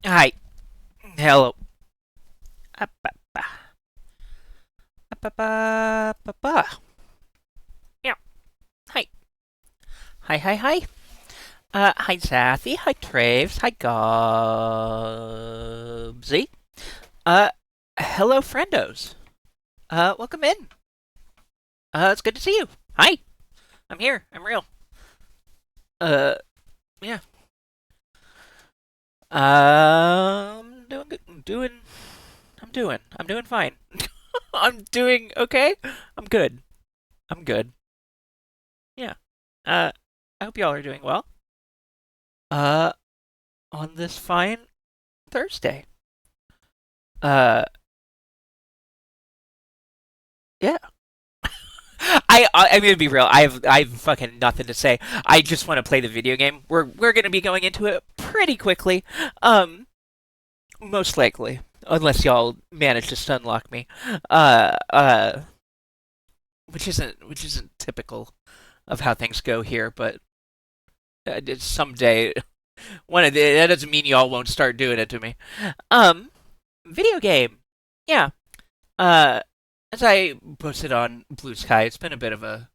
Hi. Hello. Ah, ba, ba. Ah, ba, ba, ba, ba. Yeah. Hi. Hi. Hi, Zathy. Hi, Traves. Hi, Gobsy. Uh, hello, friendos. Welcome in. It's good to see you. Hi. I'm here. I'm real. Uh, yeah. Doing good. I'm doing fine. I'm doing okay. I'm good. I'm good. Yeah. Uh, I hope y'all are doing well. Uh, on this fine Thursday. Uh, yeah. I'm gonna be real. I have fucking nothing to say. I just want to play the video game. We're gonna be going into it pretty quickly. Um, Most likely, unless y'all manage to stunlock me. Uh, uh, which isn't typical of how things go here, but someday that doesn't mean y'all won't start doing it to me. Um, Video game. Yeah. Uh, as I posted on Blue Sky, it's been a bit of a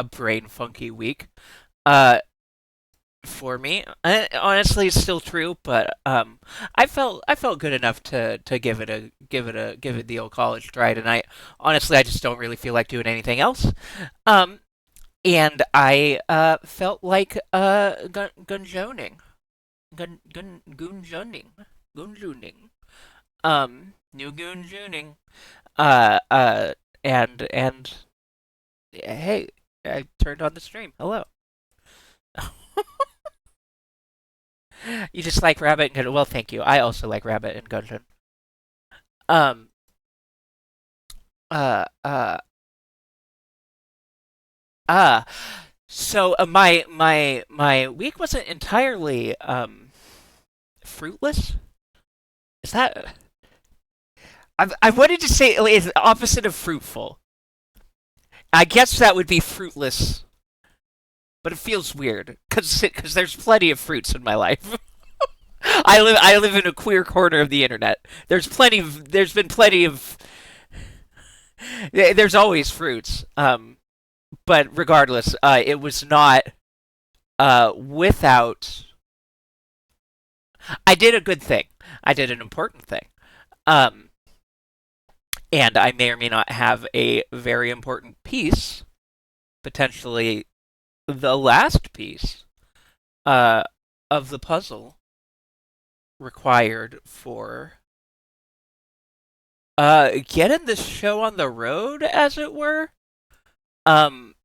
brain funky week. Uh, for me, honestly, it's still true, but I felt good enough to give it the old college try tonight. Honestly, I just don't really feel like doing anything else. Um, and I felt like gunjoning, gunjoning, gunjoning. New gunjoning. Uh, uh, and hey, I turned on the stream. Hello. You just like Rabbit and Gungeon. Well, thank you. I also like Rabbit and Gungeon. Um. Uh. Uh. Uh. So my week wasn't entirely fruitless. Is that? I wanted to say it's the opposite of fruitful. I guess that would be fruitless, but it feels weird because there's plenty of fruits in my life. I live in a queer corner of the internet. There's been plenty of there's always fruits. But regardless, it was not without. I did a good thing. I did an important thing. Um, and I may or may not have a very important piece, potentially the last piece uh, of the puzzle required for getting this show on the road, as it were. Um,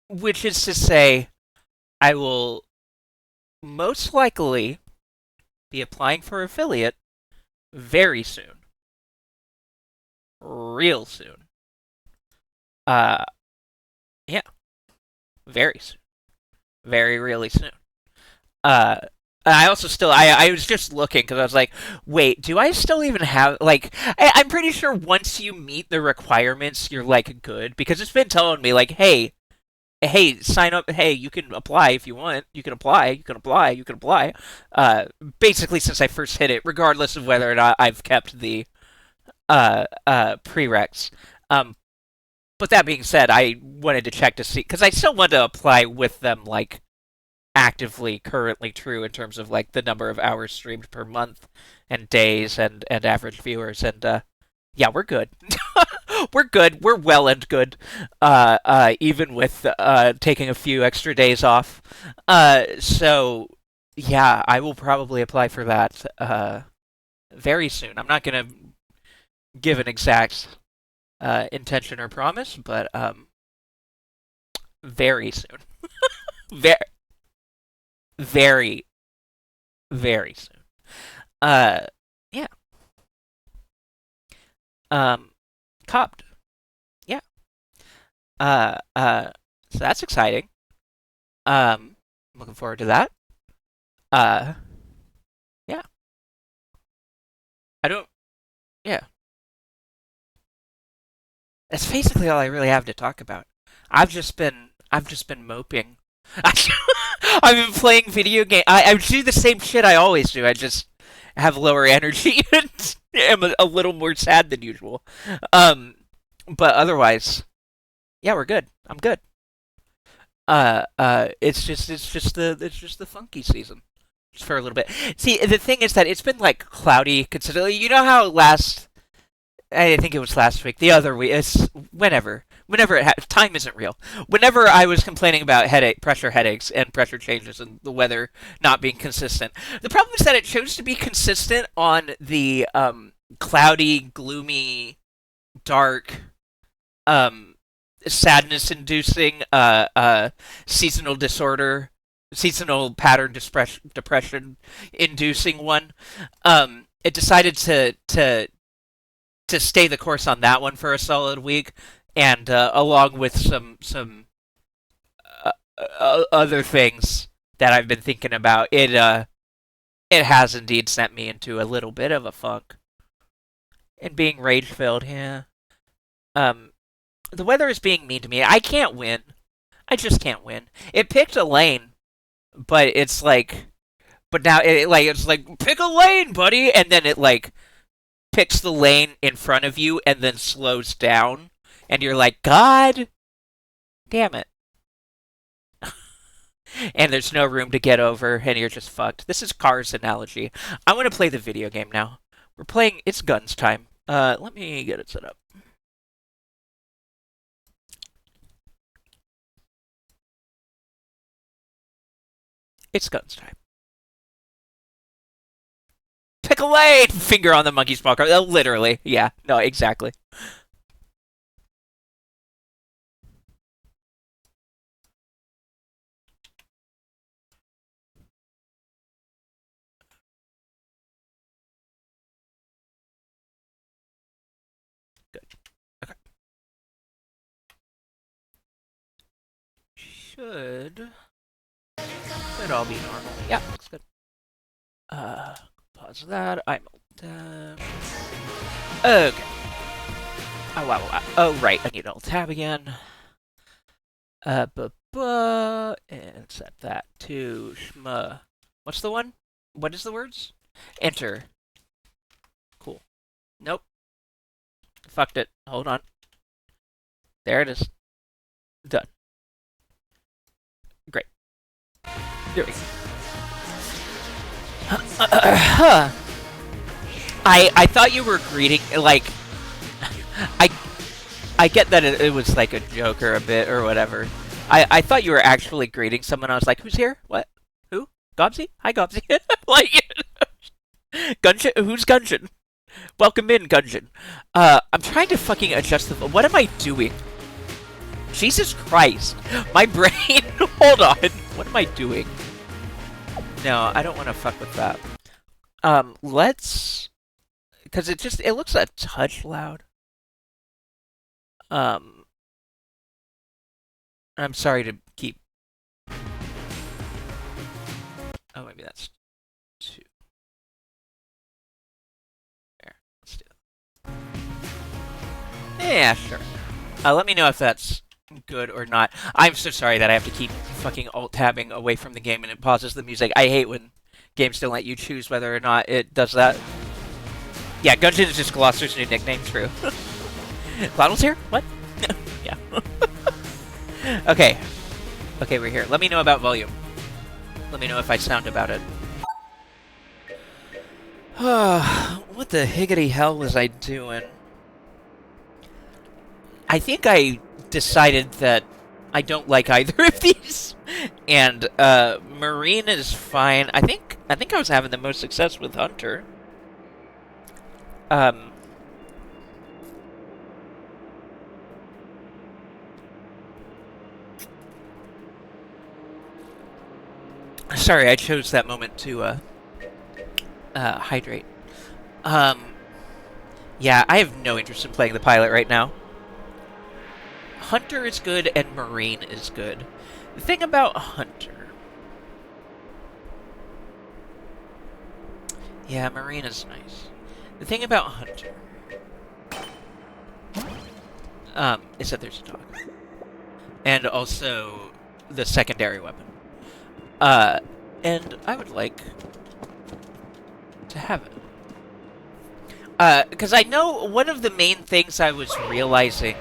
which is to say, I will most likely be applying for affiliate very soon, real soon. Uh, yeah, very soon, very really soon. Uh, I also still I was just looking because I was like, wait, do I still even have like I'm pretty sure once you meet the requirements, you're like good because it's been telling me like, hey, sign up. Hey, you can apply if you want. You can apply. You can apply. You can apply. Uh, Basically, since I first hit it, regardless of whether or not I've kept the prereqs. Um, but that being said, I wanted to check to see because I still want to apply with them like actively currently true in terms of like the number of hours streamed per month and days and average viewers and yeah, we're good. We're good. We're well and good. Even with taking a few extra days off. So yeah, I will probably apply for that very soon. I'm not gonna give an exact intention or promise, but very soon. Very, very, very soon. Uh, yeah. Um, Copped. Yeah. Uh, uh, so that's exciting. Looking forward to that. Uh, yeah. I don't. Yeah. That's basically all I really have to talk about. I've just been moping. I've been playing video game. I do the same shit I always do. I just have lower energy and am a little more sad than usual. Um, but otherwise, yeah, we're good. I'm good. It's just the funky season, just for a little bit. See, the thing is that it's been like cloudy consistently. You know how I think it was last week, the other week, it's whenever time isn't real. Whenever I was complaining about pressure headaches and pressure changes and the weather not being consistent, the problem is that it chose to be consistent on the cloudy, gloomy, dark, um, sadness-inducing, seasonal disorder, seasonal pattern depression-inducing one. It decided to stay the course on that one for a solid week, and along with some other things that I've been thinking about, it has indeed sent me into a little bit of a funk and being rage filled. Yeah. Um, the weather is being mean to me. I can't win. I just can't win. It picked a lane, but it's like, but now it's like pick a lane, buddy, and then it like picks the lane in front of you and then slows down, and you're like, God damn it. And there's no room to get over, and you're just fucked. This is Cars analogy. I want to play the video game now. We're playing It's Guns time. Let me get it set up. It's Guns time. Pick a lane! Finger on the monkey's paw card. Literally. Yeah. No, exactly. Good. Okay. Should all be normal. Yeah, looks good. Pause that. I'm okay. Oh wow, wow. Oh right, I need alt tab again. And set that to shma. What's the one? What is the words? Enter. Cool. Nope. Fucked it. Hold on. There it is. Done. Great. There we go. I thought you were greeting, like, I I get that it was like a joke or a bit or whatever. I thought you were actually greeting someone. I was like, who's here? What? Who? Gobsy? Hi, Gobsy. Like, Gungeon? Who's Gungeon? Welcome in, Gungeon. I'm trying to fucking adjust the... What am I doing? Jesus Christ. My brain... Hold on. What am I doing? No, I don't want to fuck with that. Let's... Because it looks a touch loud. I'm sorry to keep... Oh, maybe that's 2. There, let's do it. Yeah, sure. Let me know if that's good or not. I'm so sorry that I have to keep fucking alt-tabbing away from the game and it pauses the music. I hate when games don't let you choose whether or not it does that. Yeah, Gungeon is just Gloucester's new nickname, true. Cloudwell's here? What? Yeah. Okay. Okay, we're here. Let me know about volume. Let me know if I sound about it. What the higgity hell was I doing? I think I decided that I don't like either of these. And Marine is fine. I think I was having the most success with Hunter. Sorry, I chose that moment to hydrate. Yeah, I have no interest in playing the pilot right now. Hunter is good and Marine is good. The thing about Hunter... Yeah, Marine is nice. The thing about Hunter... is that there's a dog. And also the secondary weapon. Uh, and I would like to have it. Because I know one of the main things I was realizing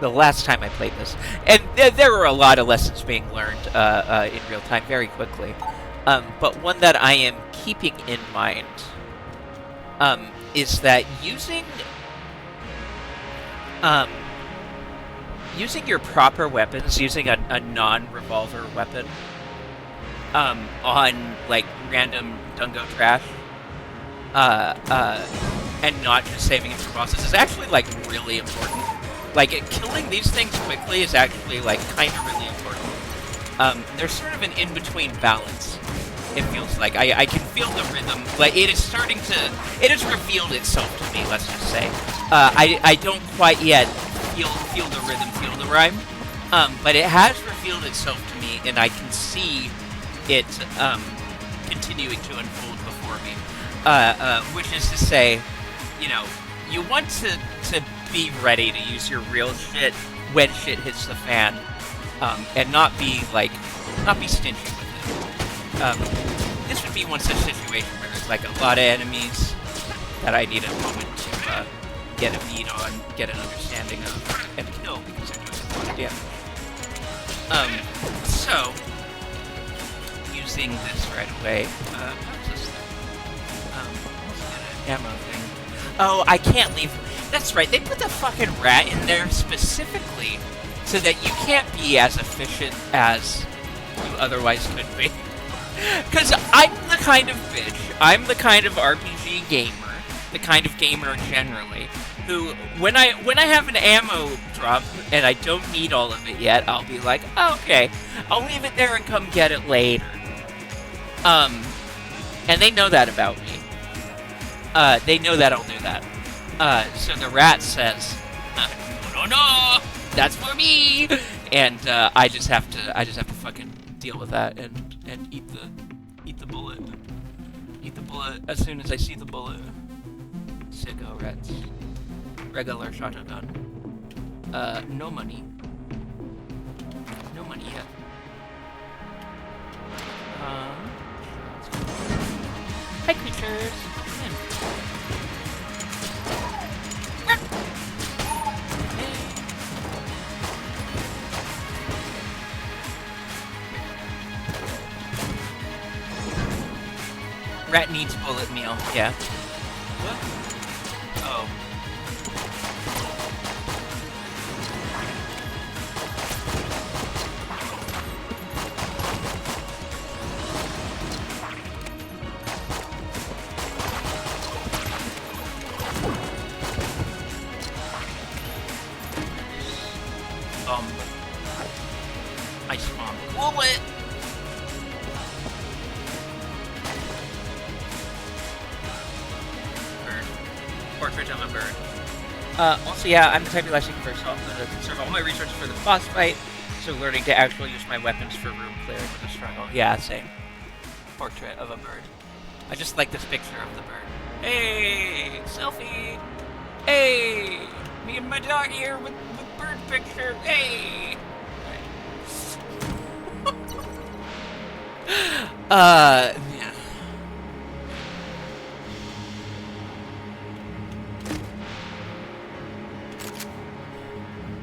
the last time I played this, and there were a lot of lessons being learned in real time very quickly, but one that I am keeping in mind is that um, using your proper weapons, using a non-revolver weapon on like random Dungo trash, and not just saving it for bosses is actually like really important. Like killing these things quickly is actually like kind of really important. There's sort of an in-between balance. It feels like I can feel the rhythm. Like it has revealed itself to me. Let's just say I don't quite yet feel the rhythm, feel the rhyme, but it has revealed itself to me, and I can see it continuing to unfold before me. Which is to say, you know, you want to be ready to use your real shit when shit hits the fan, and not be stingy with it. This would be one such situation where there's like a lot of enemies that I need a moment to get a beat on, get an understanding of, and kill because they're doing a lot of damage. So using this right away. What's this thing? Ammo thing. Oh, I can't leave. That's right. They put the fucking rat in there specifically so that you can't be as efficient as you otherwise could be. Because I'm the kind of bitch, I'm the kind of RPG gamer, the kind of gamer generally, who, when I have an ammo drop and I don't need all of it yet, I'll be like, oh, okay, I'll leave it there and come get it later. And they know that about me. They know that I'll do that. So the rat says, no, that's for me! And I just have to fucking deal with that and eat the bullet. Eat the bullet as soon as I see the bullet. Sicko rats. Regular shotgun. No money. No money yet. Hi, creatures. Come in. Rat needs bullet meal. Yeah. What? Oh. Ice bomb. Cool it! Bird. Portrait of a bird. Also, yeah, I'm the type of lashing first off to conserve all my resources for the boss fight, so learning to actually use my weapons for room clearing was a struggle. Yeah, same. Portrait of a bird. I just like this picture of the bird. Hey! Selfie! Hey! Me and my dog here with bird picture. Hey! Yeah.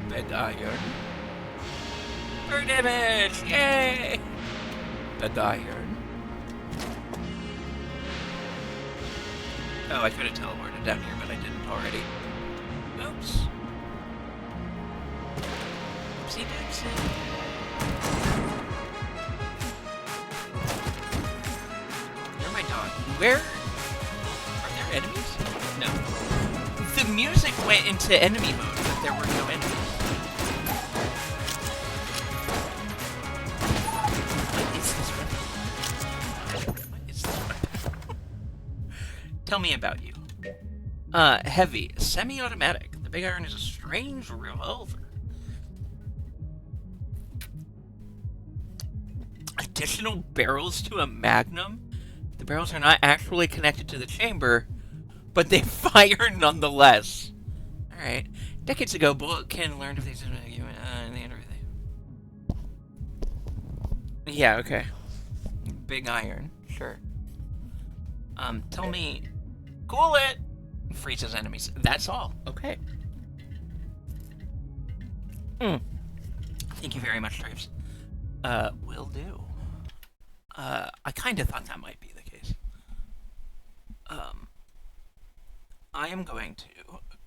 Big iron. Bird image! Yay! Big iron. Oh, I could have teleported down here, but I didn't already. Oops. Oopsie doopsie. You're my dog. Where? Are there enemies? No. The music went into enemy mode, but there were no enemies. What is this weapon? What is this weapon? Tell me about you. Heavy. Semi-automatic. The big iron is a strange revolver. Additional barrels to a magnum? The barrels are not actually connected to the chamber, but they fire nonetheless. Alright. Decades ago, bullet can learn if these in the end of everything. Yeah, okay. Big iron. Sure. Tell me... Cool it! Freezes enemies. That's all. Okay. Thank you very much, Traves. Will do. I kind of thought that might be the case. I am going to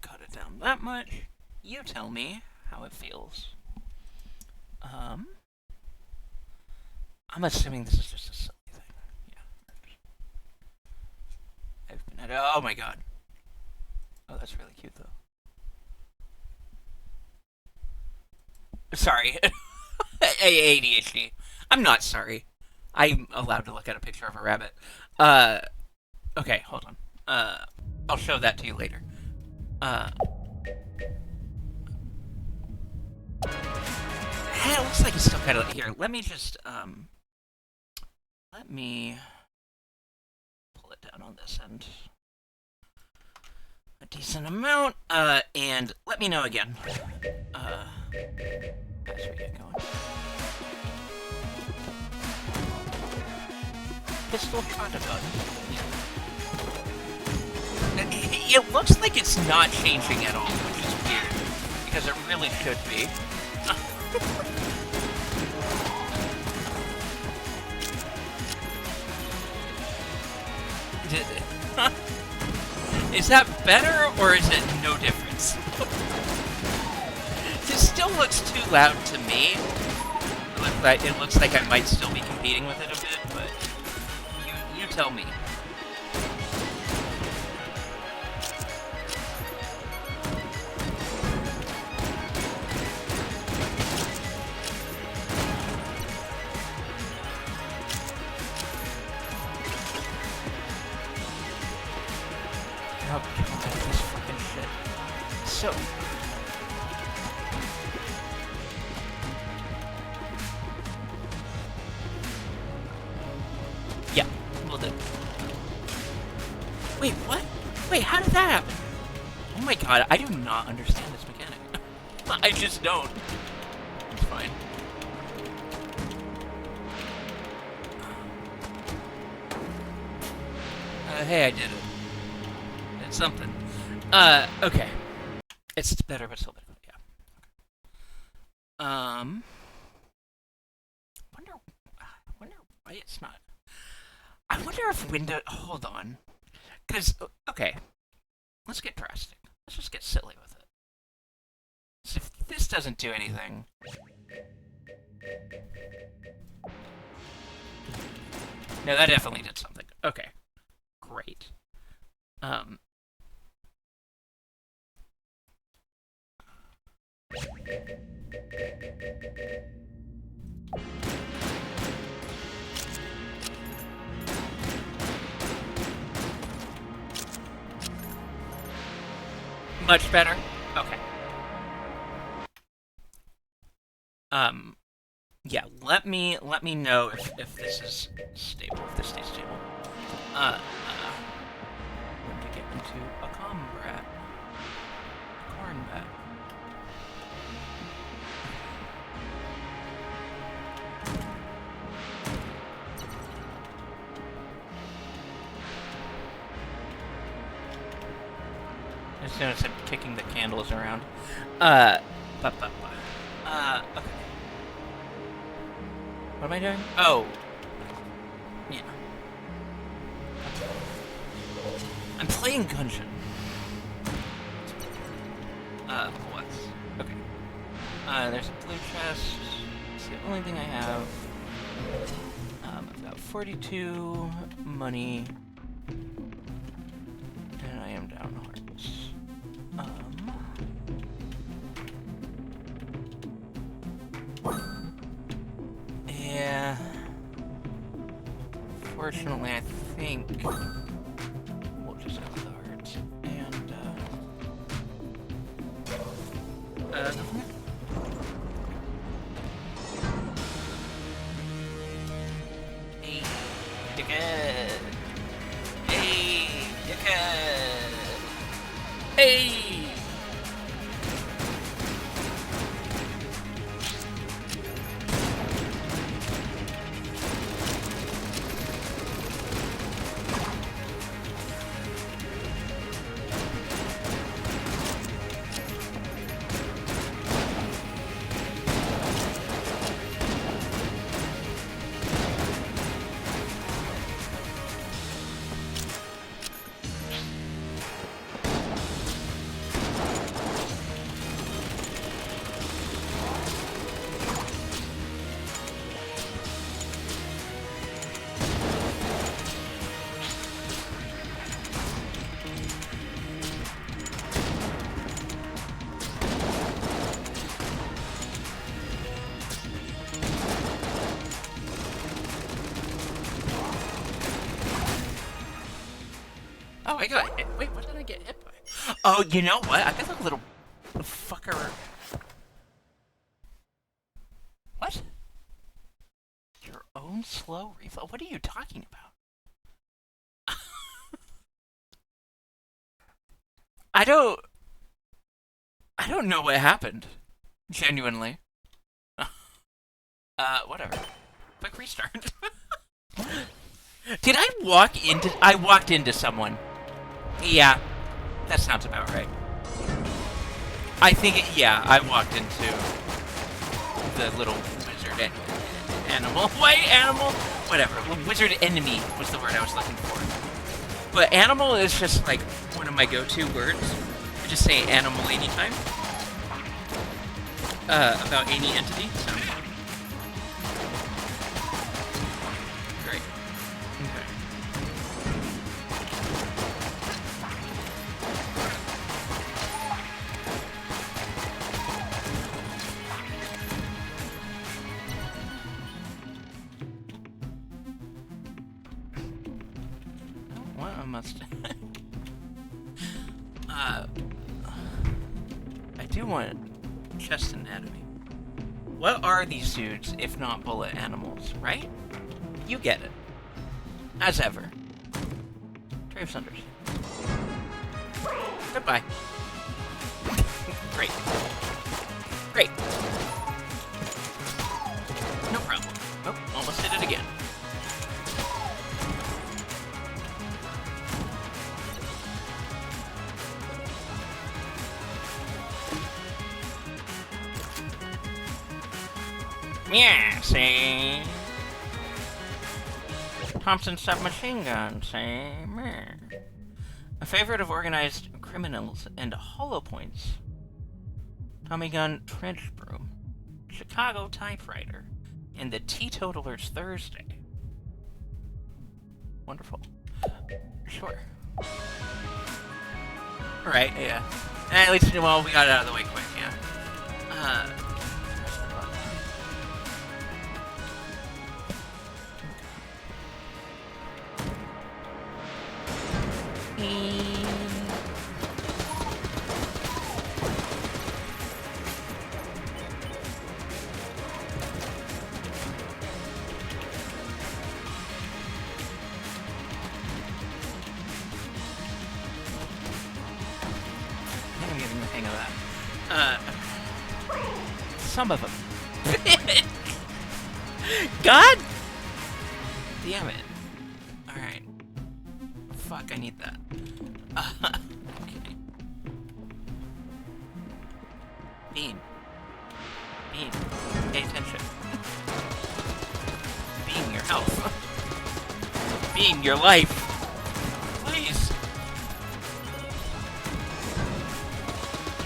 cut it down that much. You tell me how it feels. I'm assuming this is just a silly thing. Yeah. Oh my god. Oh, that's really cute, though. Sorry. ADHD. I'm not sorry. I'm allowed to look at a picture of a rabbit. Okay, hold on. I'll show that to you later. It looks like it's still kind of here. Let me just, let me pull it down on this end. A decent amount, and let me know again. As we get going. Pistol shotgun. It looks like it's not changing at all, which is weird, because it really should be. Is that better, or is it no difference? This still looks too loud to me. It looks like I might still be competing with it a bit, but you tell me. Oh god, this fucking shit. So... yeah, we'll do. Wait, what? Wait, how did that happen? Oh my god, I do not understand this mechanic. I just don't. It's fine. Hey, I did it. It's something. Okay. It's better, but still better. Yeah. Wonder why it's not. I wonder if Windows... Hold on. Because, okay. Let's get drastic. Let's just get silly with it. So if this doesn't do anything... No, that definitely did something. Okay. Great. Much better? Okay. Yeah, let me know if this is stable, if this stays stable. When to get into a combat. Cornbat. As soon as I'm kicking the candles around. Okay. What am I doing? Oh. Yeah. I'm playing Gungeon. What? Okay. There's a blue chest. It's the only thing I have. I've got 42 money. And I am down hearts. Yeah. Fortunately, I think we'll just go with the hearts. And, nothing? Hey, dickhead! Hey, dickhead! Hey! Oh, I got hit. Wait, what did I get hit by? Oh, you know what? I got a little fucker. What? Your own slow refill? What are you talking about? I don't know what happened. Genuinely. Whatever. Quick restart. Did I walked into someone. Yeah, that sounds about right. I think, yeah, I walked into the little wizard animal. White animal? Whatever. Wizard enemy was the word I was looking for. But animal is just, like, one of my go-to words. I just say animal anytime. About any entity, so. Great. Okay. What I must... I do want chest anatomy. What are these dudes if not bullet animals, right? You get it. As ever. Trave Sunders. Goodbye. Great. Great. No problem. Oh, almost did it again. Yeah, see? Thompson submachine gun, see? Meh. A favorite of organized criminals and hollow points. Tommy gun trench broom. Chicago typewriter. And the Teetotalers Thursday. Wonderful. Sure. Right, yeah. At least, well, we got it out of the way quick, yeah. I'm getting the hang of that. Some of them. God damn it. Alright. Fuck, I need that. Okay. Bean. Bean. Pay attention. Bean, your health. Bean, your life. Please.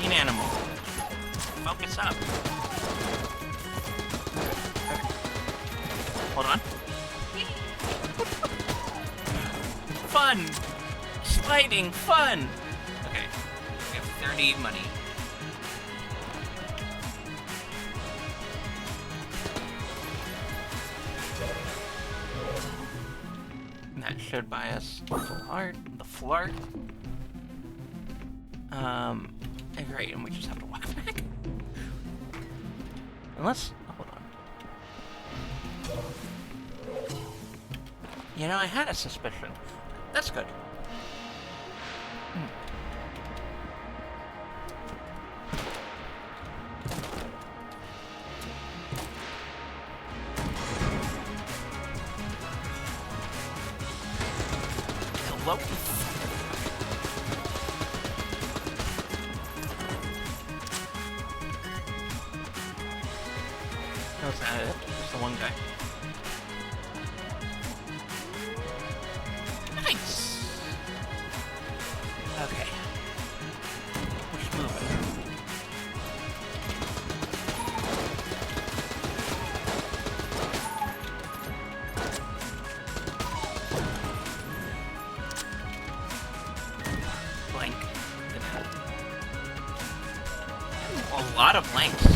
Bean animal. Focus up. Hold on. Fun! Sliding fun! Okay. We have 30 money. And that should buy us the flart. Great, and we just have to walk back. Unless, hold on. You know, I had a suspicion. That's good. Hello? Was that it? Just the one guy. Nice! Okay. We're moving. Blank. A lot of blanks.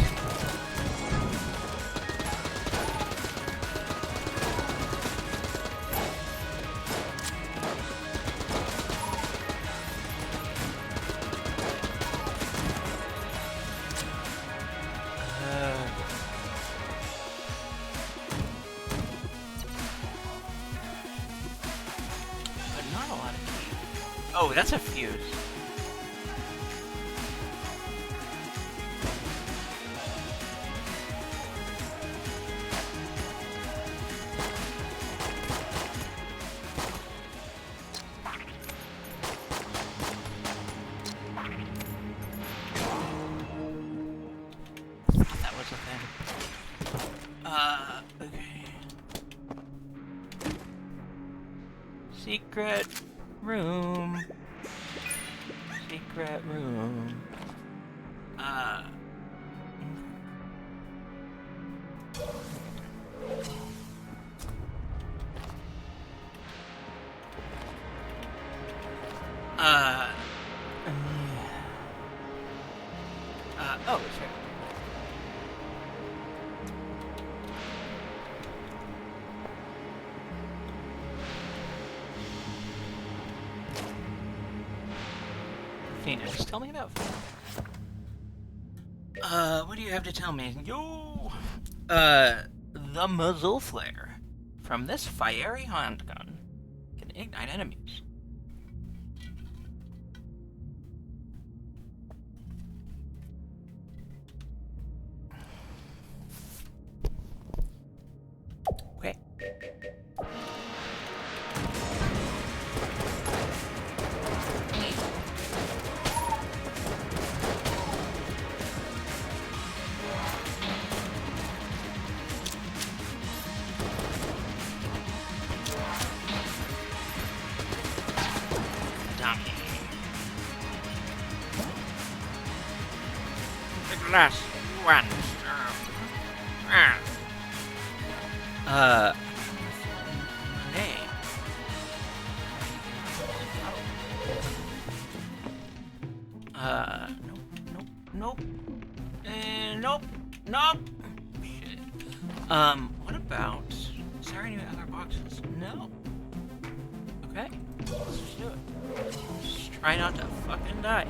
Oh, that's a fuse. That was a thing. Okay. Secret room. Secret room. Oh, sure. Phoenix, tell me about Phoenix. What do you have to tell me? Yo! The muzzle flare from this fiery handgun can ignite enemies. Okay. The last one. Name. Nope. Nope. Shit. What about... Is there any other boxes? No. Okay. Let's just do it. Just try not to fucking die.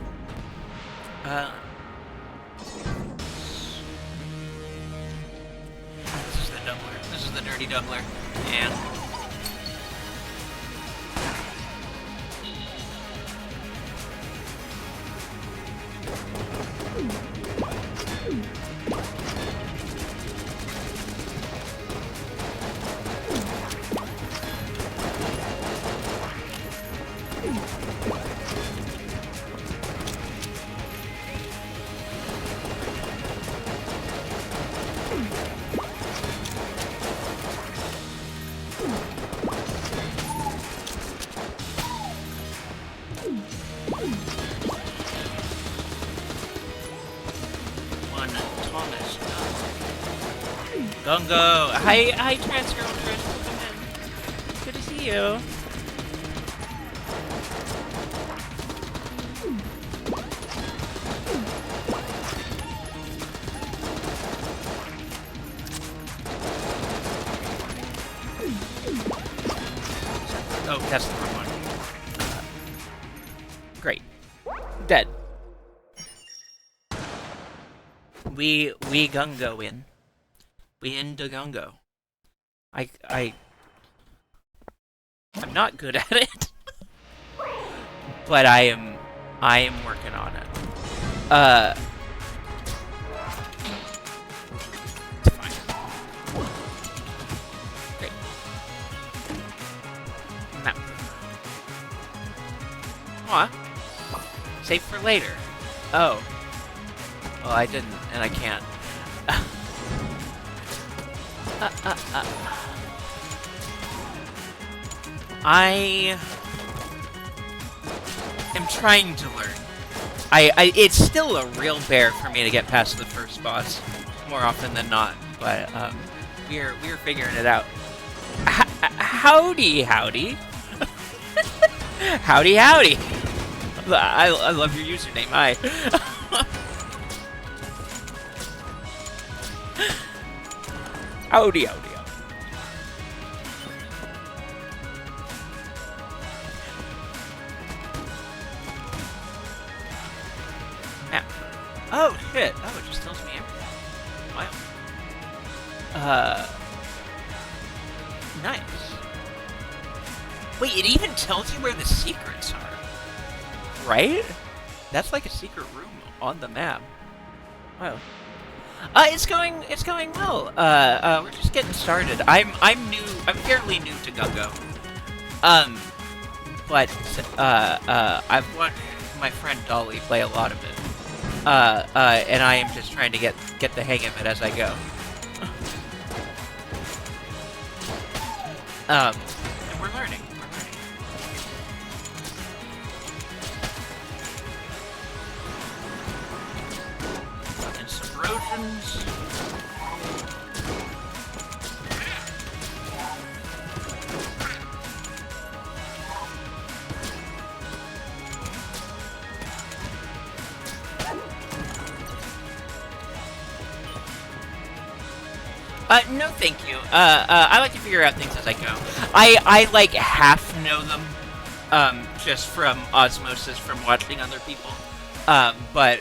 This is the doubler. This is the dirty doubler. Yeah. Gungo! Hi, trans girl, welcome in. Good to see you. Oh, that's the wrong one. Great. Dead. We gungo in. We into gungo. I'm not good at it, but I am working on it. It's fine. Great. Now. Aw. Save for later. Oh. Well, I didn't, and I can't. I am trying to learn. It's still a real bear for me to get past the first boss, more often than not. But we're figuring it out. Howdy. Howdy. I love your username. Hi. Howdy. Yeah. Oh shit! Oh, it just tells me everything. Wow. Nice. Wait, it even tells you where the secrets are. Right? That's like a secret room on the map. Wow. It's going well. We're just getting started. I'm fairly new to gungo. Um, but I've watched my friend Dolly play a lot of it. And I am just trying to get the hang of it as I go. And we're learning. And some Trojans. No thank you. I like to figure out things as I go. I like half know them, just from osmosis from watching other people. But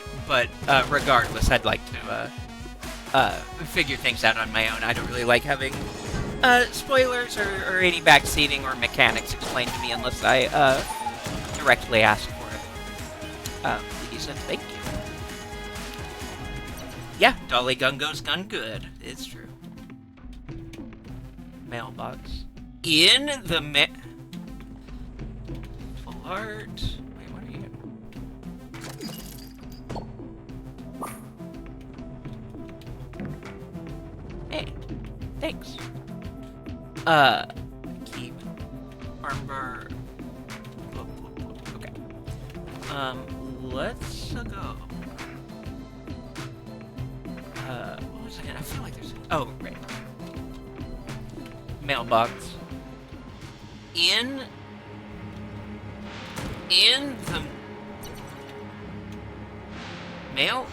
regardless, I'd like to, figure things out on my own. I don't really like having, spoilers or any backseating or mechanics explained to me unless I, directly ask for it. Please and thank you. Yeah, Dolly Gungo's gun good. It's true. Mailbox. In the full art. Wait, what are you? Hey, thanks. Keep armor. Okay. Let's go. What was I feel like there's. Oh, right. Mailbox. In the mailbox.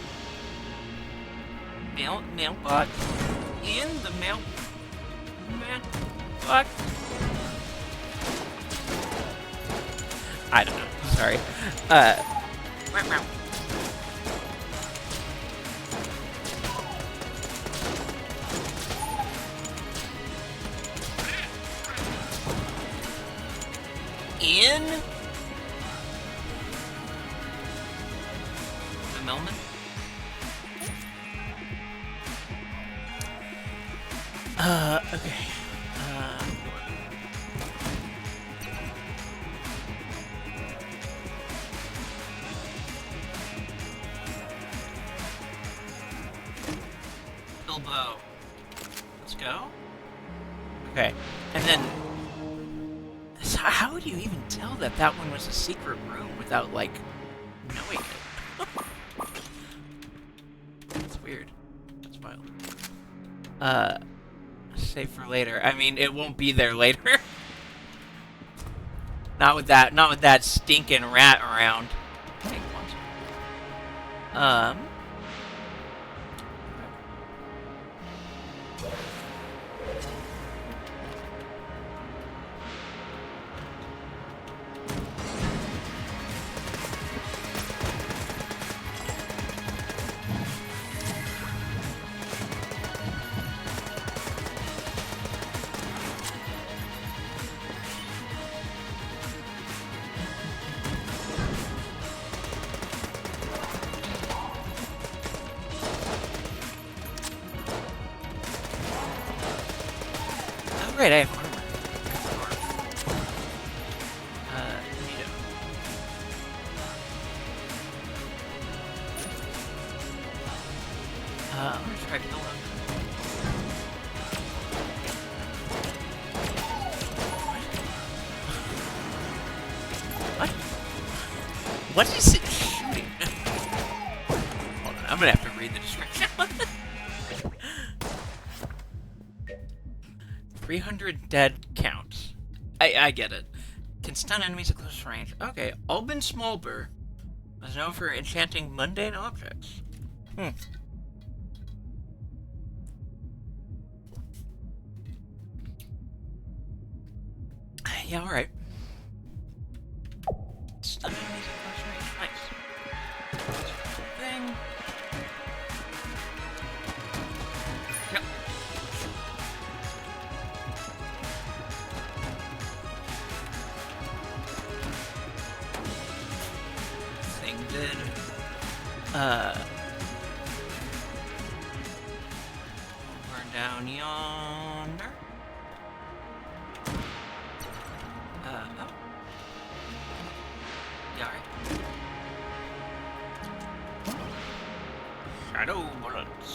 In the mailbox. I don't know. Sorry. In the Melman? Okay. Bilbo. Let's go. Okay. And then so how would you even tell that that one was a secret room without, like, knowing it? That's weird. That's wild. Save for later. I mean, it won't be there later. Not with that stinking rat around. Great, I have armor. Neato. I'm gonna try Pillow. What? What is it shooting? Hold on, I'm gonna have to read the description. 300 dead count. I get it. Can stun enemies at close range. Okay, Albin Smallbur is known for enchanting mundane objects. Yeah, alright. Stun enemies at close range. Nice. Thing. Yep. did. We're down yonder. Oh. Yeah, alright. Shadow bullets.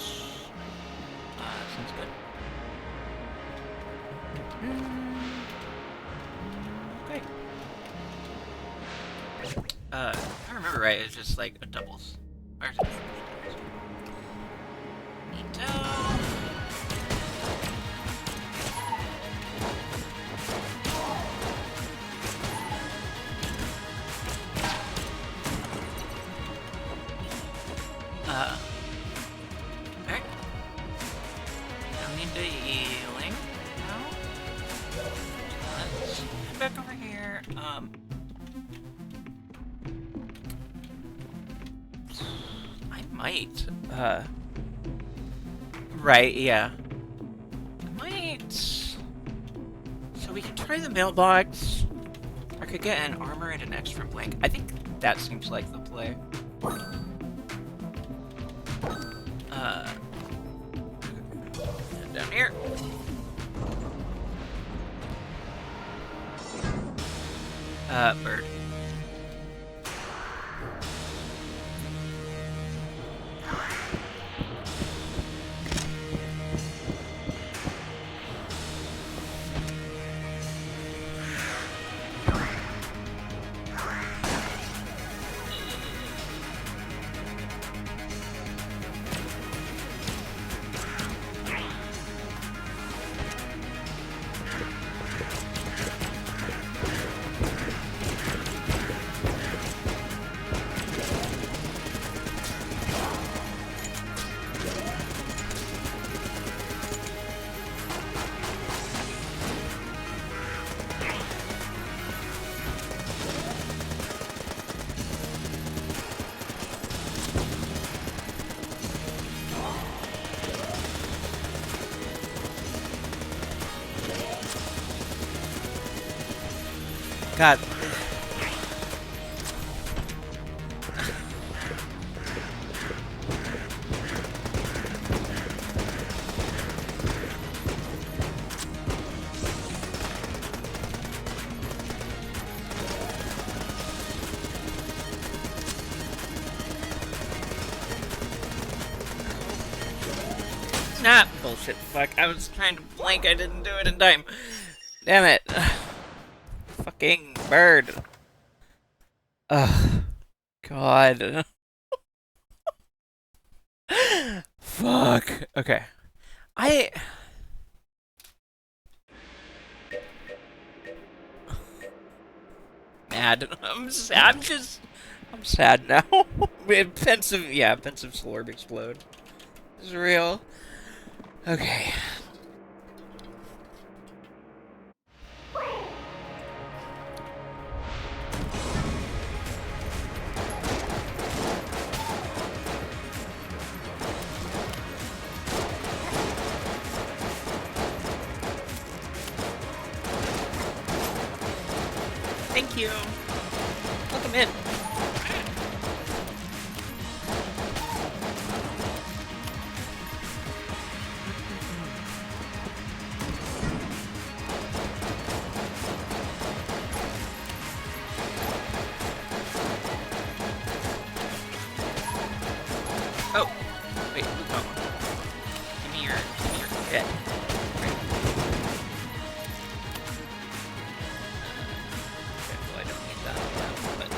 Sounds good. Okay. If I remember right, it's just like a doubles. Or is it? Neato. Alright. Don't need the healing now. Let's head back over here. I might, right, yeah. I might... So we can try the mailbox. I could get an armor and an extra blank. I think that seems like the play. Down here. Bird. God. Nah, bullshit, fuck. I was trying to blink, I didn't do it in time. Damn it. Fucking bird. Ugh. God. Fuck. Okay. Mad. I'm sad. I'm sad now. Pensive, yeah, pensive slurp explode. This is real. Okay. Thank you. Welcome in. Oh, wait, oh. Give me your head. Great. Okay, well, I don't need that but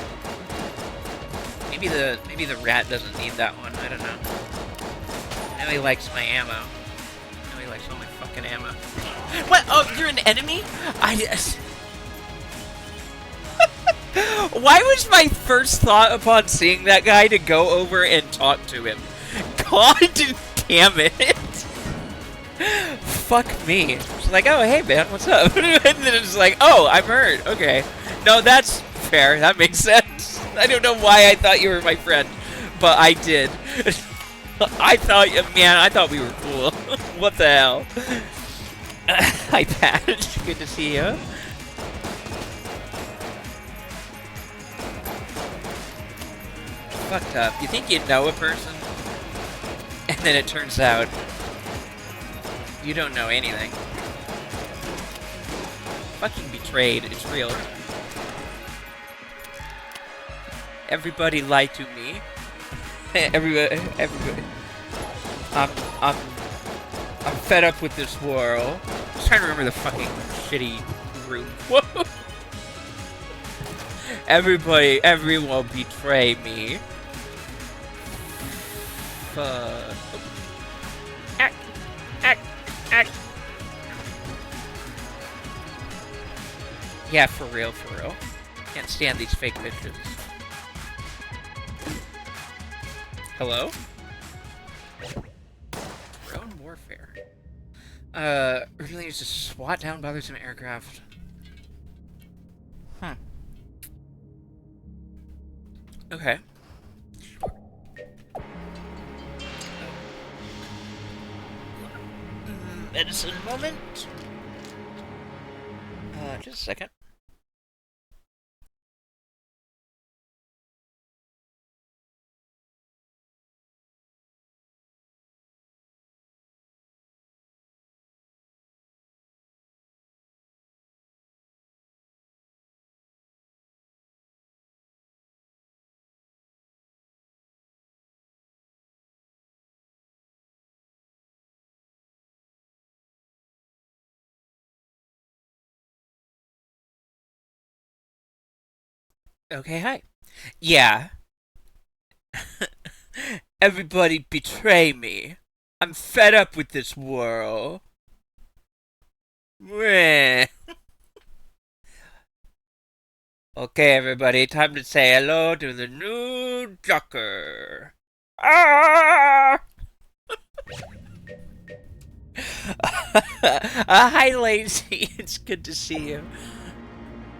maybe the rat doesn't need that one. I don't know. I know he likes my ammo. I know he likes all my fucking ammo. What? Oh, you're an enemy? Why was my first thought upon seeing that guy to go over and talk to him? God damn it. Fuck me. It's like, oh, hey, man, what's up? And then it's like, oh, I'm hurt. Okay. No, that's fair. That makes sense. I don't know why I thought you were my friend, but I did. I thought we were cool. What the hell? Hi, Patch. Good to see you. fucked up. You think you know a person, and then it turns out you don't know anything. Fucking betrayed. It's real. Everybody lied to me. Everybody. I'm fed up with this world. I'm just trying to remember the fucking shitty room. Whoa. Everyone betray me. Fuck. Act. Yeah, for real. Can't stand these fake bitches. Hello? Drone warfare. Originally used to swat down bothersome aircraft. Huh. Okay. Medicine moment. Just a second. Okay, hi. Yeah. Everybody betray me. I'm fed up with this world. Meh. Okay, everybody, time to say hello to the new Joker. Ah! Hi, Lazy. It's good to see you.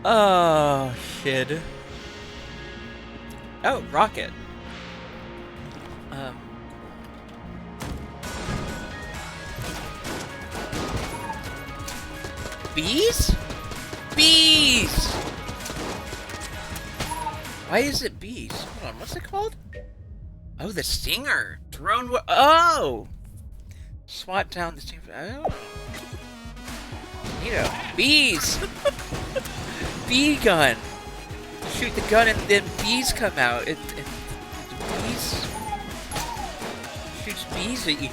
Oh, shit. Oh, Rocket. Bees? Bees! Why is it bees? Hold on, what's it called? Oh, the Stinger. Drone. Oh! Swat down the Stinger. Oh. Bees! Bee gun. Shoot the gun and then bees come out. The bees shoots bees at you.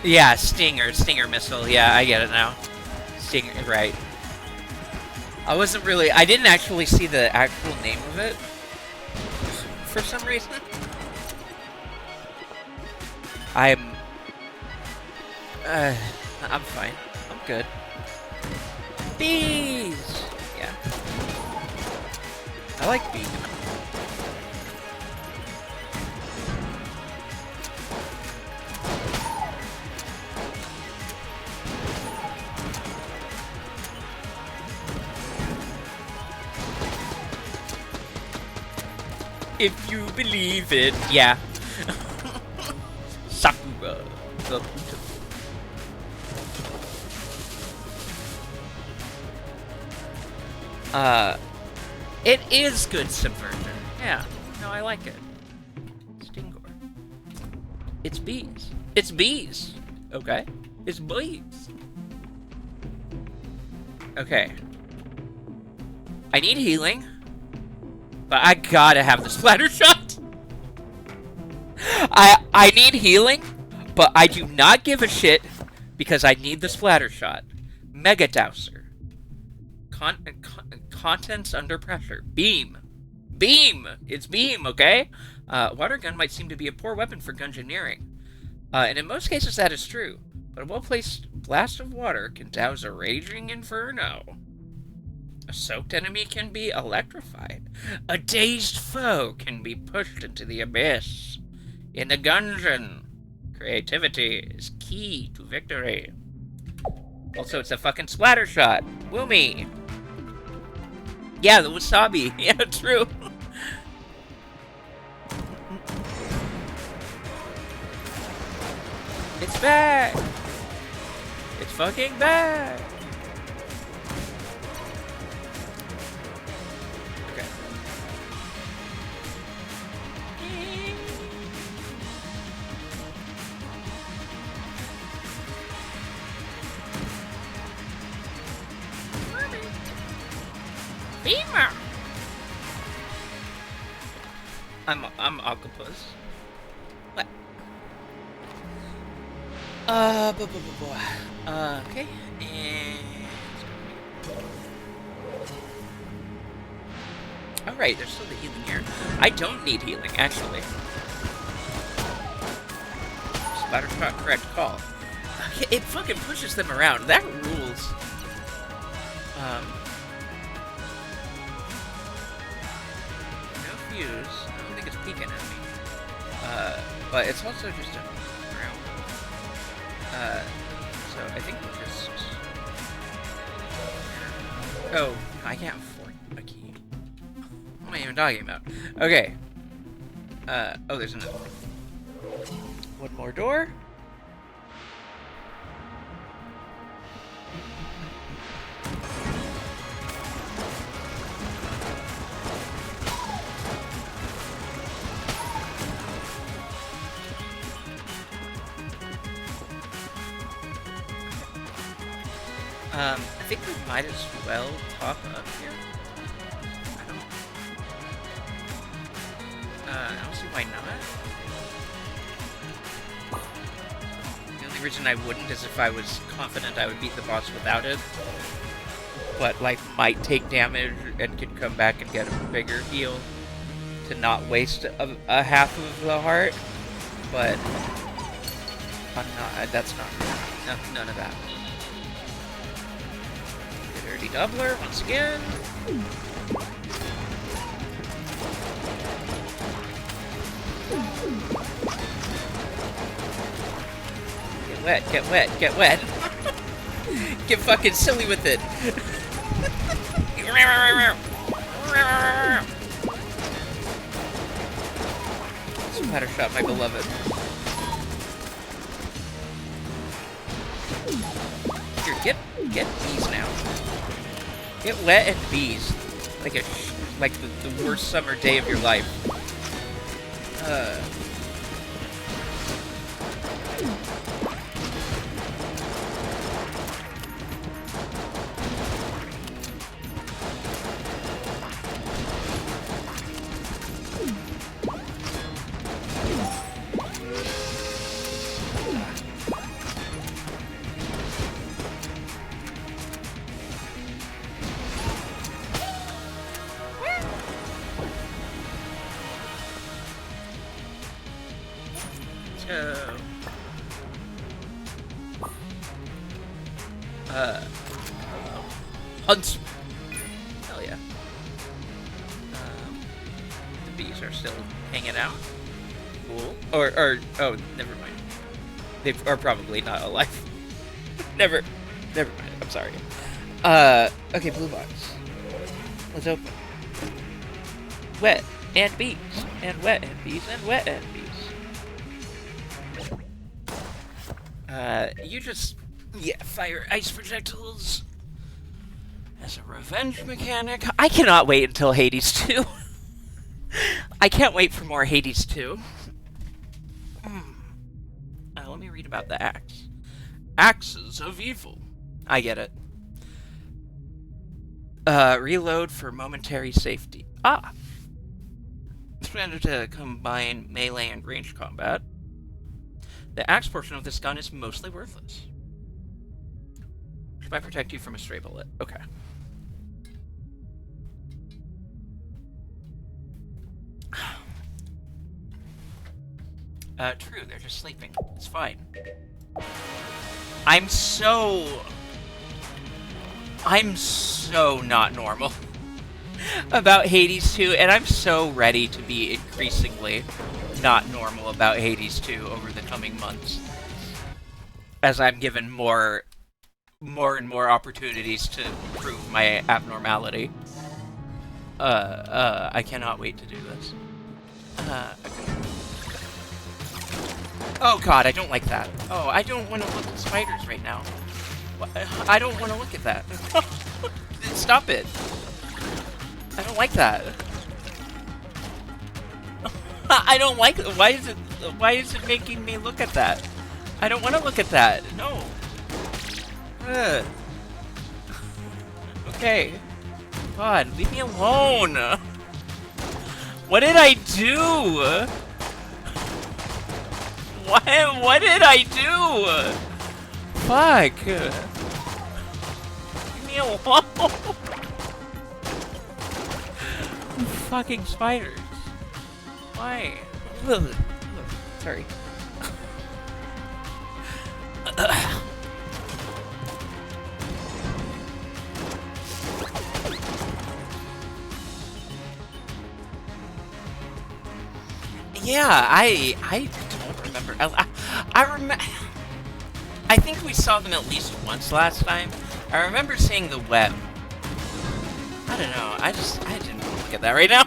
Yeah, Stinger missile. Yeah, I get it now. Stinger, right. I didn't actually see the actual name of it for some reason. I'm fine. I'm good. Bees! Yeah. I like bees. If you believe it. Yeah. Sakura. The beautiful. It is good subversion. Yeah. No, I like it. Stingor. It's bees. It's bees. Okay. It's bees. Okay. I need healing. But I gotta have the splatter shot. I need healing, but I do not give a shit because I need the splatter shot. Mega Dowser. Contents under pressure. Beam. Beam! It's beam, okay? Water gun might seem to be a poor weapon for gungeoneering. And in most cases that is true. But a well-placed blast of water can douse a raging inferno. A soaked enemy can be electrified. A dazed foe can be pushed into the abyss. In the gungeon, creativity is key to victory. Also, it's a fucking splatter shot. Woomy. Yeah, the wasabi. Yeah, true. It's back. It's fucking back. Beamer! I'm octopus. What? Okay, and... Alright, there's still the healing here. I don't need healing, actually. Splattershot, correct call. It fucking pushes them around. That rules. No fuse. I don't think it's peeking at me. But it's also just around. So I think we'll just... Oh, I can't afford a key. What am I even talking about? Okay. Oh, there's another one. One more door. I think we might as well top up here. I don't see why not. The only reason I wouldn't is if I was confident I would beat the boss without it. But, like, might take damage and can come back and get a bigger heal to not waste a half of the heart. But, I'm not, that's not, none of that. Dirty doubler, once again. Get wet, get wet, get wet. Get fucking silly with it. Splattershot, my beloved. Here, get bees now. Get wet and bees. Like the worst summer day of your life. Hunts. Hell yeah. The bees are still hanging out. Cool. Or, oh, never mind. They are probably not alive. never mind. I'm sorry. Okay, blue box. Let's open. Wet and bees. And wet and bees and wet and bees. You just... Yeah, fire ice projectiles as a revenge mechanic. I cannot wait until Hades 2. I can't wait for more Hades 2. Let me read about the axe. Axes of evil. I get it. Reload for momentary safety. Ah! Expanded to combine melee and ranged combat. The axe portion of this gun is mostly worthless. Which might protect you from a stray bullet. Okay. True, they're just sleeping. It's fine. I'm so not normal about Hades 2, and I'm so ready to be increasingly not normal about Hades 2 over the coming months. As I'm given more and more opportunities to prove my abnormality. I cannot wait to do this. Okay. Oh god, I don't like that. Oh, I don't want to look at spiders right now. I don't want to look at that. Stop it. I don't like that. I don't like it. Why is it making me look at that? I don't want to look at that. No. Okay. God, leave me alone! What did I do? What did I do? Fuck! Leave me alone! Fucking spiders. Why? Ugh. Sorry. Yeah, I don't remember. I remember. I think we saw them at least once last time. I remember seeing the web. I don't know. I didn't want to look at that right now.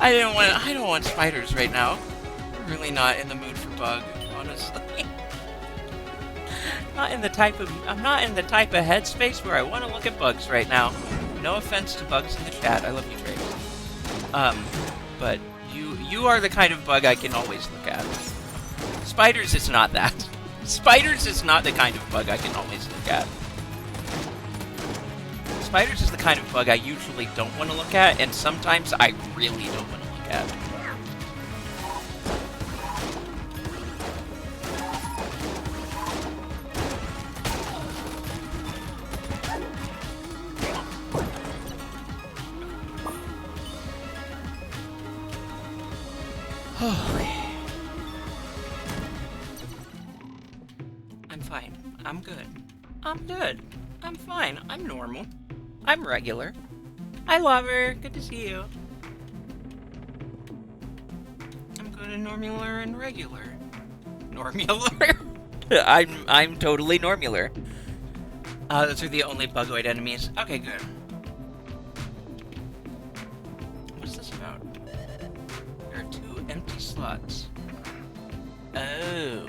I don't want spiders right now. I'm really not in the mood for bug, honestly. I'm not in the type of headspace where I want to look at bugs right now. No offense to bugs in the chat. I love you, Trace. But you are the kind of bug I can always look at. Spiders is not that. Spiders is not the kind of bug I can always look at. Spiders is the kind of bug I usually don't want to look at, and sometimes I really don't want to look at. I'm fine. I'm good. I'm good. I'm fine. I'm normal. I'm regular. Hi, Lover. Good to see you. I'm good and normular and regular. Normular? I'm totally normular. Those are the only bugoid enemies. Okay, good. What's this about? There are 2 empty slots. Oh.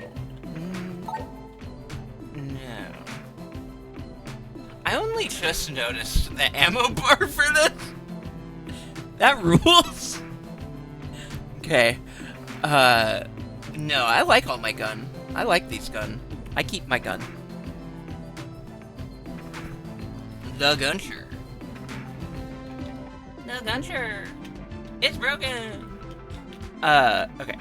No. I only just noticed the ammo bar for this. That rules. Okay. No, I like all my gun. I like these gun. I keep my gun. The gunshire. The gunshire. It's broken. Okay.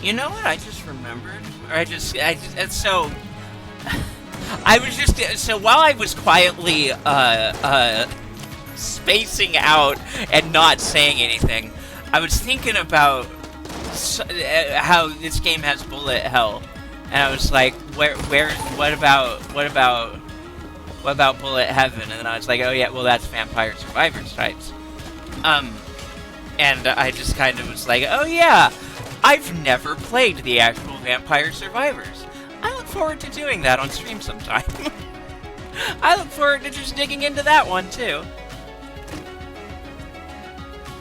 You know what I just remembered? Or so while I was quietly spacing out and not saying anything, I was thinking about how this game has bullet hell, and I was like, what about bullet heaven? And then I was like, oh yeah, well that's Vampire Survivors types. And I just kind of was like, oh yeah, I've never played the actual Vampire Survivors. I look forward to doing that on stream sometime. I look forward to just digging into that one, too.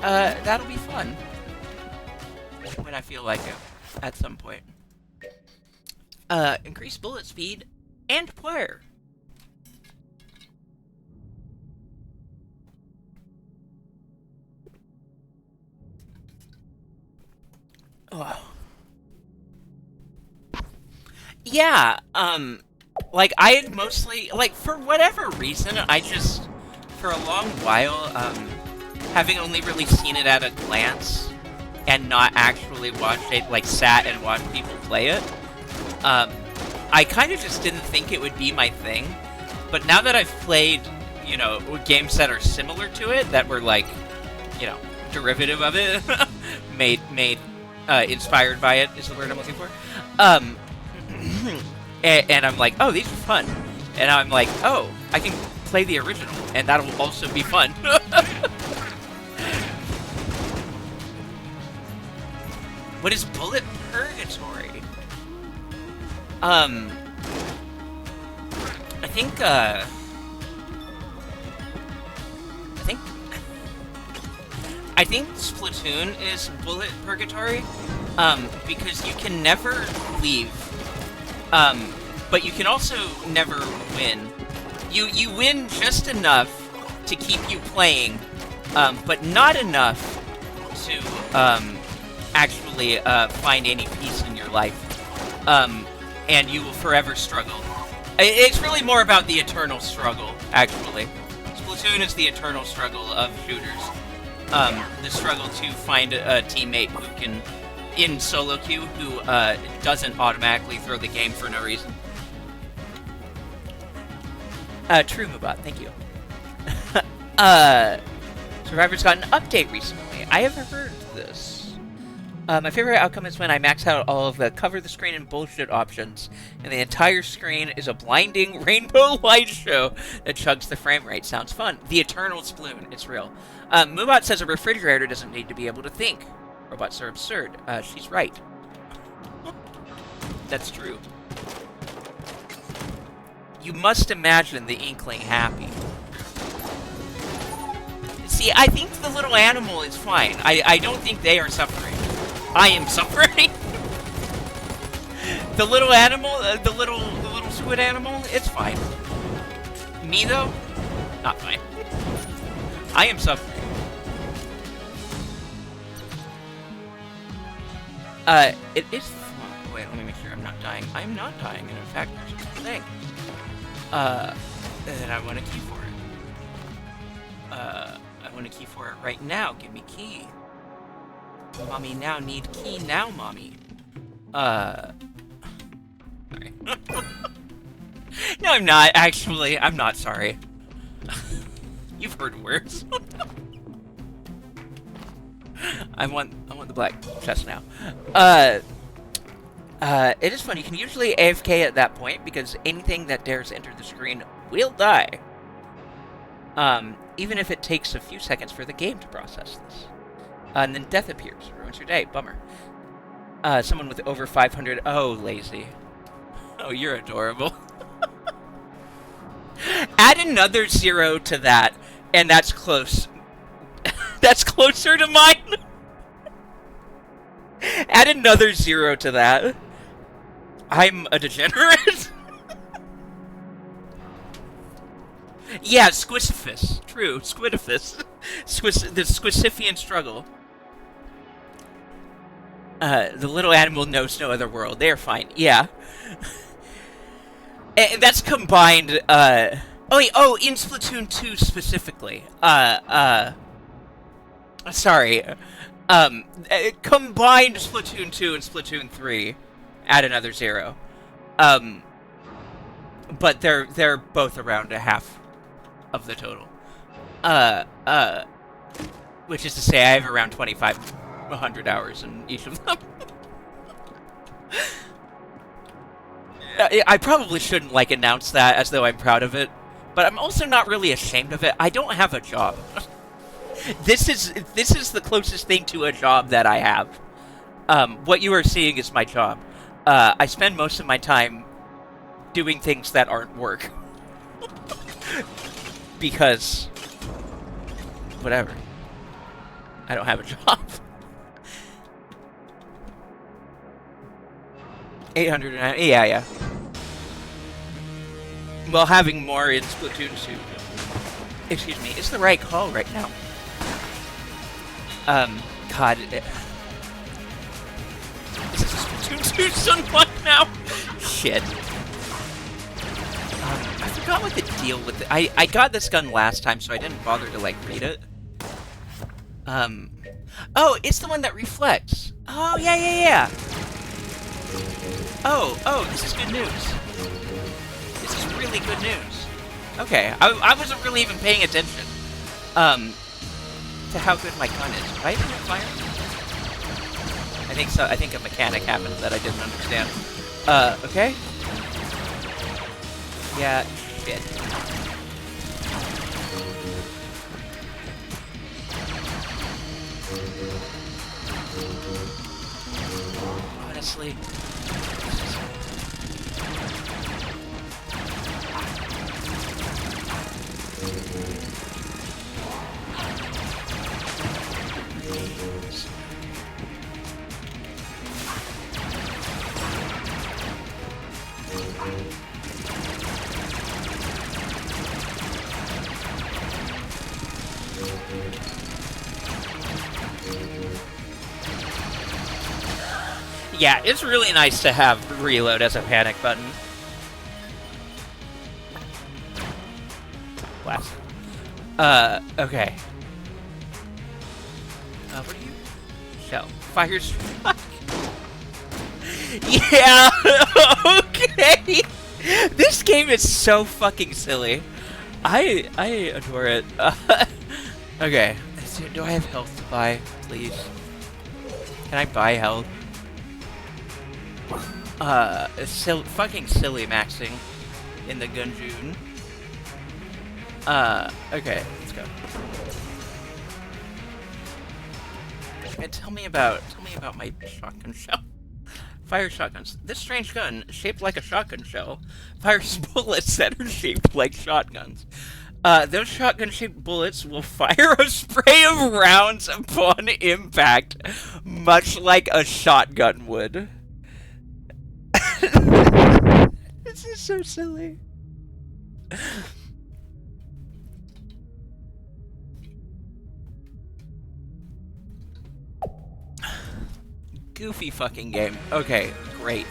That'll be fun. When I feel like it, at some point. Increase bullet speed and player. Oh. Yeah, like, I had mostly, like, for whatever reason, I just, for a long while, having only really seen it at a glance, and not actually watched it, like, sat and watched people play it, I kind of just didn't think it would be my thing, but now that I've played, you know, games that are similar to it, that were, like, you know, derivative of it, inspired by it is the word I'm looking for. And I'm like, oh, these are fun. And I'm like, oh, I can play the original, and that'll also be fun. What is Bullet Purgatory? I I think Splatoon is bullet purgatory, because you can never leave, but you can also never win. You win just enough to keep you playing, but not enough to actually find any peace in your life, and you will forever struggle. It's really more about the eternal struggle, actually. Splatoon is the eternal struggle of shooters. The struggle to find a teammate who can, in solo queue, who doesn't automatically throw the game for no reason. True, Mubot, thank you. Survivor's got an update recently. I haven't heard this. My favorite outcome is when I max out all of the cover the screen and bullshit options, and the entire screen is a blinding rainbow light show that chugs the frame rate. Sounds fun. The eternal sploon. It's real. Mubot says a refrigerator doesn't need to be able to think. Robots are absurd. She's right. That's true. You must imagine the Inkling happy. See, I think the little animal is fine. I don't think they are suffering. I am suffering. The little animal, the little squid animal, it's fine. Me though, not fine. I am suffering. It is fun. Wait, let me make sure I'm not dying. I'm not dying, and in fact, there's a good thing. And I want a key for it. I want a key for it right now. Give me key. Mommy now need key now, mommy. Sorry. No, I'm not, actually. I'm not sorry. You've heard worse. I want the black chest now. It is fun. You can usually AFK at that point because anything that dares enter the screen will die. Even if it takes a few seconds for the game to process this. And then death appears. Ruins your day. Bummer. Someone with over 500... Oh, lazy. Oh, you're adorable. Add another 0 to that, and that's close. That's closer to mine. Add another 0 to that. I'm a degenerate. Yeah, Squisiphus. True, Squidiphus. The Squisifian struggle. The little animal knows no other world. They are fine. Yeah. And that's combined, Oh, in Splatoon 2 specifically. Sorry. Combined Splatoon 2 and Splatoon 3. Add another 0. But they're both around a half of the total. Which is to say I have around 2,500 hours in each of them. I probably shouldn't, announce that as though I'm proud of it, but I'm also not really ashamed of it. I don't have a job. This is the closest thing to a job that I have. What you are seeing is my job. I spend most of my time doing things that aren't work. Because... whatever. I don't have a job. 809. Yeah. Well, having more in Splatoon 2, excuse me, is the right call right now. God. Is this Splatoon 2 Sunblock now? Shit. I forgot what the deal with it. I got this gun last time, so I didn't bother to, read it. Oh, it's the one that reflects. Oh, yeah. Oh, this is good news. This is really good news. Okay, I wasn't really even paying attention, to how good my gun is. Why isn't it firing? I think so. I think a mechanic happened that I didn't understand. Okay. Yeah, shit. Honestly. Yeah, it's really nice to have reload as a panic button. Blast. Okay. What do you... Shell. Fires... Yeah, okay! This game is so fucking silly. I adore it. Okay. Do I have health to buy, please? Can I buy health? It's fucking silly maxing in the Gunjoon. Okay, let's go. And tell me about my shotgun shell. Fire shotguns. This strange gun, shaped like a shotgun shell, fires bullets that are shaped like shotguns. Those shotgun-shaped bullets will fire a spray of rounds upon impact, much like a shotgun would. This is so silly. Goofy fucking game. Okay, great.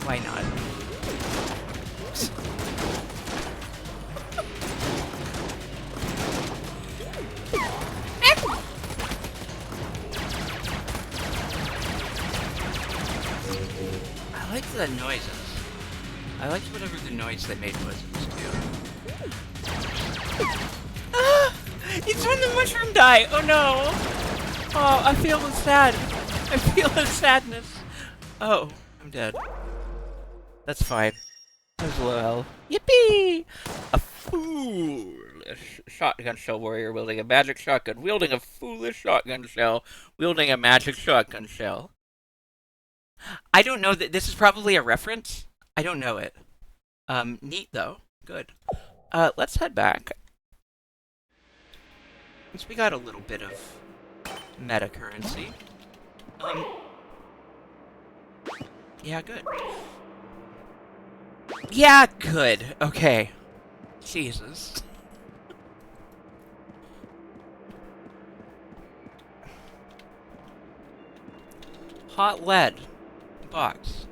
Why not? I like the noises. I liked whatever the noise they made was too. Ah! It's when the mushroom die! Oh no! Oh, I feel sad. I feel the sadness. Oh, I'm dead. That's fine. There's low health. Yippee! A foolish shotgun shell warrior wielding a magic shotgun, wielding a foolish shotgun shell, wielding a magic shotgun shell. I don't know that this is probably a reference. I don't know it. Neat though. Good. Let's head back. Since we got a little bit of meta currency. Yeah, good. Yeah, good. Okay. Jesus. Hot lead. Box.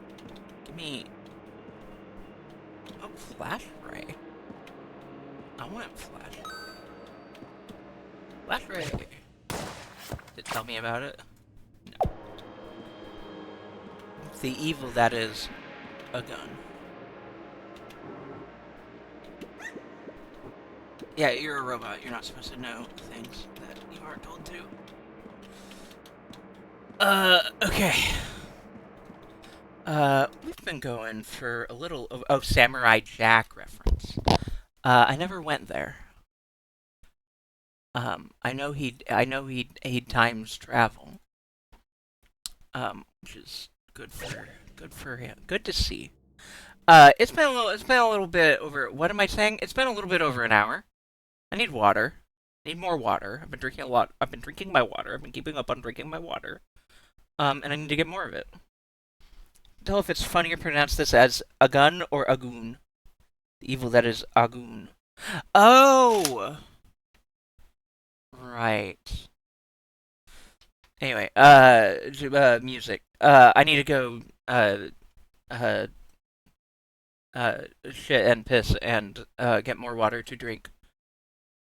Give me... Oh, flash ray. I want flash. Flash ray. Did it tell me about it? No. The evil that is a gun. Yeah, you're a robot. You're not supposed to know things that you aren't told to. Okay. We've been going for a little of... Oh, Samurai Jack reference. I never went there. I know he'd times travel. Which is good for him. Good to see. It's been a little bit over... What am I saying? It's been a little bit over an hour. I need water. I need more water. I've been drinking a lot. I've been drinking my water. I've been keeping up on drinking my water. And I need to get more of it. Tell if it's funny to pronounce this as Agun or Agun. The evil that is Agun. Oh! Right. Anyway, music. I need to go, uh, shit and piss and, get more water to drink.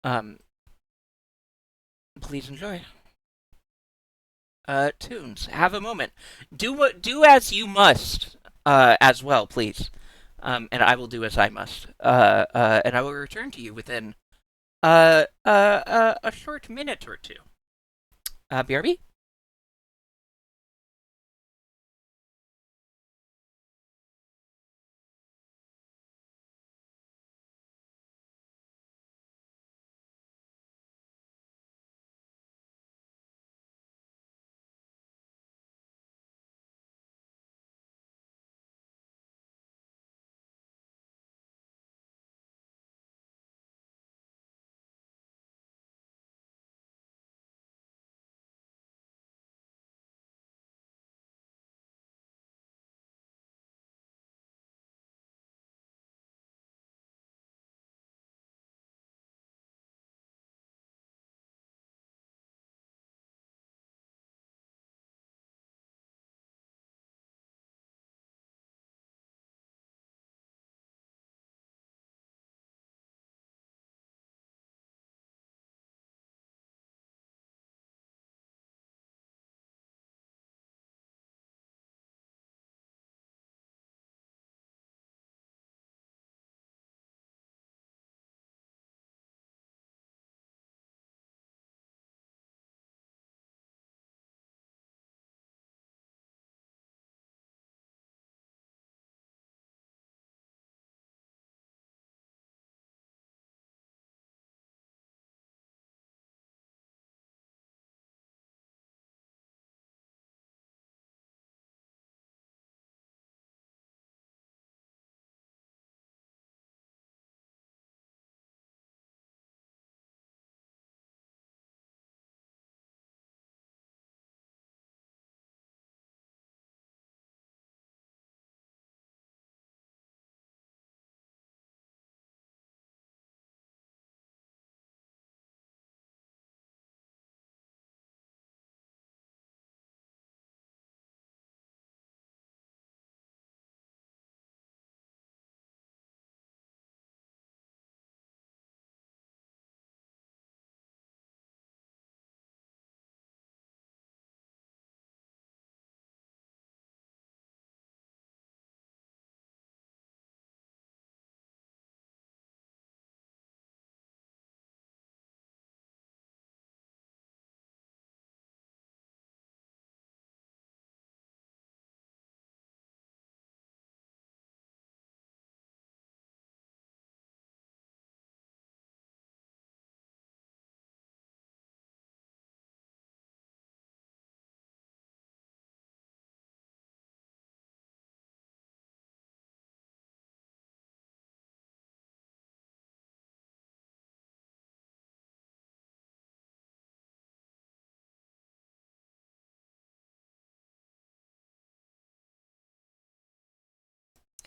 Um, please enjoy. Tunes. Have a moment. Do as you must, as well, please. And I will do as I must. And I will return to you within, a short minute or two. BRB?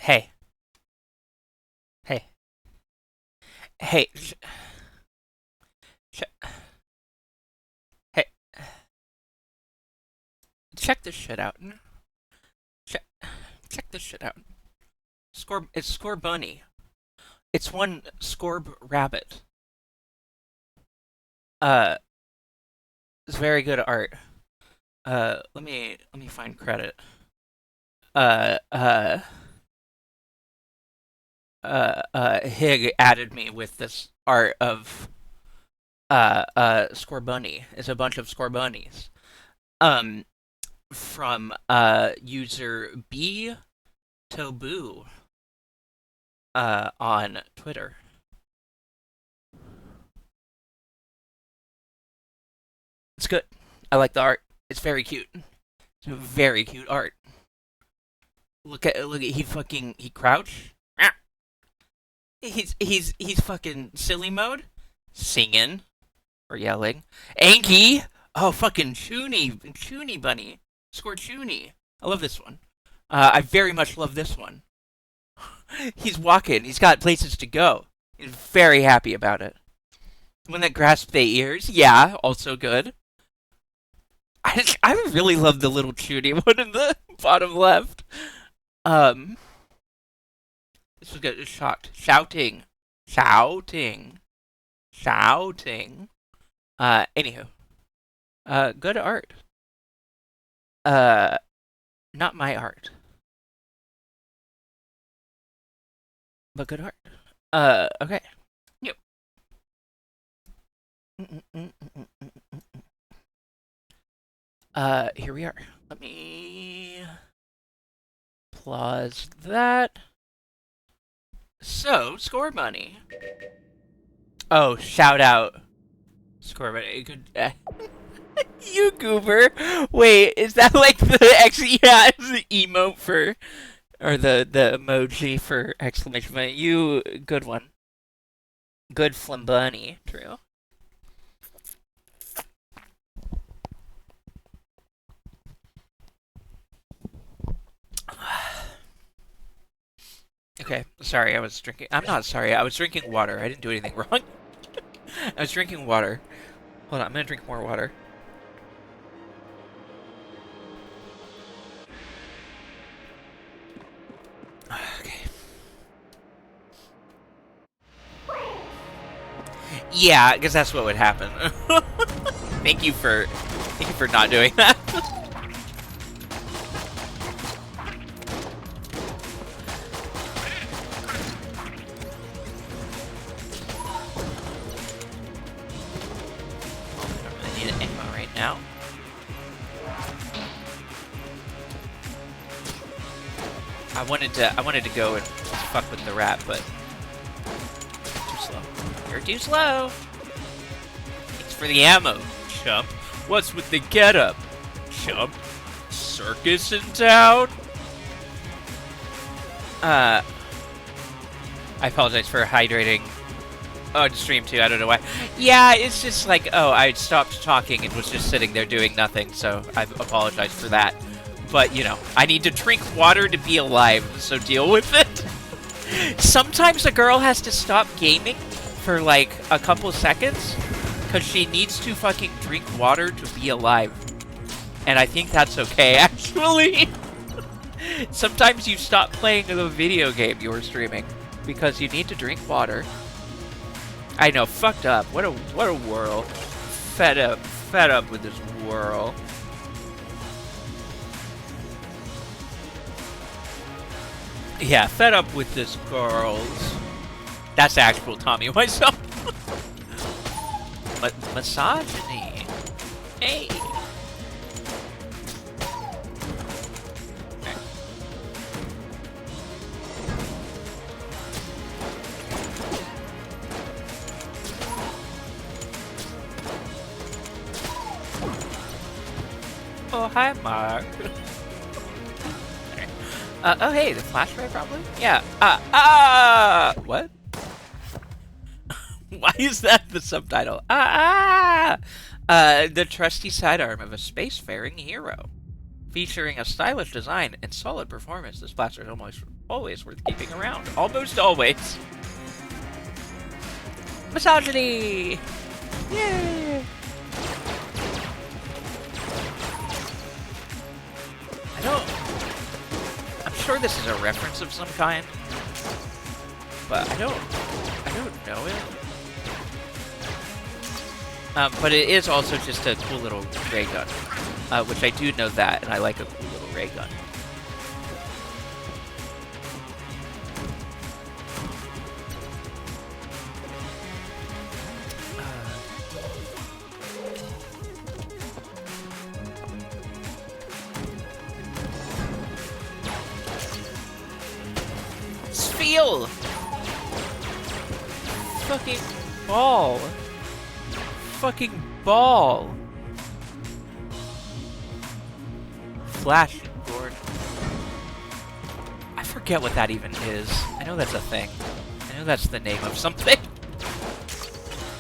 Hey, hey, hey, sh hey, check this shit out. Check, check this shit out. It's Score Bunny. It's one Scorb Rabbit. Uh, it's very good art. Let me find credit. Uh, uh, Hig added me with this art of Score Bunny. It's a bunch of Score Bunnies. Um, from user B Tobu on Twitter. It's good. I like the art. It's very cute. It's very cute art. Look at he crouch. He's fucking silly mode, singing or yelling. Anki, oh fucking Choonie bunny, score Choonie. I love this one. I very much love this one. He's walking. He's got places to go. He's very happy about it. One that grasps their ears, yeah, also good. I really love the little Choonie one in the bottom left. Um, this was good. Shocked, shouting. Anywho, good art. Uh, not my art, but good art. Okay. Yep. Here we are. Let me pause that. So, Score Bunny. Oh, shout out. Score Bunny. Good. You goober. Wait, is that like the yeah, it's the emote for, or the emoji for exclamation point? You, good one. Good Flimbunny. True. Okay, sorry, I was drinking. I'm not sorry, I was drinking water. I didn't do anything wrong. I was drinking water. Hold on, I'm gonna drink more water. Okay. Yeah, because that's what would happen. Thank you for not doing that. Now. I wanted to go and fuck with the rat, but too slow. You're too slow. Thanks for the ammo, chump. What's with the getup, chump? Circus in town? I apologize for hydrating. Oh, to stream too, I don't know why. Yeah, it's just like, oh, I stopped talking and was just sitting there doing nothing, so I apologize for that. But, you know, I need to drink water to be alive, so deal with it. Sometimes a girl has to stop gaming for, like, a couple seconds, because she needs to fucking drink water to be alive. And I think that's okay, actually. Sometimes you stop playing the video game you were streaming, because you need to drink water. I know, fucked up. What a whirl. Fed up with this whirl. Yeah, fed up with this girls. That's actual Tommy myself. Misogyny. Hey. Oh, hi, Mark. Oh, hey, the flashlight probably? Yeah. What? Why is that the subtitle? The trusty sidearm of a spacefaring hero. Featuring a stylish design and solid performance, this blaster is almost always worth keeping around. Almost always. Misogyny! Yay! I'm sure this is a reference of some kind, but I don't know it. But it is also just a cool little ray gun, which I do know that, and I like a cool little ray gun. Feel! Fucking ball. Fucking ball. Flash Gord. I forget what that even is. I know that's a thing. I know that's the name of something.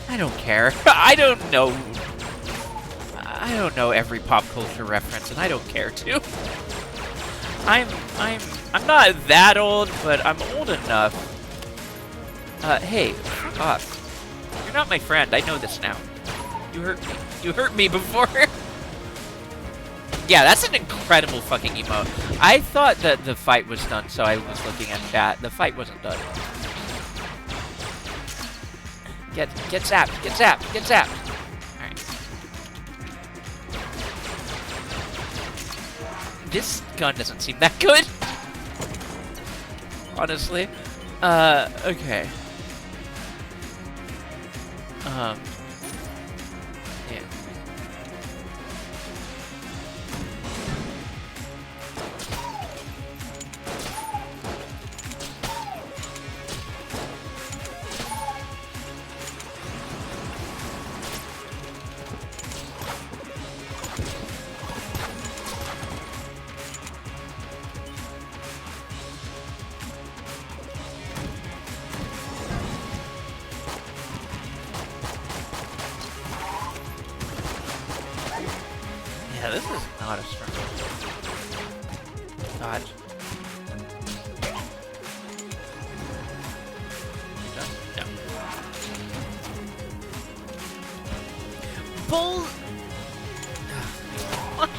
I don't care. I don't know every pop culture reference, and I don't care to. I'm not that old, but I'm old enough. Hey, fuck off. You're not my friend. I know this now. You hurt me. You hurt me before. Yeah, that's an incredible fucking emote. I thought that the fight was done, so I was looking at chat. The fight wasn't done. Get zapped. Get zapped. Get zapped. Alright. This gun doesn't seem that good. Honestly. Okay. Yeah. Yeah, this is not a struggle. Dodge. No. Bull. What?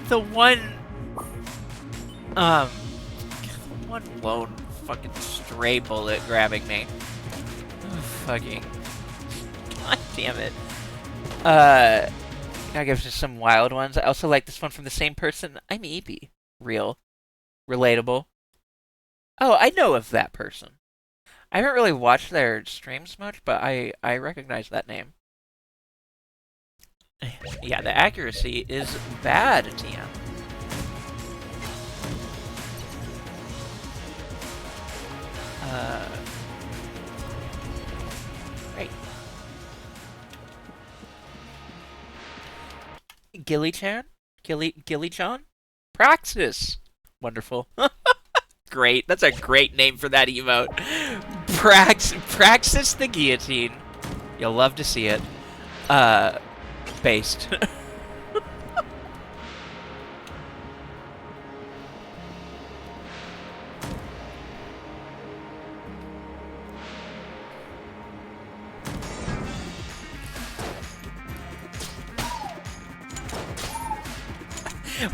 The one lone fucking stray bullet grabbing me. Oh, fucking. God damn it. Gotta give us some wild ones. I also like this one from the same person. I'm Eepy. Real. Relatable. Oh, I know of that person. I haven't really watched their streams much, but I recognize that name. Yeah, the accuracy is bad, TM. Right. Gilly-chan? Gilly-chan? Praxis! Wonderful. Great. That's a great name for that emote. Praxis the Guillotine. You'll love to see it. Based.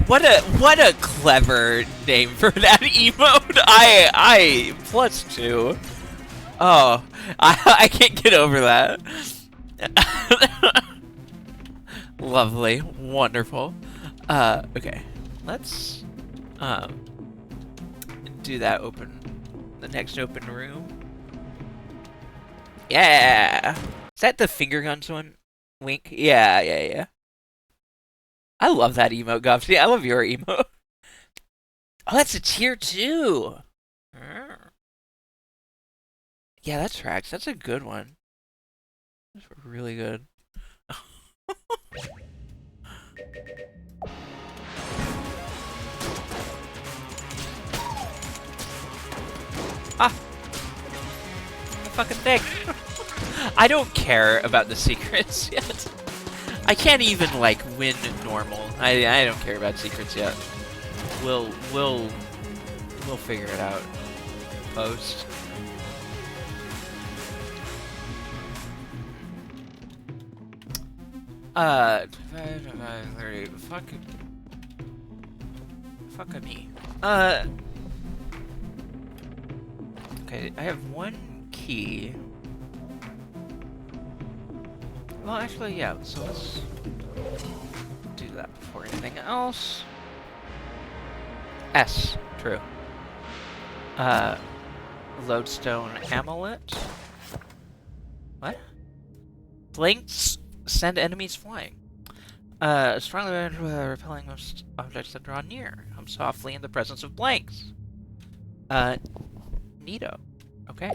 What a clever name for that emote. I +2. Oh, I can't get over that. Lovely, wonderful. Okay, let's do that the next open room. Yeah, is that the finger guns one? Wink. Yeah. I love that emote, Gopsy. I love your emote. Oh, that's a tier 2. Yeah, that tracks. That's a good one. That's really good. Ah! The fucking thing. I don't care about the secrets yet. I can't even, like, win normal. I don't care about secrets yet. We'll We'll figure it out. Post. Uh, 30. Fuck me. Okay, I have one key. Well, actually, yeah, so let's do that before anything else. S, true. Lodestone amulet. What? Blinks send enemies flying. Strongly repelling most objects that draw near. Come softly in the presence of blanks. Neato. Okay.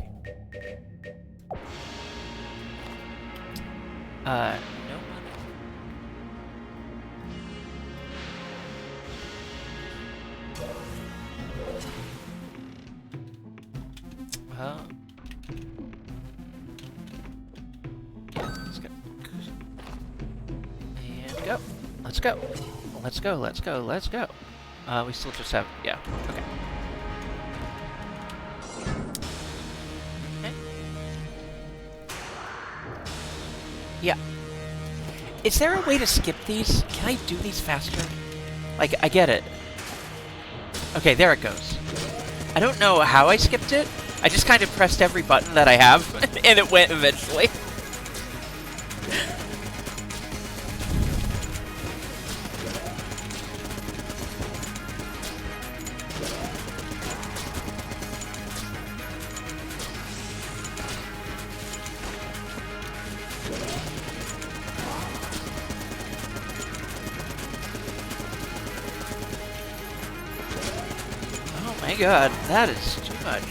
No money. Let's go. And go. Let's go. Let's go, let's go, let's go. We still just have... yeah, okay. Okay. Yeah. Is there a way to skip these? Can I do these faster? Like, I get it. Okay, there it goes. I don't know how I skipped it. I just kind of pressed every button that I have, and it went eventually. Oh my god, that is too much.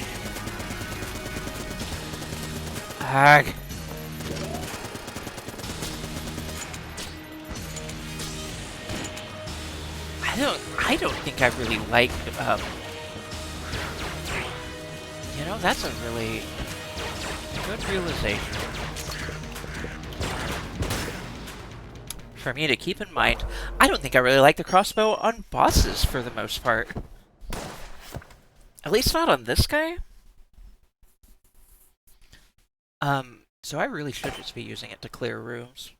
Ugh. I don't think I really like, you know, that's a really good realization for me to keep in mind. I don't think I really like the crossbow on bosses for the most part. At least not on this guy. So I really should just be using it to clear rooms.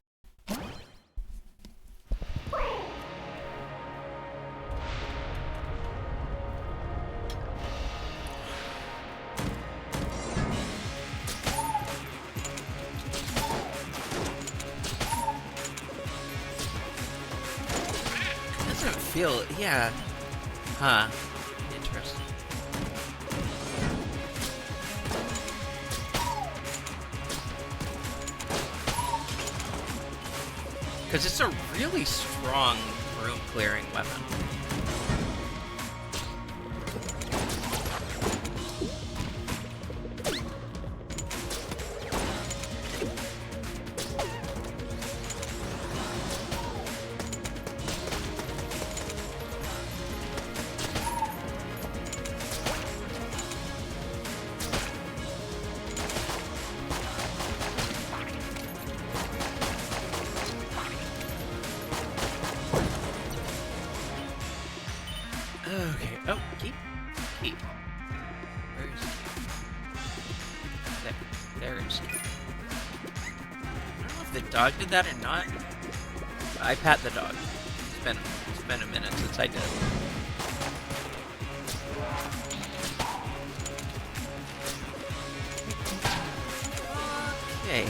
Doesn't feel, yeah. Huh. Interesting. Because it's a really strong room clearing weapon. Okay. Oh, key. Key. Where is key? There is key. I don't know if the dog did that or not. I pat the dog. It's been a minute since I did. Okay.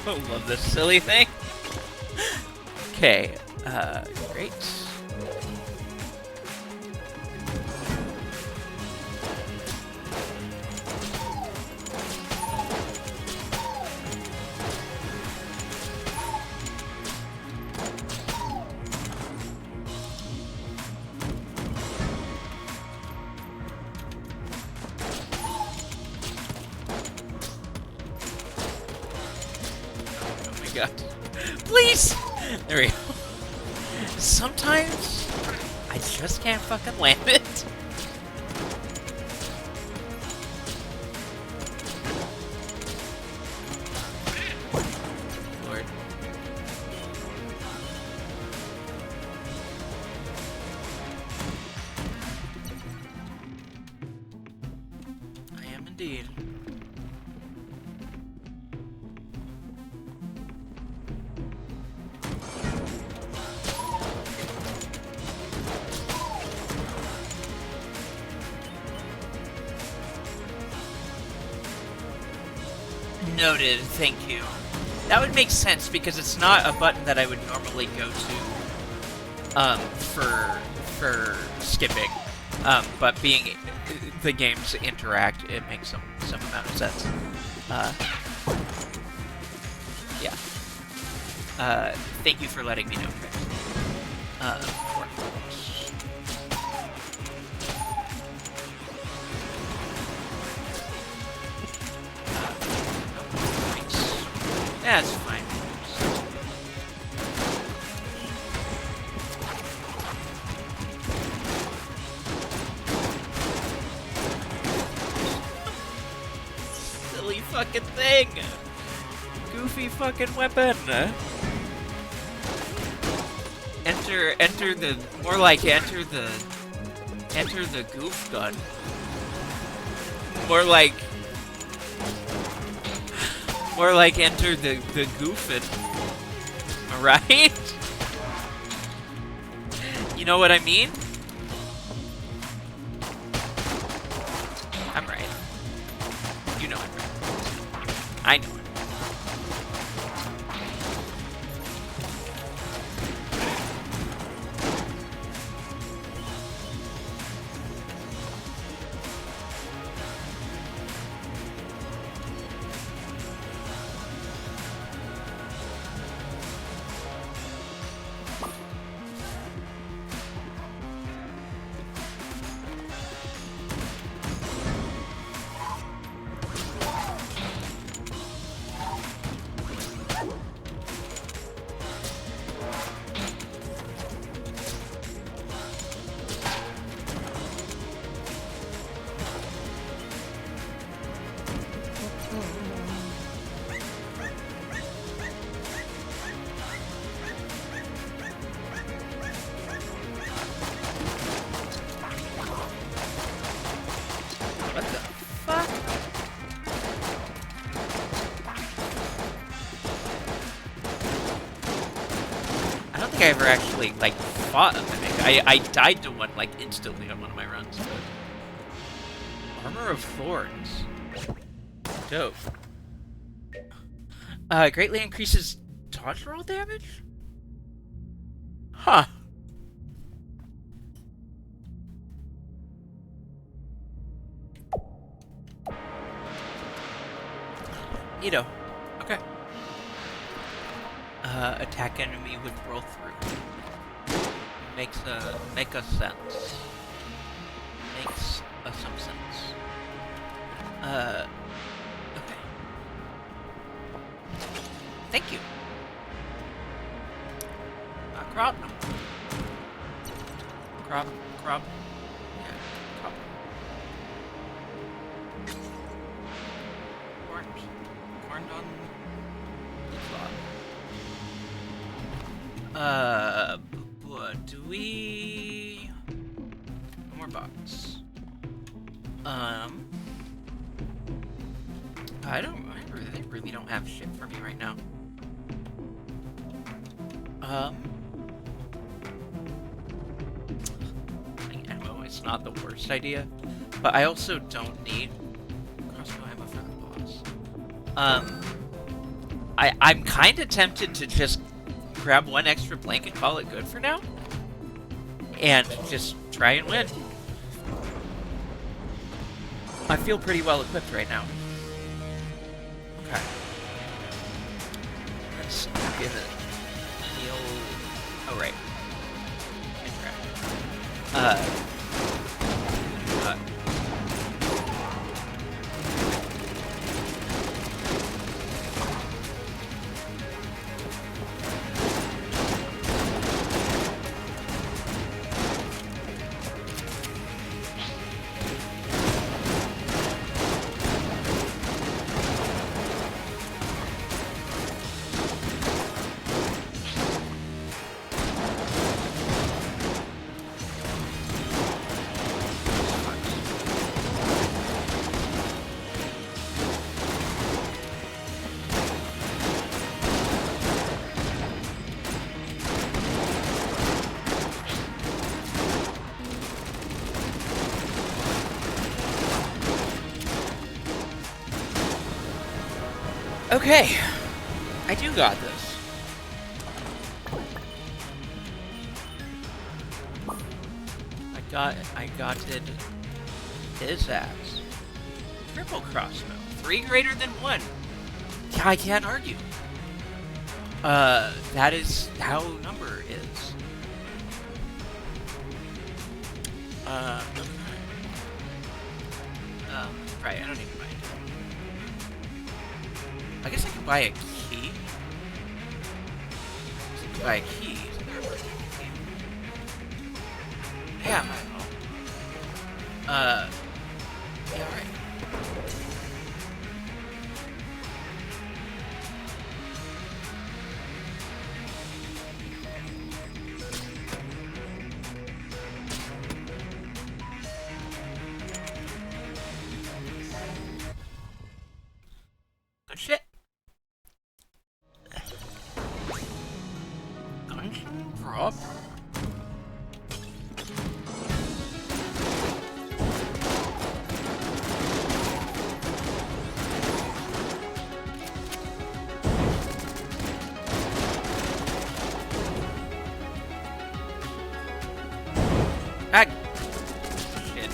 I love this silly thing. Okay, great. God. Please! There we go. Sometimes I just can't fucking land it. Lord. I am indeed. Noted, thank you. That would make sense because it's not a button that I would normally go to for skipping. But being the games interact, it makes some amount of sense. Yeah. Thank you for letting me know, Chris. That's fine. Silly fucking thing! Goofy fucking weapon! Enter the goof gun. More like enter the goofin. Alright? You know what I mean? I'm right. You know I'm right. I know it. I ever actually, like, fought a mimic. I died to one, like, instantly on one of my runs. Armor of Thorns. Dope. Greatly increases dodge roll damage? Huh. Neato. Okay. Attack enemy with roll through. Makes a sense. Makes some sense. Okay. Thank you. Crop. Crop. Yeah, crop. Corn on what do we... One more box. I really don't have shit for me right now. Ammo is not the worst idea, but I also don't need crossbow ammo for the boss. I'm kind of tempted to just grab one extra blank and call it good for now, and just try and win. I feel pretty well equipped right now. Okay. Let's give it the old... Oh, right. Okay, I do got this. I got it. His ass. Triple crossbow. 3 greater than 1. Yeah, I can't argue. That is how number is. Okay. Right, I don't need to buy it. I guess I can buy a key. I can buy a key. Yeah, I don't know. Yeah, right. Good shit. Dungeon drop. Ah, shit.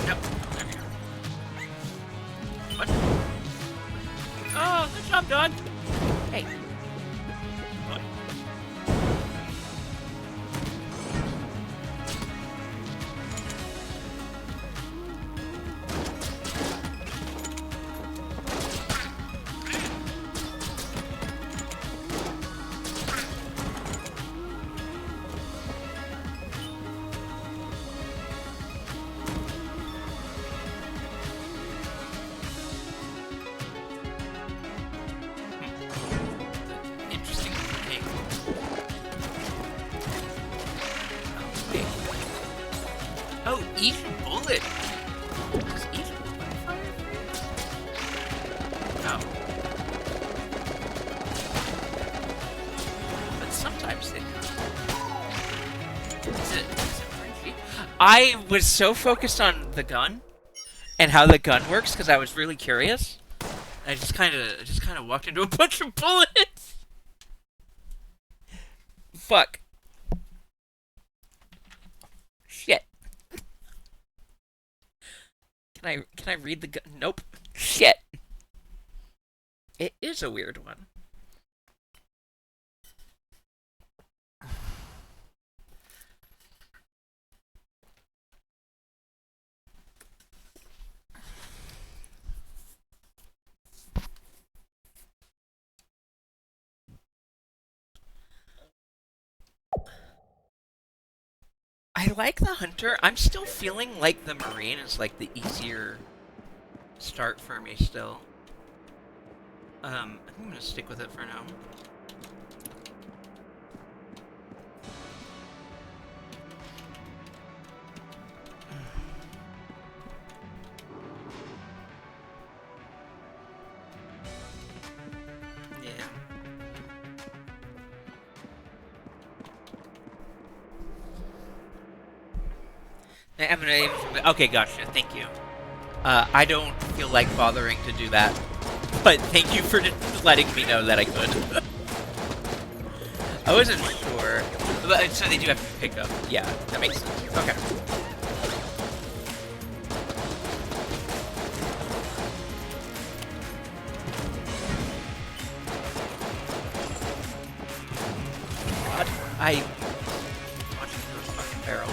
Yep. There we go. What? Oh, good job, dog. Hey. What? Interesting thing. Oh, each bullet. Does each bullet fire? No. But sometimes they do. Is it cringy? I was so focused on the gun and how the gun works because I was really curious. I just kind of walked into a bunch of bullets. Fuck. Shit. Can I read the gun? Nope. Shit. It is a weird one. I like the hunter. I'm still feeling like the marine is like the easier start for me still. I think I'm gonna stick with it for now. I'm gonna aim from the... Okay, gotcha. Thank you. I don't feel like bothering to do that, but thank you for letting me know that I could. I wasn't sure, but so they do have to pick up. Yeah, that makes sense. Okay. God, I watching those fucking barrels.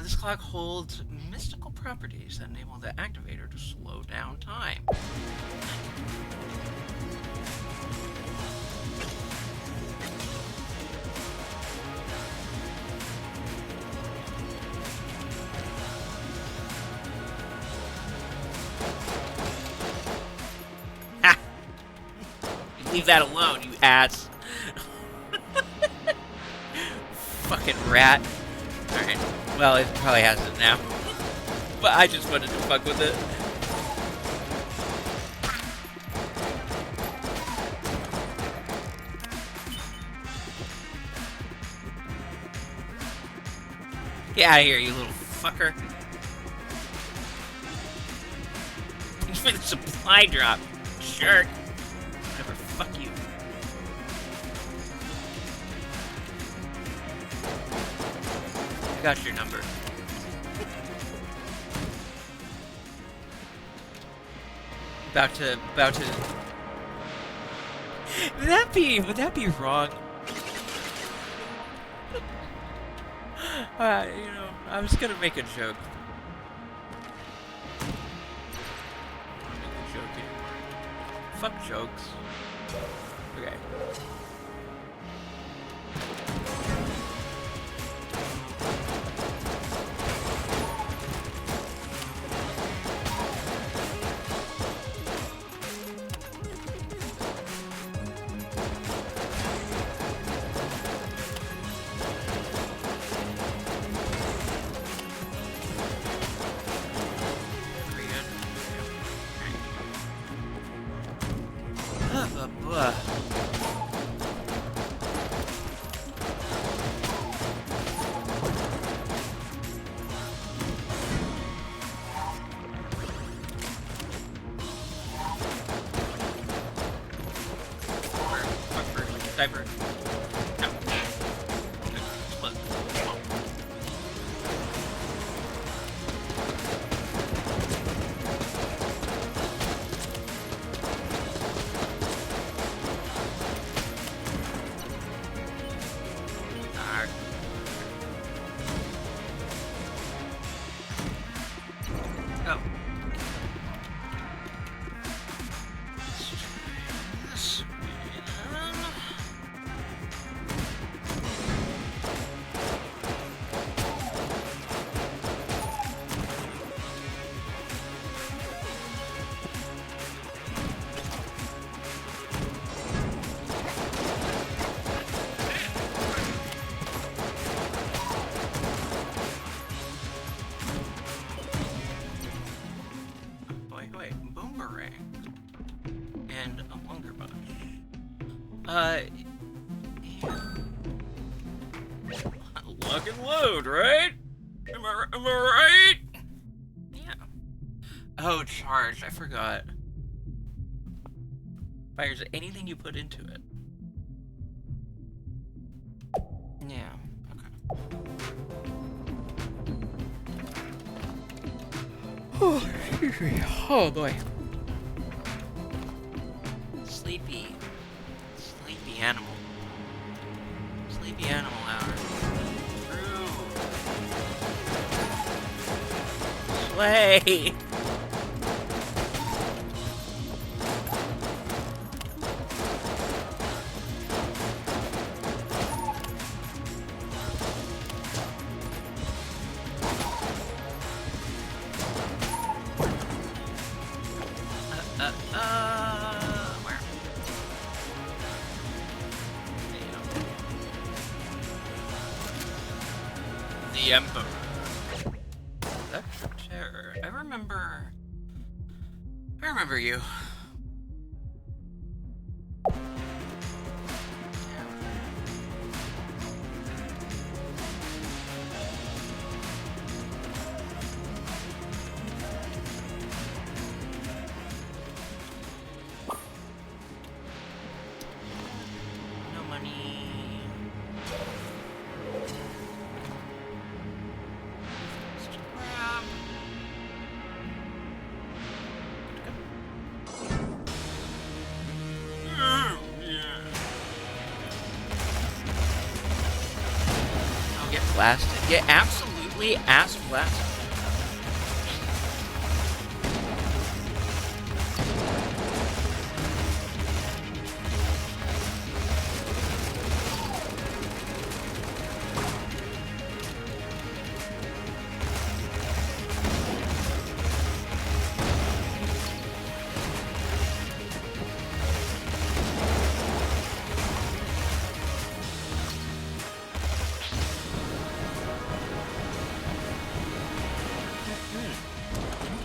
This clock holds mystical properties that enable the activator to slow down time. Ha! Leave that alone, you ass. Fucking rat. Alright. Well, it probably has it now. But I just wanted to fuck with it. Get out of here, you little fucker. Thanks for the supply drop, jerk. Whatever, fuck you. I got your number. About to. Would that be wrong? You know, I was gonna make a joke. Fuck jokes. Okay. Diaper. No. Look. Oh. And a longer bush. Yeah. Lock and load, right? Am I right? Yeah. Oh, charged. I forgot. Fires anything you put into it. Yeah. Okay. Oh, excuse me. Oh, boy. Sleepy animal. Sleepy animal hour. True. Slay. Where? The Emperor. That's terror. I remember you. blasted. Yeah, absolutely ass blasted.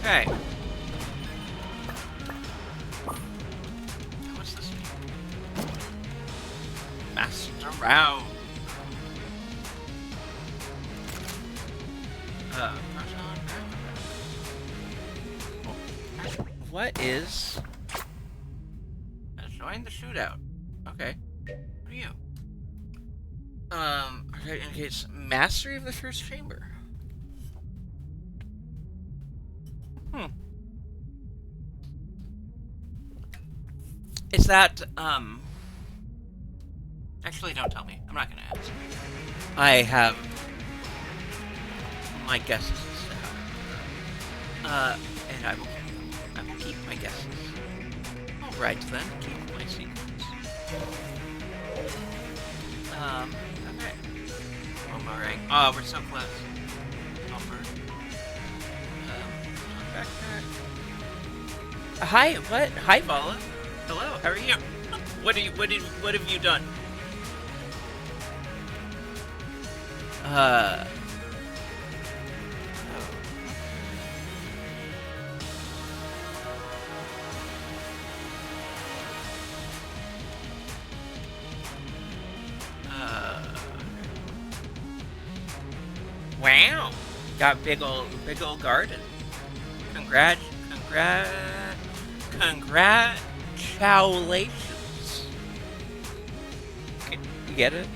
Okay. What's this mean? Master round. What is... Join the shootout. Okay. What are you? Okay, indicates mastery of the first chamber. Is that, Actually, don't tell me. I'm not gonna ask. I have my guesses as to how. And I will keep my guesses. Alright then, keep my secrets. Okay. Boomerang. Oh, we're so close. Bumper. Backpack. Hi, what? Hi, Vala. Hello, how are you? What have you done? Wow. Got big old garden. Congratulations. You get it?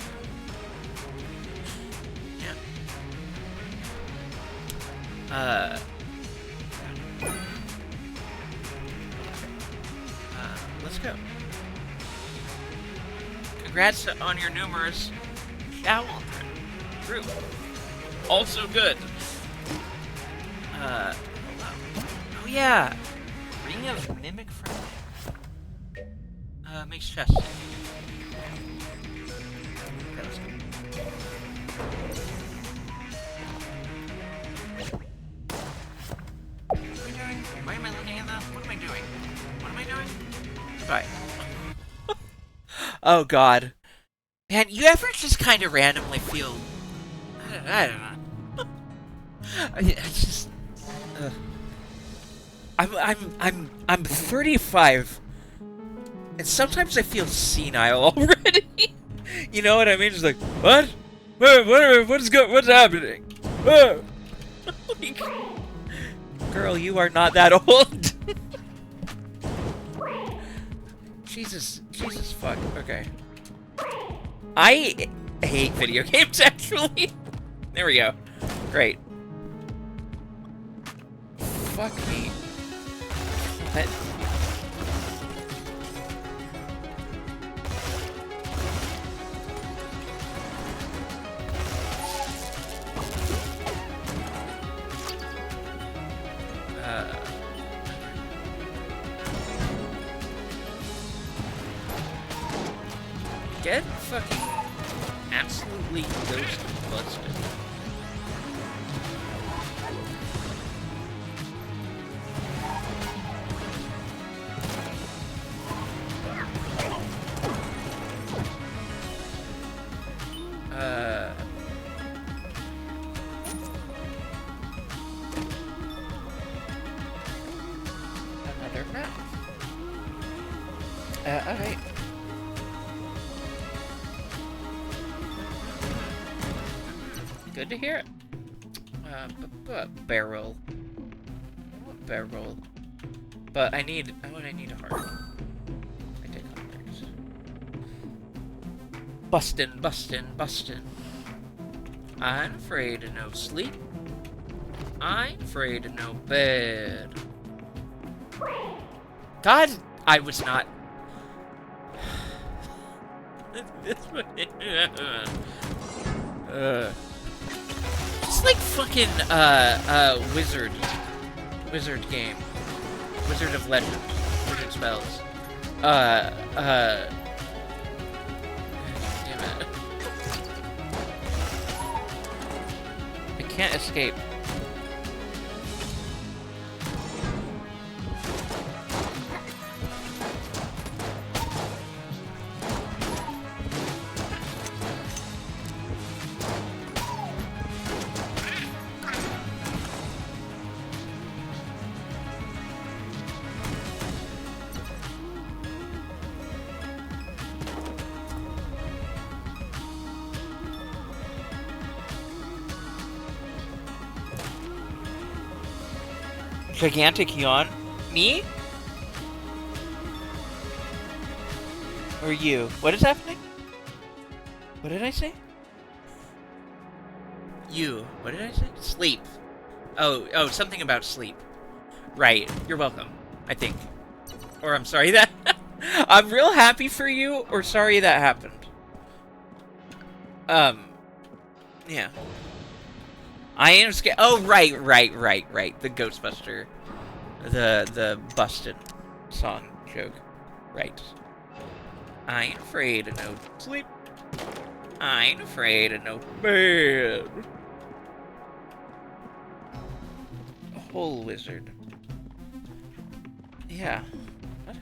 Yeah. Let's go. Congrats on your numerous children. True. Also good. Oh yeah. Ring of Mimic Friend. Makes chest. Okay, let's go. What am I doing? Why am I looking at that? What am I doing? What am I doing? Goodbye. Oh god. Man, you ever just kind of randomly feel... I don't know. I just... I'm 35, and sometimes I feel senile already. You know what I mean? Just like, what? What's happening? Like, girl, you are not that old. Jesus fuck. Okay. I hate video games, actually. There we go. Great. Fuck me. What? Get fucking absolutely ghosted, busted. Another map. Alright. Good to hear it. Barrel. Barrel. But I need a heart. I take hearts. Bustin'. I'm afraid of no sleep. I'm afraid of no bed. God, I was not. This one. like fucking wizard game, Wizard of Legend, wizard spells. Damn it, I can't escape. Gigantic yawn? Me? Or you? What is happening? What did I say? You. What did I say? Sleep. Oh, something about sleep. Right. You're welcome, I think. Or I'm sorry that... I'm real happy for you, or sorry that happened. Yeah. I am scared. Oh, right. The Ghostbuster. The busted song joke. Right. I ain't afraid of no sleep. I ain't afraid of no bed. Whole wizard. Yeah. What?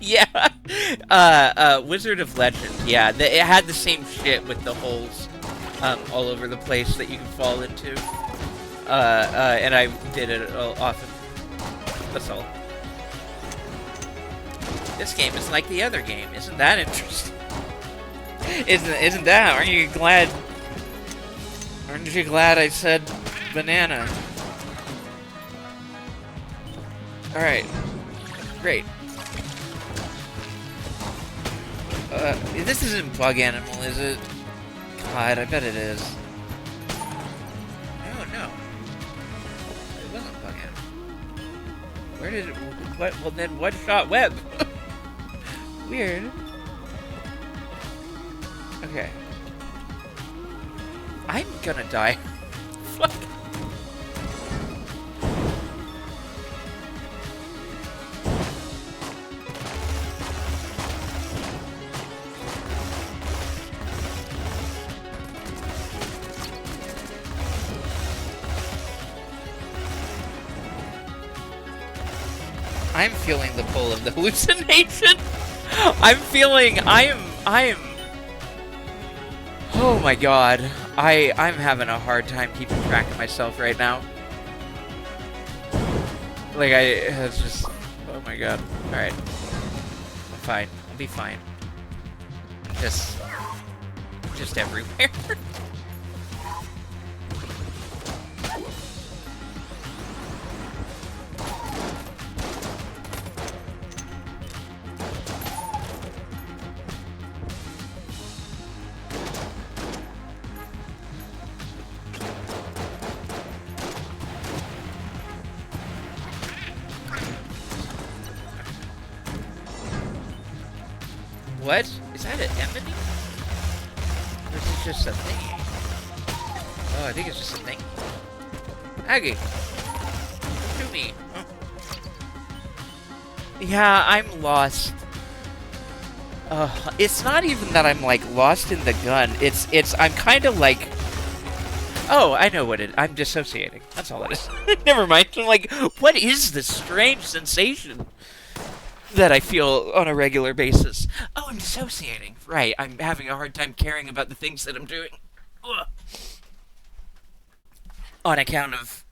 Yeah. Wizard of Legend. Yeah, it had the same shit with the holes all over the place that you can fall into. And I did it often. That's all. This game is like the other game. Isn't that interesting? Isn't that? Aren't you glad? Aren't you glad I said banana? All right. Great. This isn't Bug Animal, is it? God, I bet it is. No. It wasn't Bug Animal. Where did it... What? Well, then what shot web? Weird. Okay. I'm gonna die. Fuck. I'm feeling the pull of the hallucination. I am. Oh my god. I'm having a hard time keeping track of myself right now. Like, it's just... Oh my god. Alright. I'm fine. I'll be fine. I'm just everywhere. What? Is that an enemy? Or is it just a thing? Oh, I think it's just a thing. Aggie! To me! Oh. Yeah, I'm lost. It's not even that I'm, like, lost in the gun. I'm kind of like... Oh, I know what I'm dissociating. That's all it is. Never mind. I'm like, what is this strange sensation that I feel on a regular basis? Oh, I'm dissociating. Right, I'm having a hard time caring about the things that I'm doing. Ugh. On account of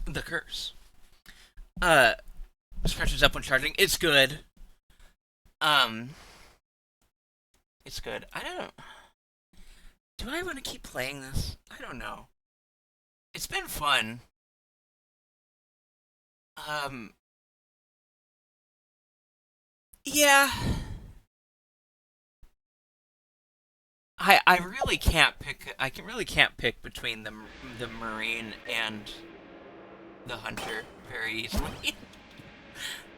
the curse. Scratches up when charging. It's good. It's good. I don't know. Do I want to keep playing this? I don't know. It's been fun. Yeah. I really can't pick. I really can't pick between the Marine and the Hunter very easily.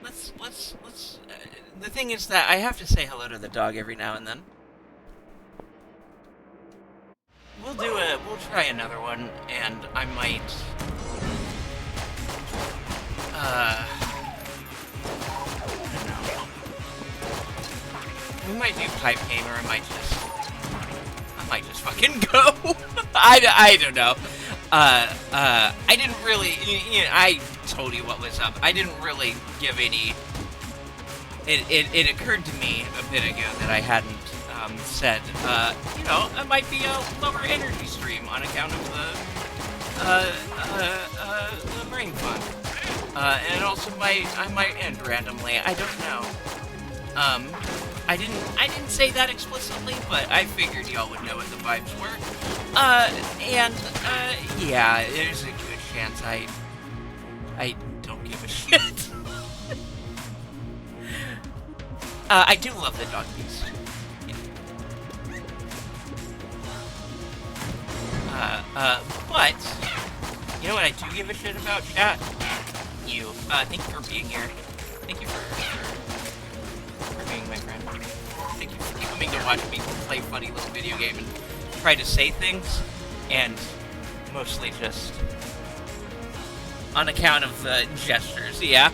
let's. The thing is that I have to say hello to the dog every now and then. We'll will try another one, and I might, I don't know. We might do pipe game, or I might just fucking go. I don't know. I didn't really, I told you what was up. I didn't really give any, it occurred to me a bit ago that I hadn't, said, it might be a lower energy stream on account of the brain fun. And also I might end randomly. I don't know. I didn't say that explicitly, but I figured y'all would know what the vibes were. Yeah, there's a good chance I don't give a shit. I do love the dog piece. But, you know what I do give a shit about, chat? You. Thank you for being here. Thank you for being my friend. Thank you for coming to watch me play funny little video game and try to say things, and mostly just on account of the gestures, yeah.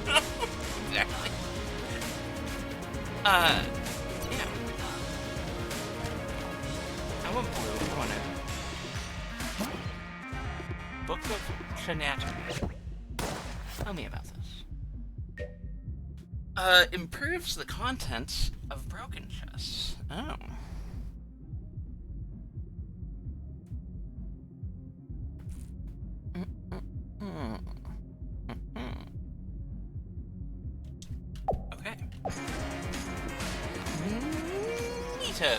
Exactly. Yeah. I want blue. I want a Book of Shenanigans. Tell me about this. Improves the contents of broken chests. Oh. Okay. Neato.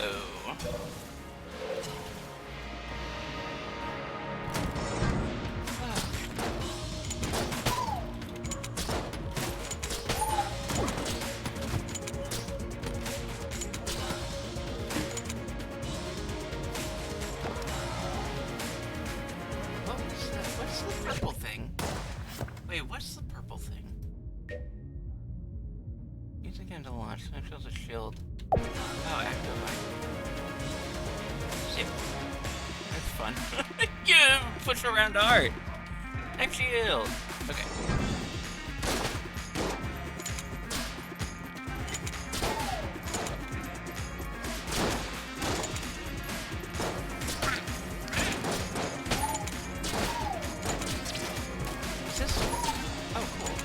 What's the purple thing? Wait, what's the purple thing? Use again to launch. Specials a shield. Oh, active light. Zip. That's fun. Yeah, push around to art. I'm shield. Okay. Is this? Oh, cool.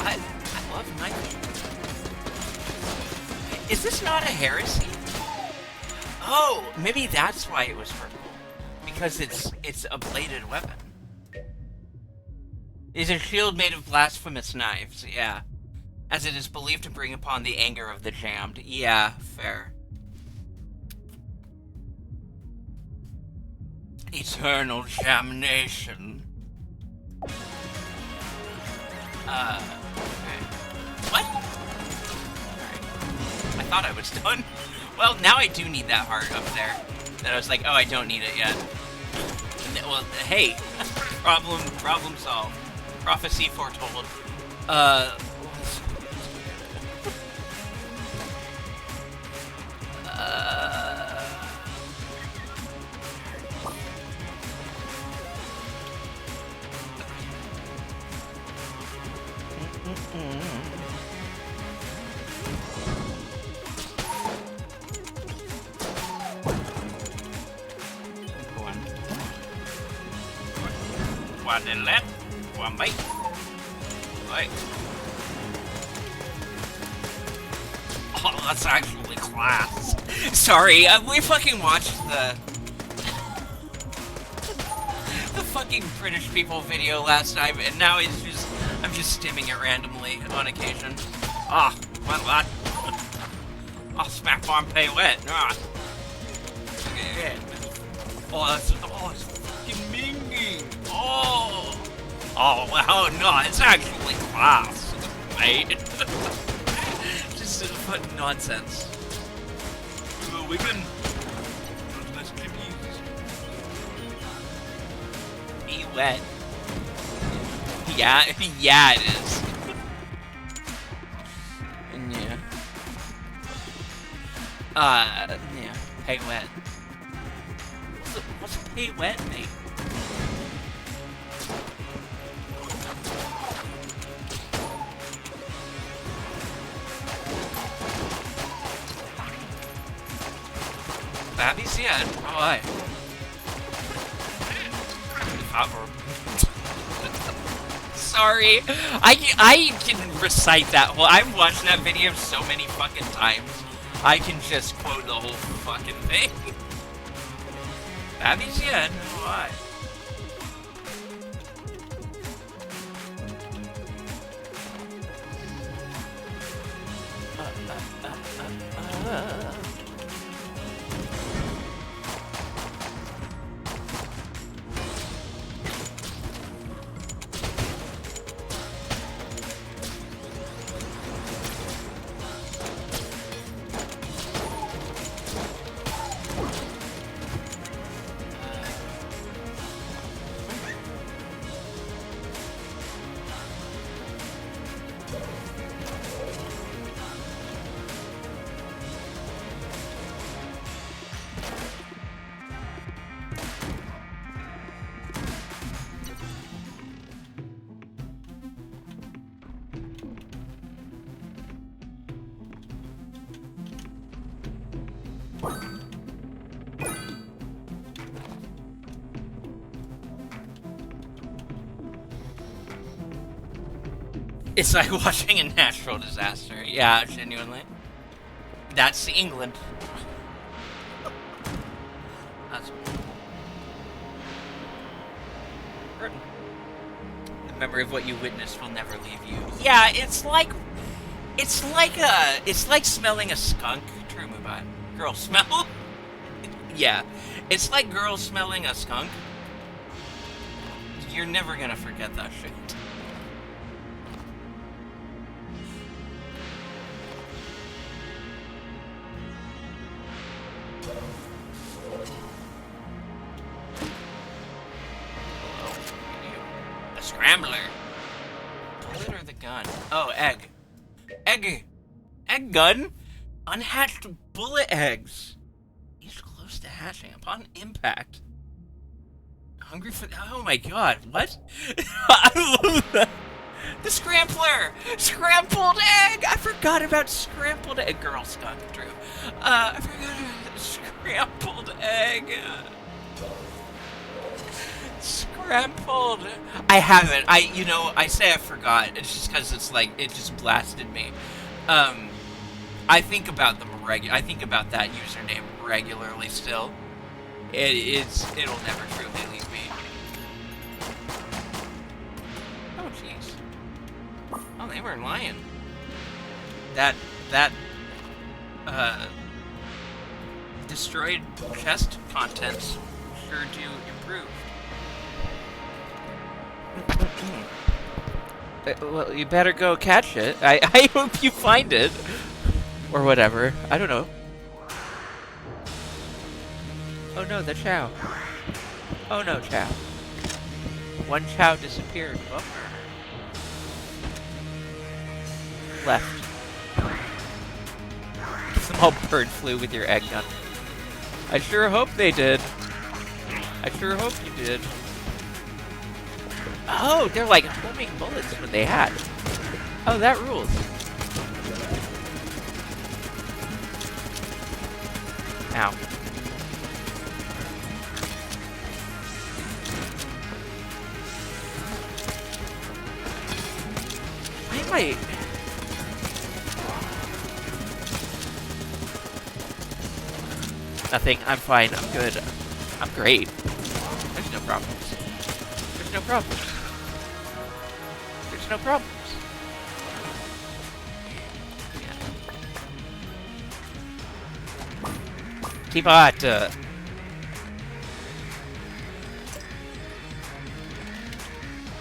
I love knife. Is this not a heresy? Oh, maybe that's why it was purple. Because it's a bladed weapon. It is a shield made of blasphemous knives, yeah. As it is believed to bring upon the anger of the damned. Yeah, fair. Eternal damnation. Okay. What? Alright. I thought I was done. Well, now I do need that heart up there. That I was like, oh, I don't need it yet. Well, hey. Problem solved. Prophecy foretold. One then left, one bite. Right. Oh, that's actually class. Sorry, we fucking watched the fucking British people video last time, and now it's just I'm just stimming it randomly on occasion. Ah, one lot. I'll smack bomb pay wet. Ah. Okay. Oh, it's fucking minging. Oh, wow, no, it's actually class, mate. Just fucking nonsense. Well, we can. Be wet. Yeah, yeah, it is. And yeah. Yeah, hey wet. Wasn't he wet, mate? Babby's the end. Oh, I. Sorry. I can recite that whole. I've watched that video so many fucking times. I can just quote the whole fucking thing. Babby's the end. Why? It's like watching a natural disaster. Yeah, genuinely. That's England. That's Britain. The memory of what you witnessed will never leave you. Yeah, it's like smelling a skunk. True, move by. Girl smell. Yeah, it's like girls smelling a skunk. You're never gonna forget that shit. Scrambler. Bullet or the gun? Oh, egg. Egg. Egg gun? Unhatched bullet eggs. Each close to hatching upon impact. Hungry for... Oh my god, what? I love that. The scrambler! Scrambled egg! I forgot about scrambled egg. Girl skunk, true. I forgot about scrambled egg. Scrambled. I haven't. I say I forgot. It's just because it's like, it just blasted me. I think about them I think about that username regularly still. It'll never truly leave me. Oh, jeez. Oh, they weren't lying. That, destroyed chest contents sure do improve. Well, you better go catch it. I hope you find it. Or whatever. I don't know. Oh no, the Chow. Oh no, Chow. One Chow disappeared. Bummer. Left. Give them all bird flu with your egg gun. I sure hope they did. I sure hope you did. Oh, they're like homing bullets when they hatch. Oh, that rules. Ow. Why am I... Nothing. I'm fine. I'm good. I'm great. There's no problems. There's no problems. There's no problems. Tibata.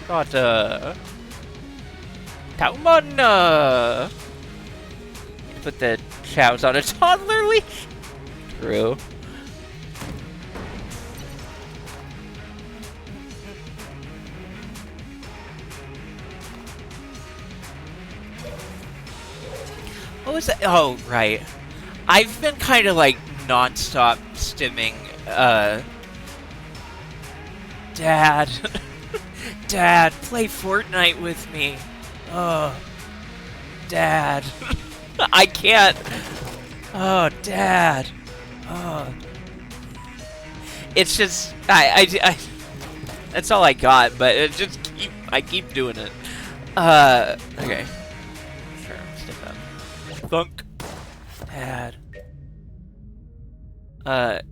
Tibata. Taumana. Put the chows on a toddler leash. True. What was that? Oh, right. I've been kind of like non-stop stimming Dad. Dad, play Fortnite with me. Oh, Dad. I can't. Oh, Dad. Oh. It's just, that's all I got, but I keep doing it. Okay. Sure, stick up. Thunk. Dad.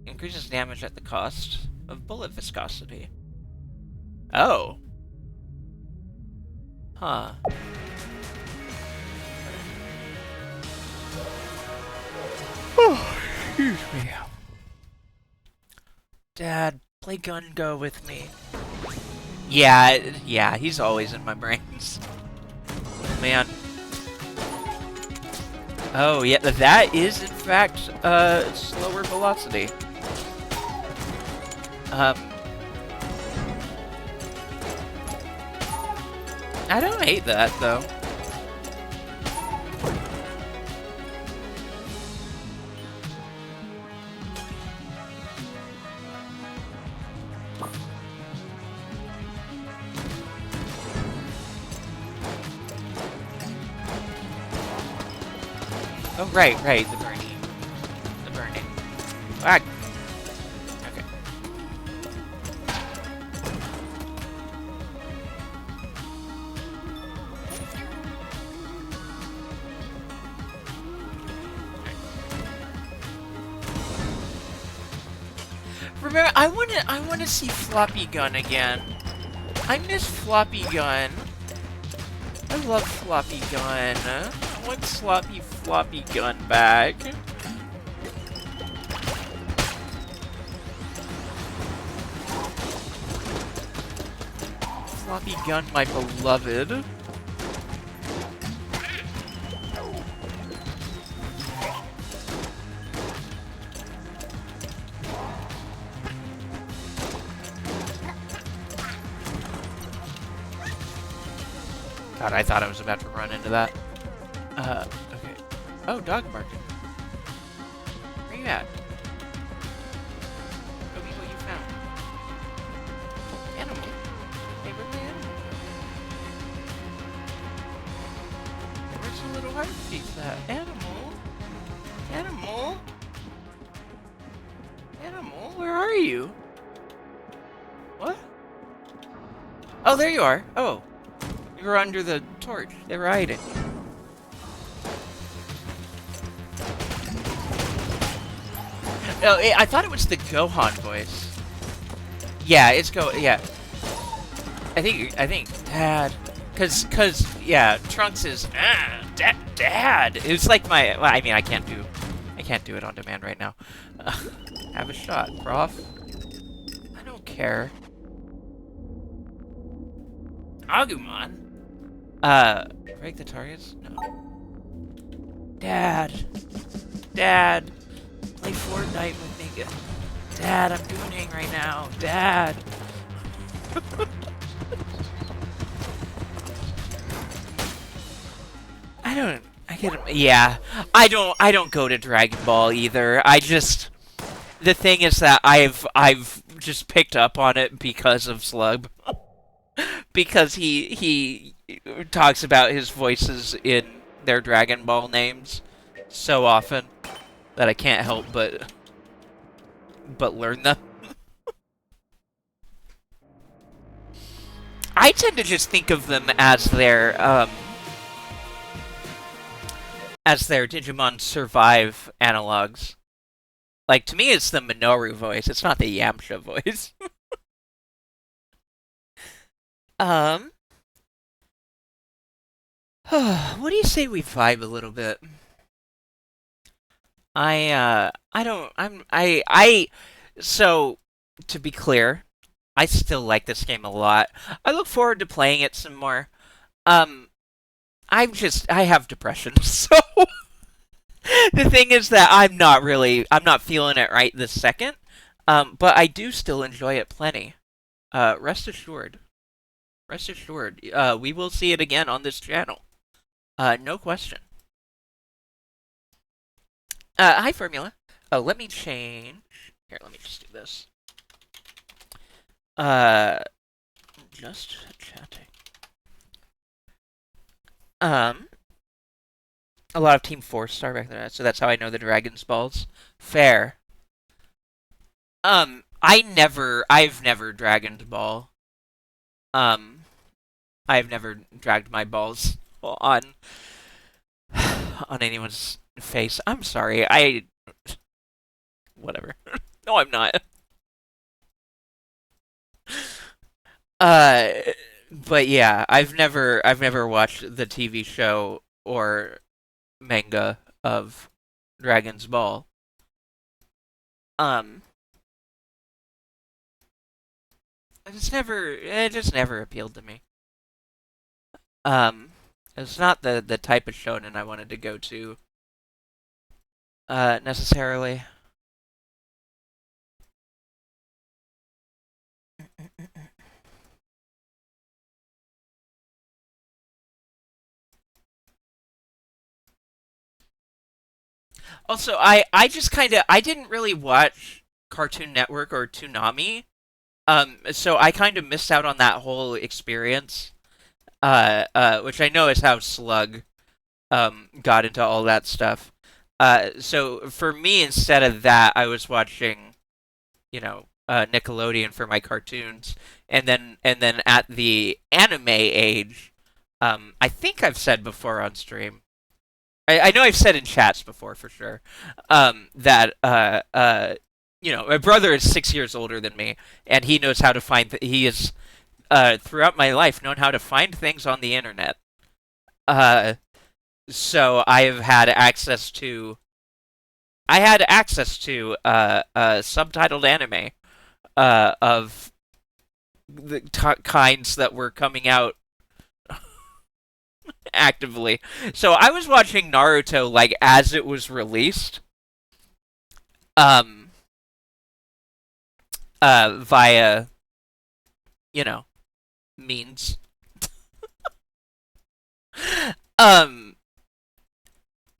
Increases damage at the cost of bullet viscosity. Oh. Huh. Oh, excuse me. Dad, play gungo with me. Yeah, he's always in my brains. Oh, man. Oh, yeah, that is, in fact, slower velocity. I don't hate that, though. Oh, right, the burning. The burning. Ah. Okay. Remember, I wanna see Floppy Gun again. I miss Floppy Gun. I love Floppy Gun. I want Floppy Gun back. Floppy Gun, my beloved. God, I thought I was about to run into that. Okay. Oh, dog barking. Where you at? Show me what you found. Animal? Hey, where's the animal? Where's the little heart piece at? Animal? Animal? Animal? Where are you? What? Oh, there you are. Oh. You were under the torch. They were hiding. Oh, I thought it was the Gohan voice. Yeah, it's yeah. I think Dad, cause yeah, Trunks is Dad. It's like my. Well, I mean, I can't do it on demand right now. Have a shot, Prof. I don't care. Agumon. Break the targets? No. Dad. Play Fortnite with me. Dad, I'm gooning right now. Dad. I don't go to Dragon Ball either. The thing is that I've just picked up on it because of Slug. Because he talks about his voices in their Dragon Ball names so often that I can't help but learn them. I tend to just think of them as their Digimon Survive analogs. Like, to me, it's the Minoru voice. It's not the Yamcha voice. What do you say we vibe a little bit? So, to be clear, I still like this game a lot. I look forward to playing it some more. I have depression, so the thing is that I'm not feeling it right this second. But I do still enjoy it plenty. Rest assured. We will see it again on this channel. No question. Hi, Formula. Oh, let me change. Here, let me just do this. Uh, just chatting. Um, a lot of Team Four Star back there, so that's how I know the Dragon's Balls. Fair. I've never Dragon's Ball. Um, I've never dragged my balls on on anyone's face. I'm sorry. Whatever. No, I'm not. Uh, but yeah, I've never watched the TV show or manga of Dragon's Ball. Um, it just never appealed to me. Um, it's not the type of shonen I wanted to go to necessarily. Also, I just kind of I didn't really watch Cartoon Network or Toonami. So I kind of missed out on that whole experience. Which I know is how Slug got into all that stuff. So for me, instead of that, I was watching, Nickelodeon for my cartoons, and then at the anime age, I think I've said before on stream. I know I've said in chats before for sure, that my brother is 6 years older than me, and he knows how to find. He is throughout my life known how to find things on the internet. Uh, so I have had access to. I had access to subtitled anime of the kinds that were coming out actively. So I was watching Naruto like as it was released, um, via you know means. Um,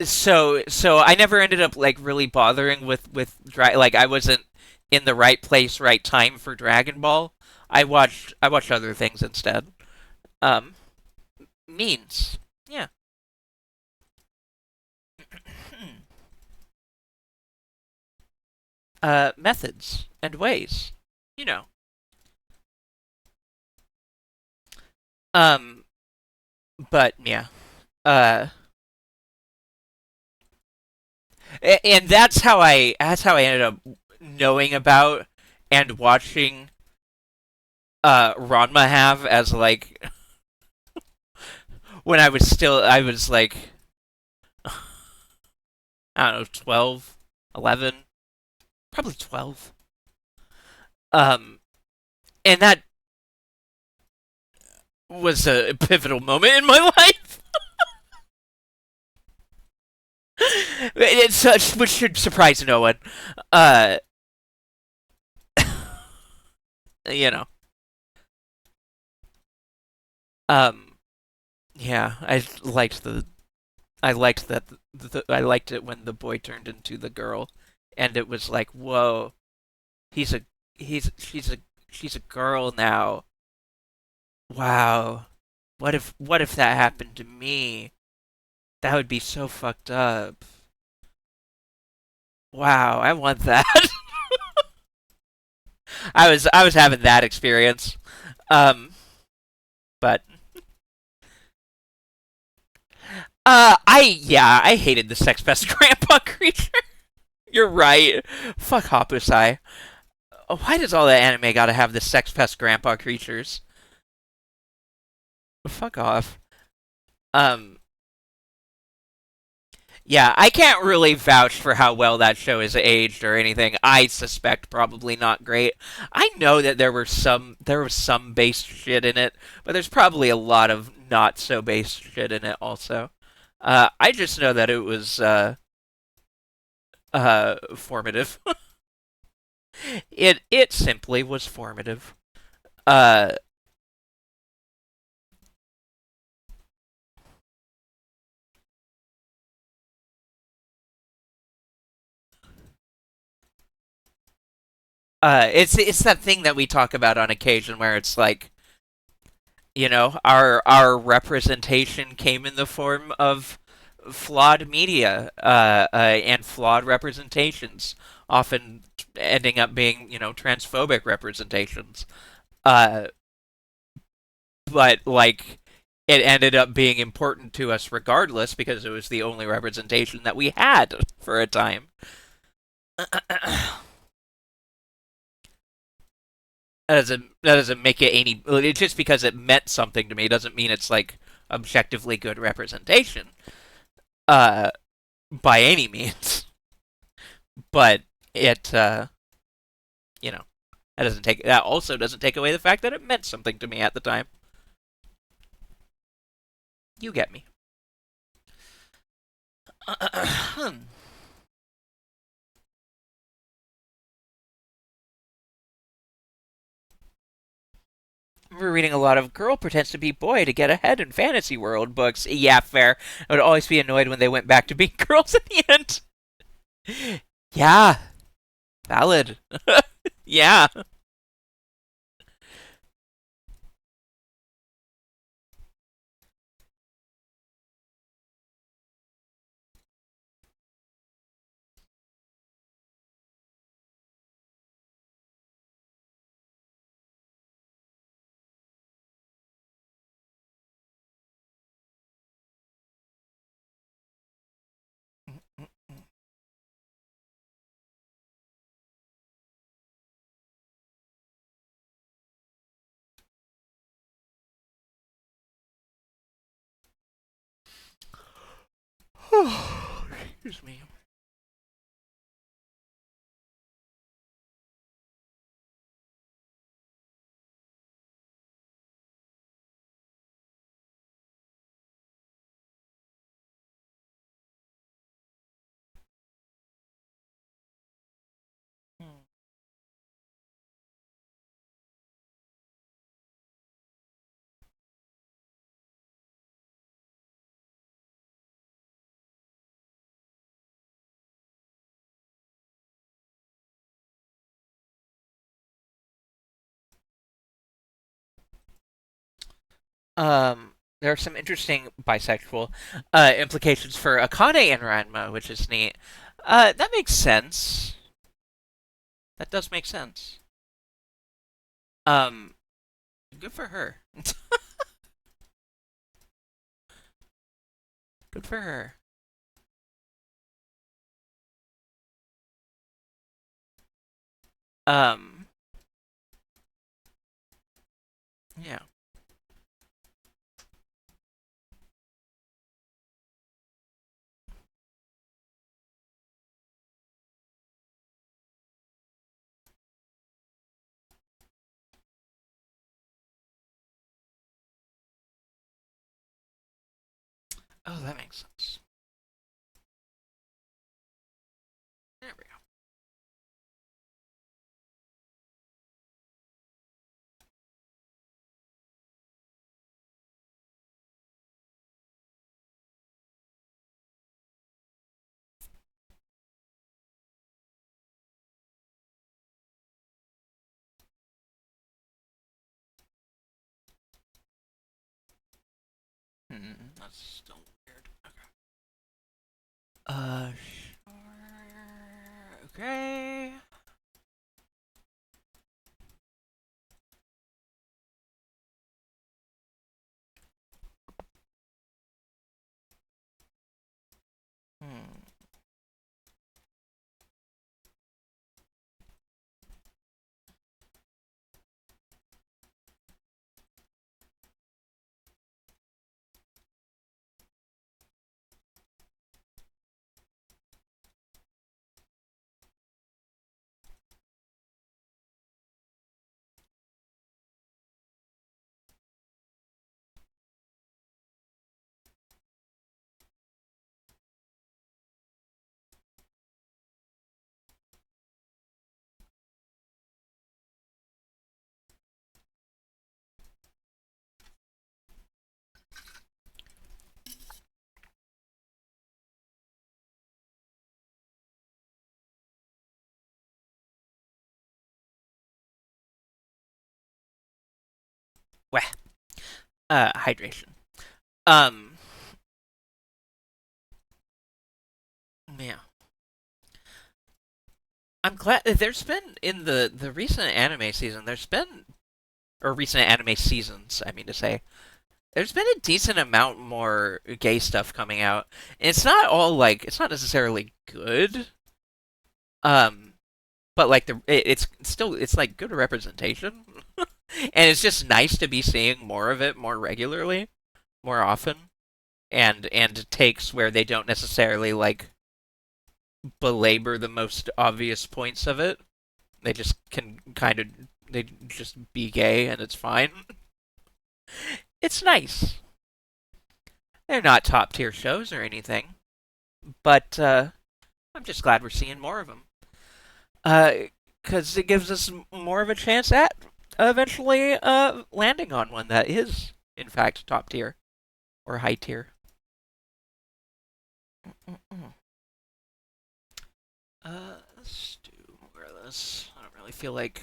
so I never ended up like really bothering like I wasn't in the right place, right time for Dragon Ball. I watched other things instead. Um, means yeah. Methods and ways, you know. Um, but yeah. Uh, and that's how I ended up knowing about and watching Ranma have as like when I was like I don't know 12, 11, probably 12. Um, and that was a pivotal moment in my life. It's such which should surprise no one. Uh, you know. Um, yeah, I liked that I liked it when the boy turned into the girl, and it was like, whoa, he's a he's she's a girl now. Wow, what if that happened to me? That would be so fucked up. Wow, I want that. I was having that experience. Um, but I hated the sex pest grandpa creature. You're right. Fuck Hapusai. Why does all that anime gotta have the sex pest grandpa creatures? Fuck off. Um, yeah, I can't really vouch for how well that show is aged or anything. I suspect probably not great. I know that there was some base shit in it, but there's probably a lot of not so base shit in it also. I just know that it was formative. It simply was formative. Uh, It's that thing that we talk about on occasion where it's like, our representation came in the form of flawed media, and flawed representations, often ending up being, transphobic representations. Uh, but like, it ended up being important to us regardless because it was the only representation that we had for a time. That doesn't make it any. Just because it meant something to me doesn't mean it's like objectively good representation. Uh, by any means. But it, you know, that also doesn't take away the fact that it meant something to me at the time. You get me. We're reading a lot of girl pretends to be boy to get ahead in fantasy world books. Yeah, fair. I would always be annoyed when they went back to being girls at the end. Yeah, valid. Yeah. Excuse me. There are some interesting bisexual implications for Akane and Ranma, which is neat. That makes sense. That does make sense. Um, good for her. Good for her. Um, yeah. Oh, that makes sense. There we go. That's still weird. Okay. Sure. Okay. Hmm. Wah. Hydration. Um, yeah. I'm glad there's been in the recent anime season. There's been or recent anime seasons. I mean to say, there's been a decent amount more gay stuff coming out. And it's not all like it's not necessarily good. Um, but like it's still it's like good representation, and it's just nice to be seeing more of it more regularly, more often, and takes where they don't necessarily like belabor the most obvious points of it. They just can kind of they just be gay and it's fine. It's nice. They're not top tier shows or anything, but I'm just glad we're seeing more of them. Because it gives us more of a chance at eventually landing on one that is, in fact, top tier or high tier. Let's do more of this. I don't really feel like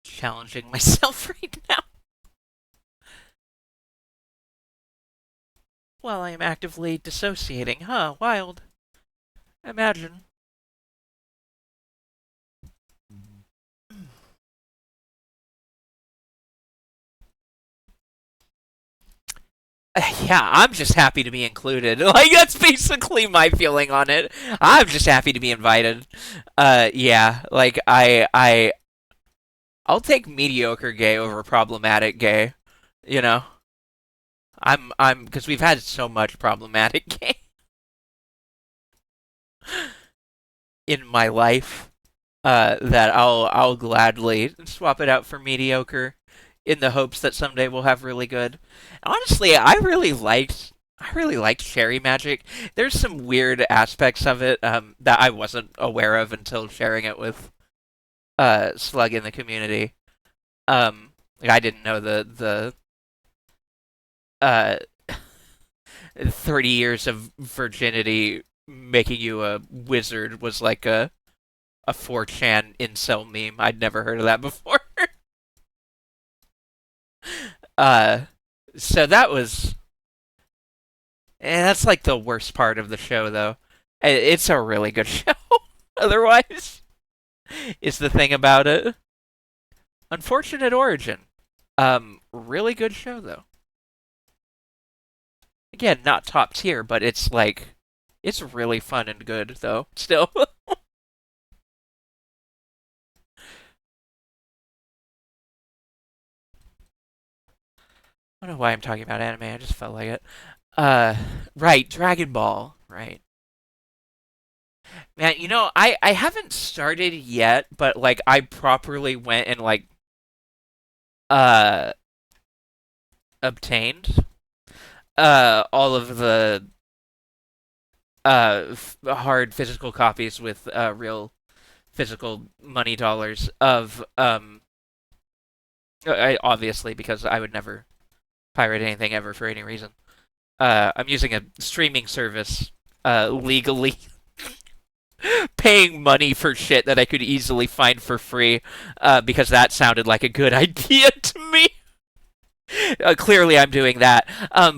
challenging myself right now while I am actively dissociating. Huh, wild. Imagine. Yeah, I'm just happy to be included. Like that's basically my feeling on it. I'm just happy to be invited. Yeah, like I'll take mediocre gay over problematic gay. You know, I'm because we've had so much problematic gay in my life. That I'll gladly swap it out for mediocre in the hopes that someday we'll have really good. Honestly, I really liked Cherry Magic. There's some weird aspects of it that I wasn't aware of until sharing it with Slug in the community. Like I didn't know the uh 30 years of virginity making you a wizard was like a 4chan incel meme. I'd never heard of that before. uh so that was that's like the worst part of the show though. It's a really good show. Otherwise, is the thing about it. Unfortunate origin. Really good show though. Again, not top tier, but it's like it's really fun and good though. Still. I don't know why I'm talking about anime. I just felt like it. Uh, right, Dragon Ball. Right. Man, I haven't started yet, but like I properly went and like uh obtained all of the hard physical copies with real physical money dollars of obviously because I would never pirate anything ever for any reason. I'm using a streaming service legally paying money for shit that I could easily find for free because that sounded like a good idea to me. Clearly, I'm doing that.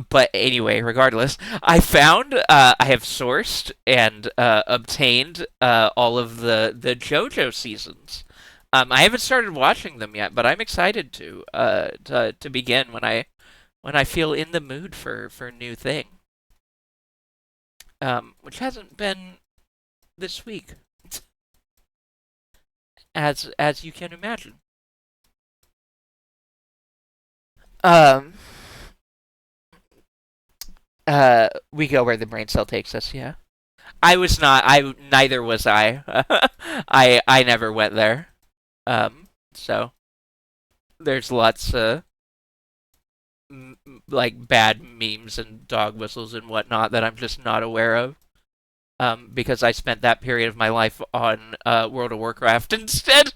But anyway, regardless, I have sourced and obtained all of the JoJo seasons. I haven't started watching them yet, but I'm excited to begin when I feel in the mood for a new thing. Which hasn't been this week, as you can imagine. Um, we go where the brain cell takes us. Yeah, I was not. I neither was I. I never went there. So there's lots like bad memes and dog whistles and whatnot that I'm just not aware of. Because I spent that period of my life on World of Warcraft instead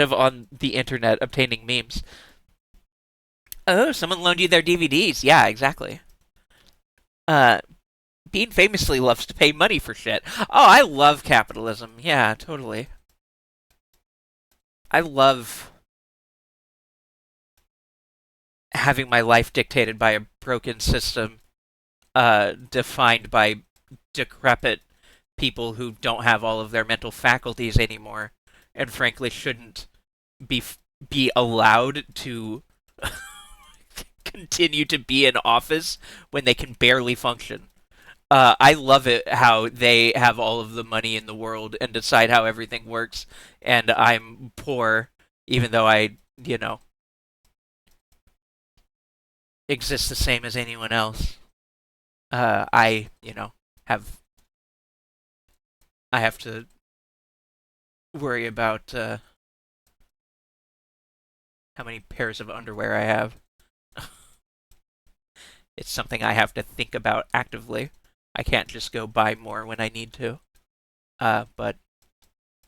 of on the internet obtaining memes. Oh, someone loaned you their DVDs. Yeah, exactly. Uh, Bean famously loves to pay money for shit. Oh, I love capitalism. Yeah, totally. I love. having my life dictated by a broken system, defined by decrepit people who don't have all of their mental faculties anymore, and frankly shouldn't be be allowed to continue to be in office when they can barely function. I love it how they have all of the money in the world and decide how everything works, and I'm poor, even though I, you know, exist the same as anyone else. I, have I have to worry about how many pairs of underwear I have. It's something I have to think about actively. I can't just go buy more when I need to. But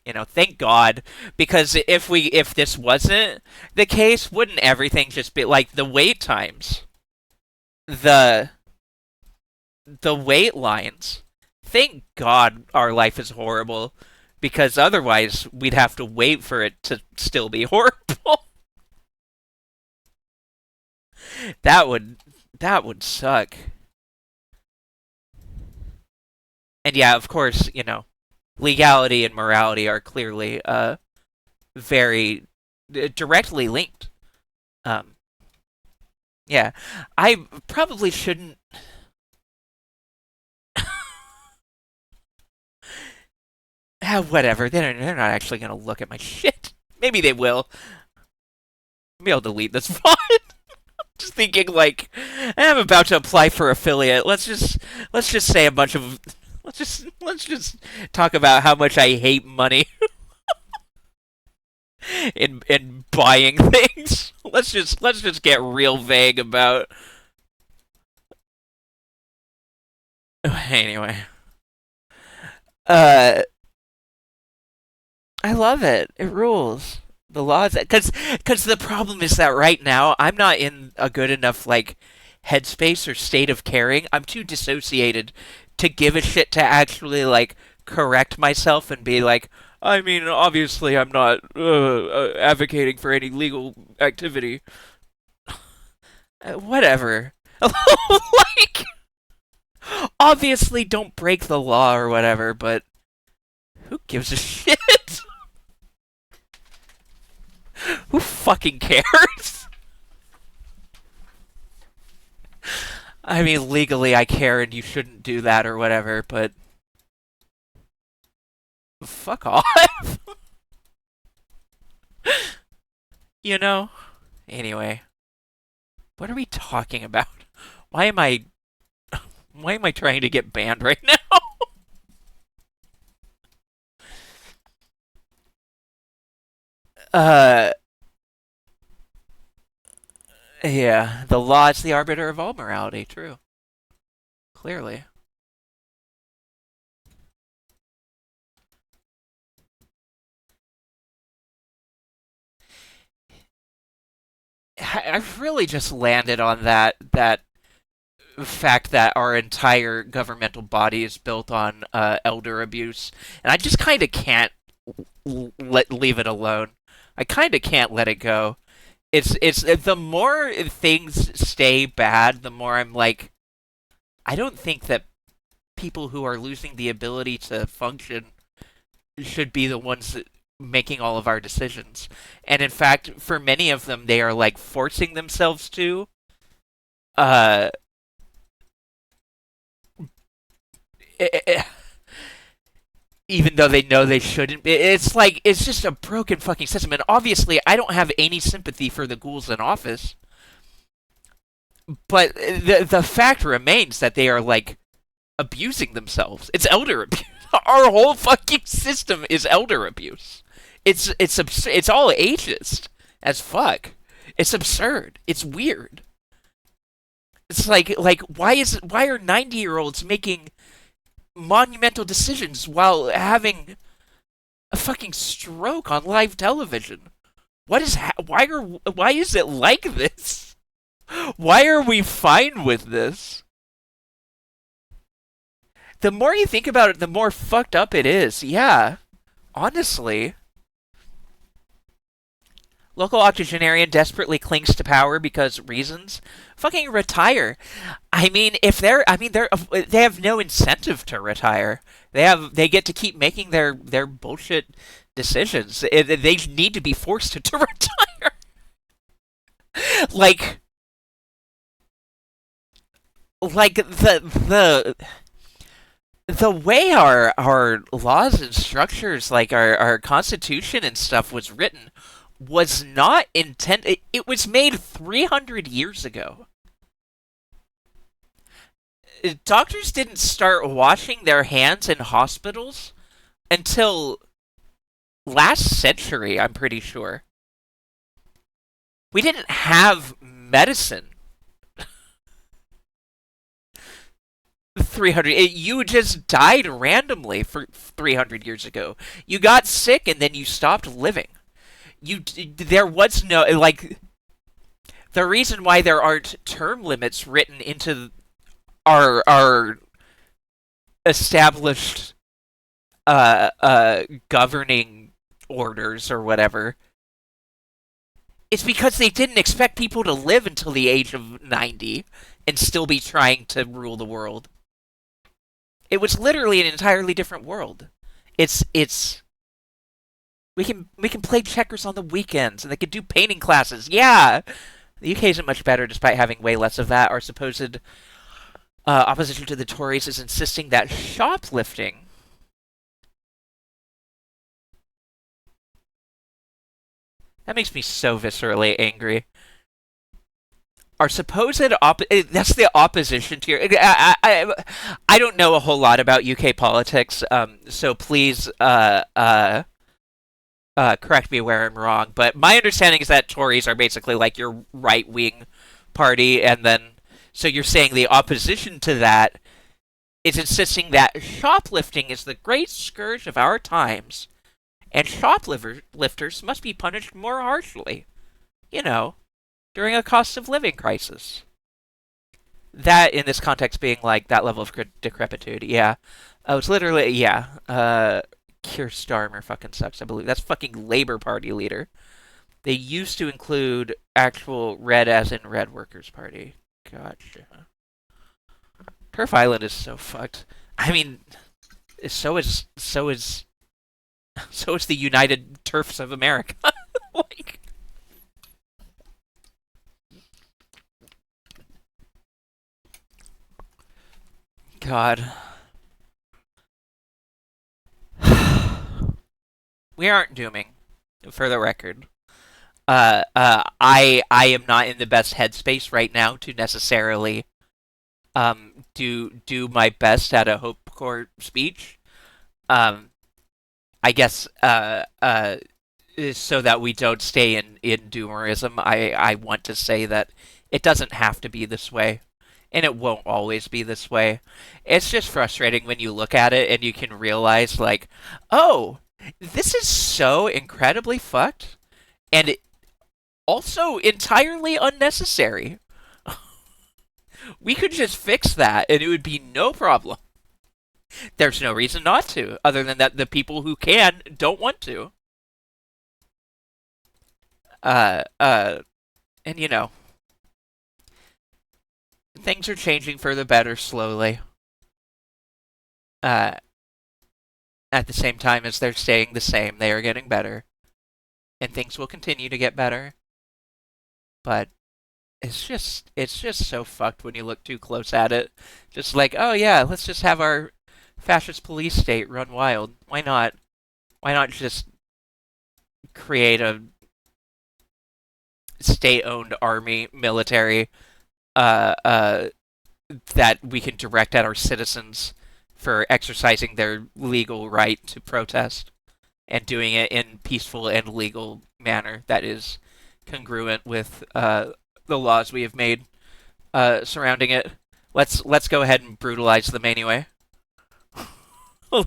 thank God, because if this wasn't the case, wouldn't everything just be like the wait times, the the wait lines? Thank God our life is horrible, because otherwise we'd have to wait for it to still be horrible. that would that would suck. And yeah, of course, legality and morality are clearly very directly linked. Um, yeah, I probably shouldn't. Whatever. They're not actually gonna look at my shit. Maybe they will. Maybe I'll delete this font. Just thinking like I'm about to apply for affiliate. Let's just say a bunch of let's just talk about how much I hate money in buying things. Let's just get real vague about. Anyway, uh, I love it. It rules. The laws, because the problem is that right now I'm not in a good enough like headspace or state of caring. I'm too dissociated to give a shit to actually like correct myself and be like, I mean, obviously I'm not advocating for any legal activity. Whatever. Like, obviously don't break the law or whatever, but who gives a shit? Who fucking cares? I mean, legally I care and you shouldn't do that or whatever, but fuck off. you know? Anyway, what are we talking about? Why am I why am I trying to get banned right now? uh yeah, the law is the arbiter of all morality, true. Clearly. I've really just landed on that fact that our entire governmental body is built on elder abuse, and I just kind of can't leave it alone. I kind of can't let it go. It's the more things stay bad, the more I'm like, I don't think that people who are losing the ability to function should be the ones making all of our decisions. And in fact, for many of them, they are like forcing themselves to. Uh, even though they know they shouldn't. It's like it's just a broken fucking system. And obviously, I don't have any sympathy for the ghouls in office. But the fact remains that they are like abusing themselves. It's elder abuse. Our whole fucking system is elder abuse. It's all ageist as fuck. It's absurd. It's weird. It's like why are 90-year-olds making monumental decisions while having a fucking stroke on live television? Why is it like this? Why are we fine with this? The more you think about it, the more fucked up it is. Yeah. Honestly. Local octogenarian desperately clings to power because reasons. Fucking retire. I mean, if they're, I mean, they have no incentive to retire. They get to keep making their bullshit decisions. They need to be forced to retire. like, like the way our laws and structures, like our constitution and stuff, was written was not intended. It was made 300 years ago. Doctors didn't start washing their hands in hospitals until last century, I'm pretty sure. We didn't have medicine 300. You just died randomly for 300 years ago. You got sick and then you stopped living. There was no, like, the reason why there aren't term limits written into our established governing orders or whatever, it's because they didn't expect people to live until the age of 90 and still be trying to rule the world. It was literally an entirely different world. It's we can play checkers on the weekends, and they can do painting classes. Yeah, the UK isn't much better, despite having way less of that. Our supposed opposition to the Tories is insisting that shoplifting. That makes me so viscerally angry. Our supposed that's the opposition to your. I don't know a whole lot about UK politics, so please correct me where I'm wrong. But my understanding is that Tories are basically like your right wing party, and then so you're saying the opposition to that is insisting that shoplifting is the great scourge of our times, and shoplifters must be punished more harshly. You know, during a cost of living crisis. That, in this context, being like that level of decrepitude, yeah. Oh, it's literally, yeah. Keir Starmer fucking sucks, I believe. That's fucking Labour Party leader. They used to include actual red as in Red Workers Party. Gotcha. Turf Island is so fucked. I mean, so is the United Turfs of America. Like, God. We aren't dooming, for the record. I am not in the best headspace right now to necessarily do my best at a Hope Corps speech. Um, I guess so that we don't stay in doomerism. I want to say that it doesn't have to be this way, and it won't always be this way. It's just frustrating when you look at it and you can realize, like, oh, this is so incredibly fucked, and also entirely unnecessary. We could just fix that, and it would be no problem. There's no reason not to, other than that the people who can don't want to. Uh, uh, and you know, things are changing for the better slowly. Uh, at the same time as they're staying the same, they are getting better, and things will continue to get better. But it's just so fucked when you look too close at it. Just like, oh yeah, let's just have our fascist police state run wild. Why not? Why not just create a state-owned army, military, uh, uh, that we can direct at our citizens for exercising their legal right to protest and doing it in peaceful and legal manner that is congruent with the laws we have made surrounding it. Let's go ahead and brutalize them anyway.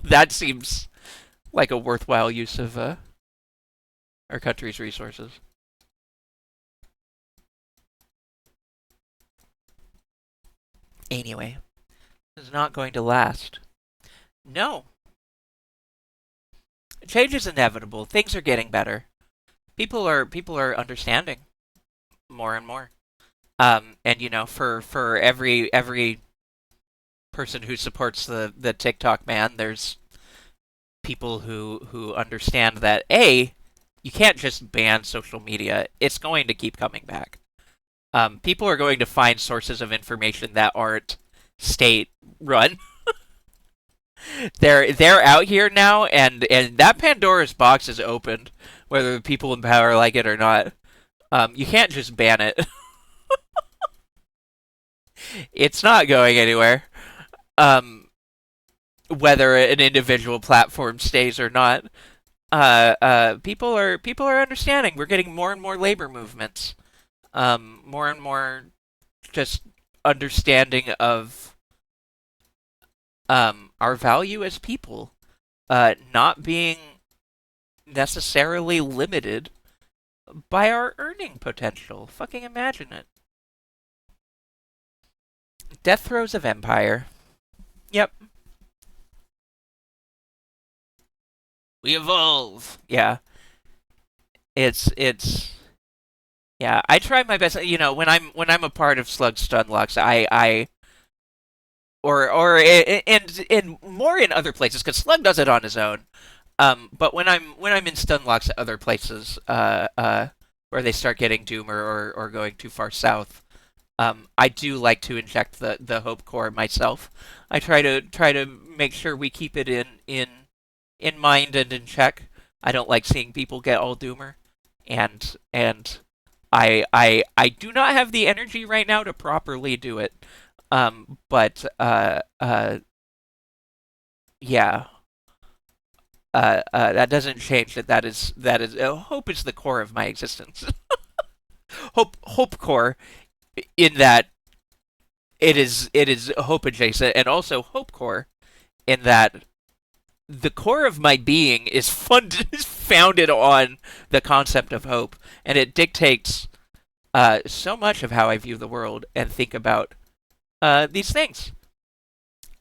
That seems like a worthwhile use of our country's resources. Anyway, this is not going to last. No. Change is inevitable. Things are getting better. people are understanding more and more. And for every person who supports the TikTok man, there's people who understand that you can't just ban social media. It's going to keep coming back. People are going to find sources of information that aren't state run. They're out here now, and that Pandora's box is opened, whether the people in power like it or not. You can't just ban it. It's not going anywhere. Um, whether an individual platform stays or not. People are understanding. We're getting more and more labor movements. More and more just understanding of our value as people, not being necessarily limited by our earning potential. Fucking imagine it. Death throes of empire. Yep. We evolve. Yeah. It's yeah. I try my best. When I'm a part of Slug Stunlocks, I or and more in other places because Slug does it on his own. But when I'm in Stunlocks at other places, where they start getting doomer or going too far south, I do like to inject the hope core myself. I try to make sure we keep it in mind and in check. I don't like seeing people get all doomer, and I do not have the energy right now to properly do it. But yeah. That doesn't change that is hope is the core of my existence. Hope core in that it is hope adjacent, and also hope core in that the core of my being is is founded on the concept of hope, and it dictates so much of how I view the world and think about these things.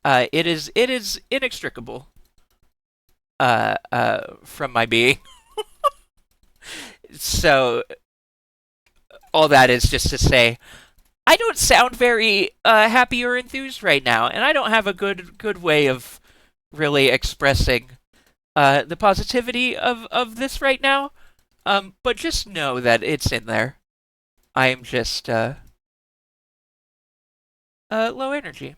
It is inextricable from my being. So all that is just to say, I don't sound very happy or enthused right now, and I don't have a good way of really expressing the positivity of this right now. But just know that it's in there. I am just low energy.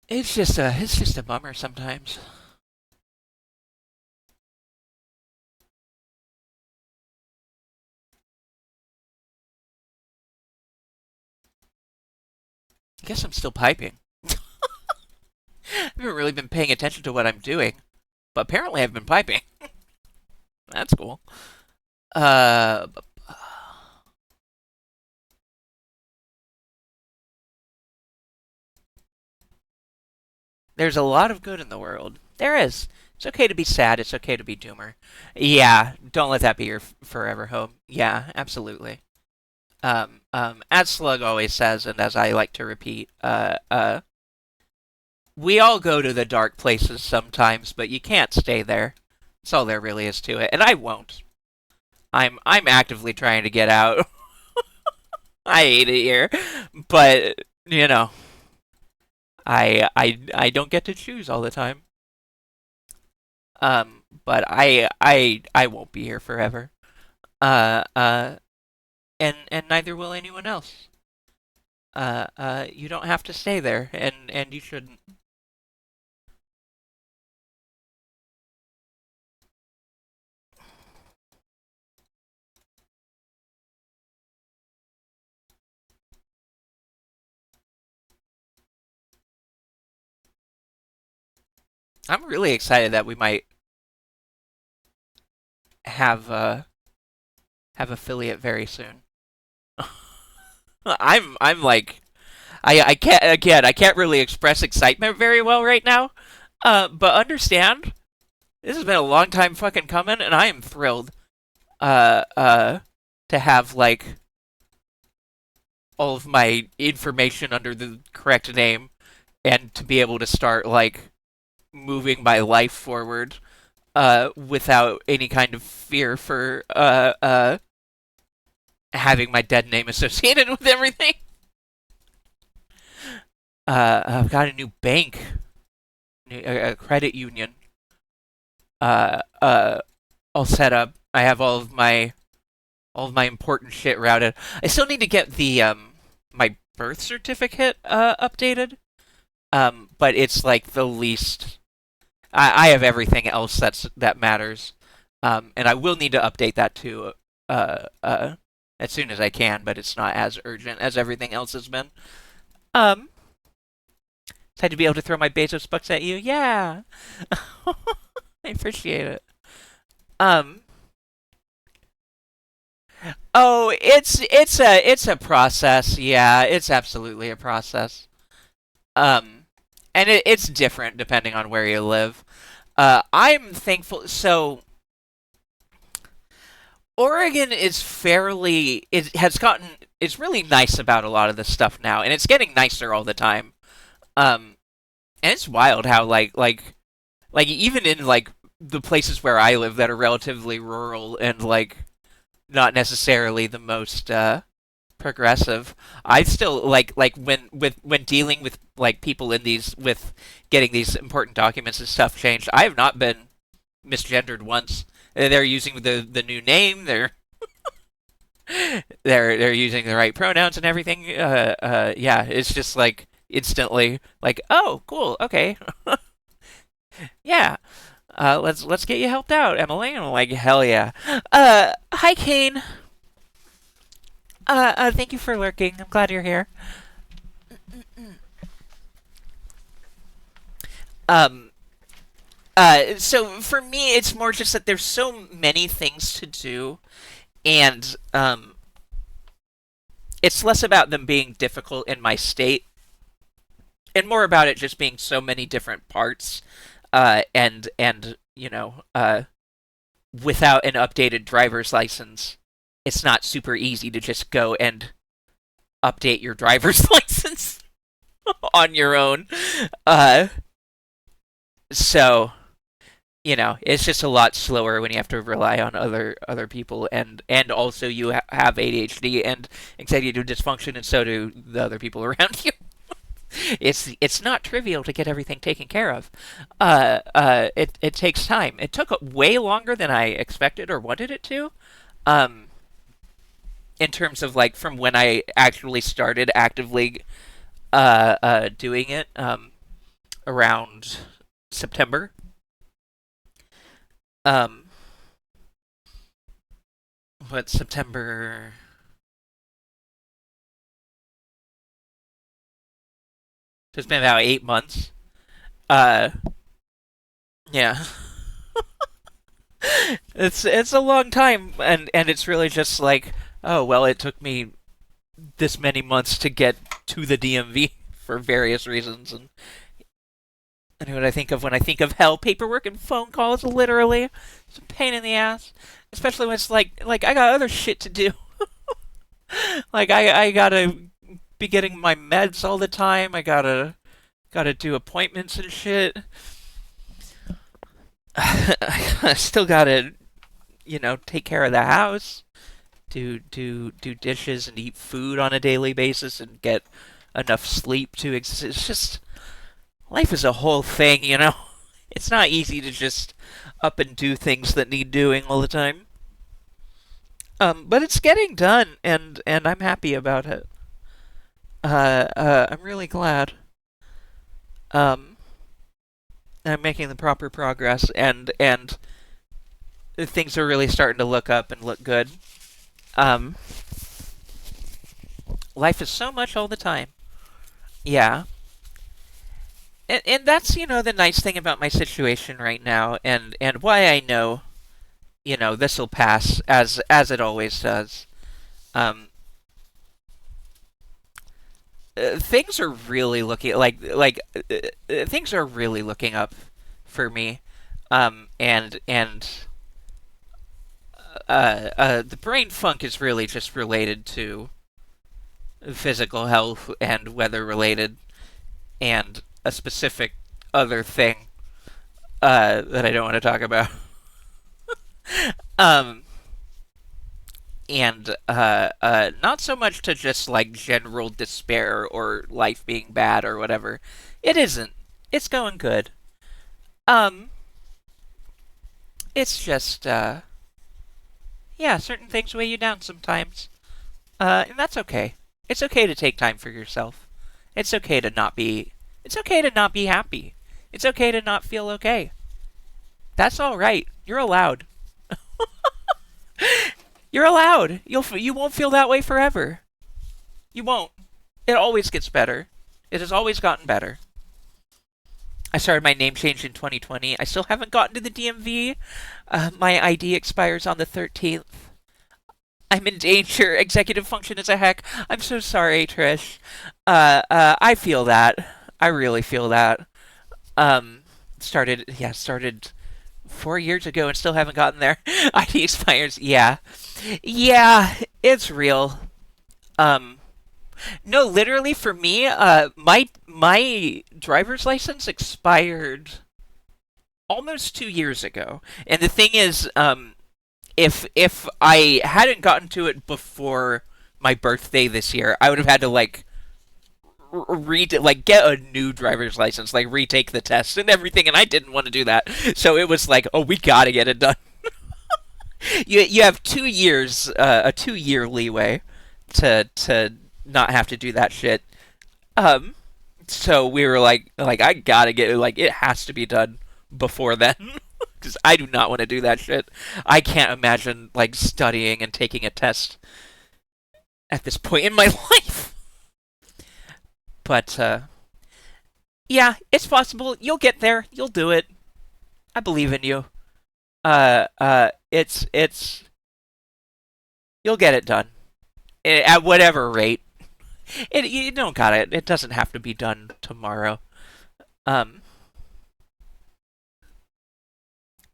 It's just a bummer sometimes. I guess I'm still piping. I haven't really been paying attention to what I'm doing, but apparently I've been piping. That's cool. Uh, there's a lot of good in the world. There is. It's okay to be sad. It's okay to be doomer. Yeah, don't let that be your forever home. Yeah, absolutely. As Slug always says, and as I like to repeat, we all go to the dark places sometimes, but you can't stay there. That's all there really is to it, and I won't. I'm actively trying to get out. I hate it here, but I don't get to choose all the time. But I won't be here forever. Uh, and neither will anyone else. You don't have to stay there, and you shouldn't. I'm really excited that we might have have affiliate very soon. I'm like I can't really express excitement very well right now. But understand this has been a long time fucking coming, and I am thrilled. Uh, uh, to have like all of my information under the correct name, and to be able to start like moving my life forward without any kind of fear for having my dead name associated with everything. I've got a new bank, a credit union, uh, all set up. I have all of my important shit routed. I still need to get the my birth certificate updated. But it's like the least. I have everything else that matters. And I will need to update that too. As soon as I can, but it's not as urgent as everything else has been. Um, Excited to be able to throw my Bezos bucks at you. Yeah, I appreciate it. Um, oh, it's a process. Yeah, it's absolutely a process. Um, and it's different depending on where you live. I'm thankful. So Oregon is fairly. It has gotten. It's really nice about a lot of this stuff now, and it's getting nicer all the time. Um, and it's wild how like even in like the places where I live that are relatively rural and like not necessarily the most progressive. I still like when dealing with like people in these with getting these important documents and stuff changed. I have not been misgendered once. They're using the new name. They're using the right pronouns and everything. Yeah, it's just like instantly like, oh, cool, okay, yeah. Let's get you helped out, Emily. And I'm like, hell yeah. Hi, Kane. Thank you for lurking. I'm glad you're here. Um, so for me, it's more just that there's so many things to do, and it's less about them being difficult in my state, and more about it just being so many different parts, and without an updated driver's license, it's not super easy to just go and update your driver's license on your own. Uh, so it's just a lot slower when you have to rely on other people, and also you have ADHD and executive dysfunction, and so do the other people around you. It's not trivial to get everything taken care of. It takes time. It took way longer than I expected or wanted it to. Um, in terms of like from when I actually started actively doing it around September. Um, what September? So it's been about 8 months. Uh, yeah, it's a long time, and it's really just like, oh well, it took me this many months to get to the DMV for various reasons, and what I think of when I think of hell, paperwork and phone calls, literally, it's a pain in the ass, especially when it's like I got other shit to do. Like I gotta be getting my meds all the time. I gotta do appointments and shit. I still gotta take care of the house, do dishes and eat food on a daily basis and get enough sleep to exist. It's just life is a whole thing. It's not easy to just up and do things that need doing all the time. But it's getting done, and I'm happy about it. I'm really glad. Um, I'm making the proper progress, and things are really starting to look up and look good. Um, Life is so much all the time. Yeah. And that's the nice thing about my situation right now, and why I know this will pass as it always does. Um, Things are really looking things are really looking up for me, and the brain funk is really just related to physical health and weather related and a specific other thing. that I don't want to talk about. Um, and not so much to just like general despair or life being bad or whatever. It isn't. It's going good. Um, it's just yeah, certain things weigh you down sometimes. And that's okay. It's okay to take time for yourself. It's okay to not be. It's okay to not be happy. It's okay to not feel okay. That's all right. You're allowed. You're allowed. You won't feel that way forever. You won't. It always gets better. It has always gotten better. I started my name change in 2020. I still haven't gotten to the DMV. My ID expires on the 13th. I'm in danger. Executive function is a heck. I'm so sorry, Trish. I feel that. I really feel that. Um, started 4 years ago and still haven't gotten there. ID expires. Yeah, yeah, it's real. Um, no, literally for me, my driver's license expired almost 2 years ago, and the thing is, if I hadn't gotten to it before my birthday this year, I would have had to like get a new driver's license, like retake the test and everything, and I didn't want to do that. So it was like, oh, we gotta get it done. You have 2 years, a 2 year leeway to not have to do that shit. Um, so we were like I gotta get it, like it has to be done before then. Because I do not want to do that shit. I can't imagine like studying and taking a test at this point in my life. But yeah, it's possible. You'll get there. You'll do it. I believe in you. It's you'll get it done at whatever rate. You don't got it. It doesn't have to be done tomorrow. Um,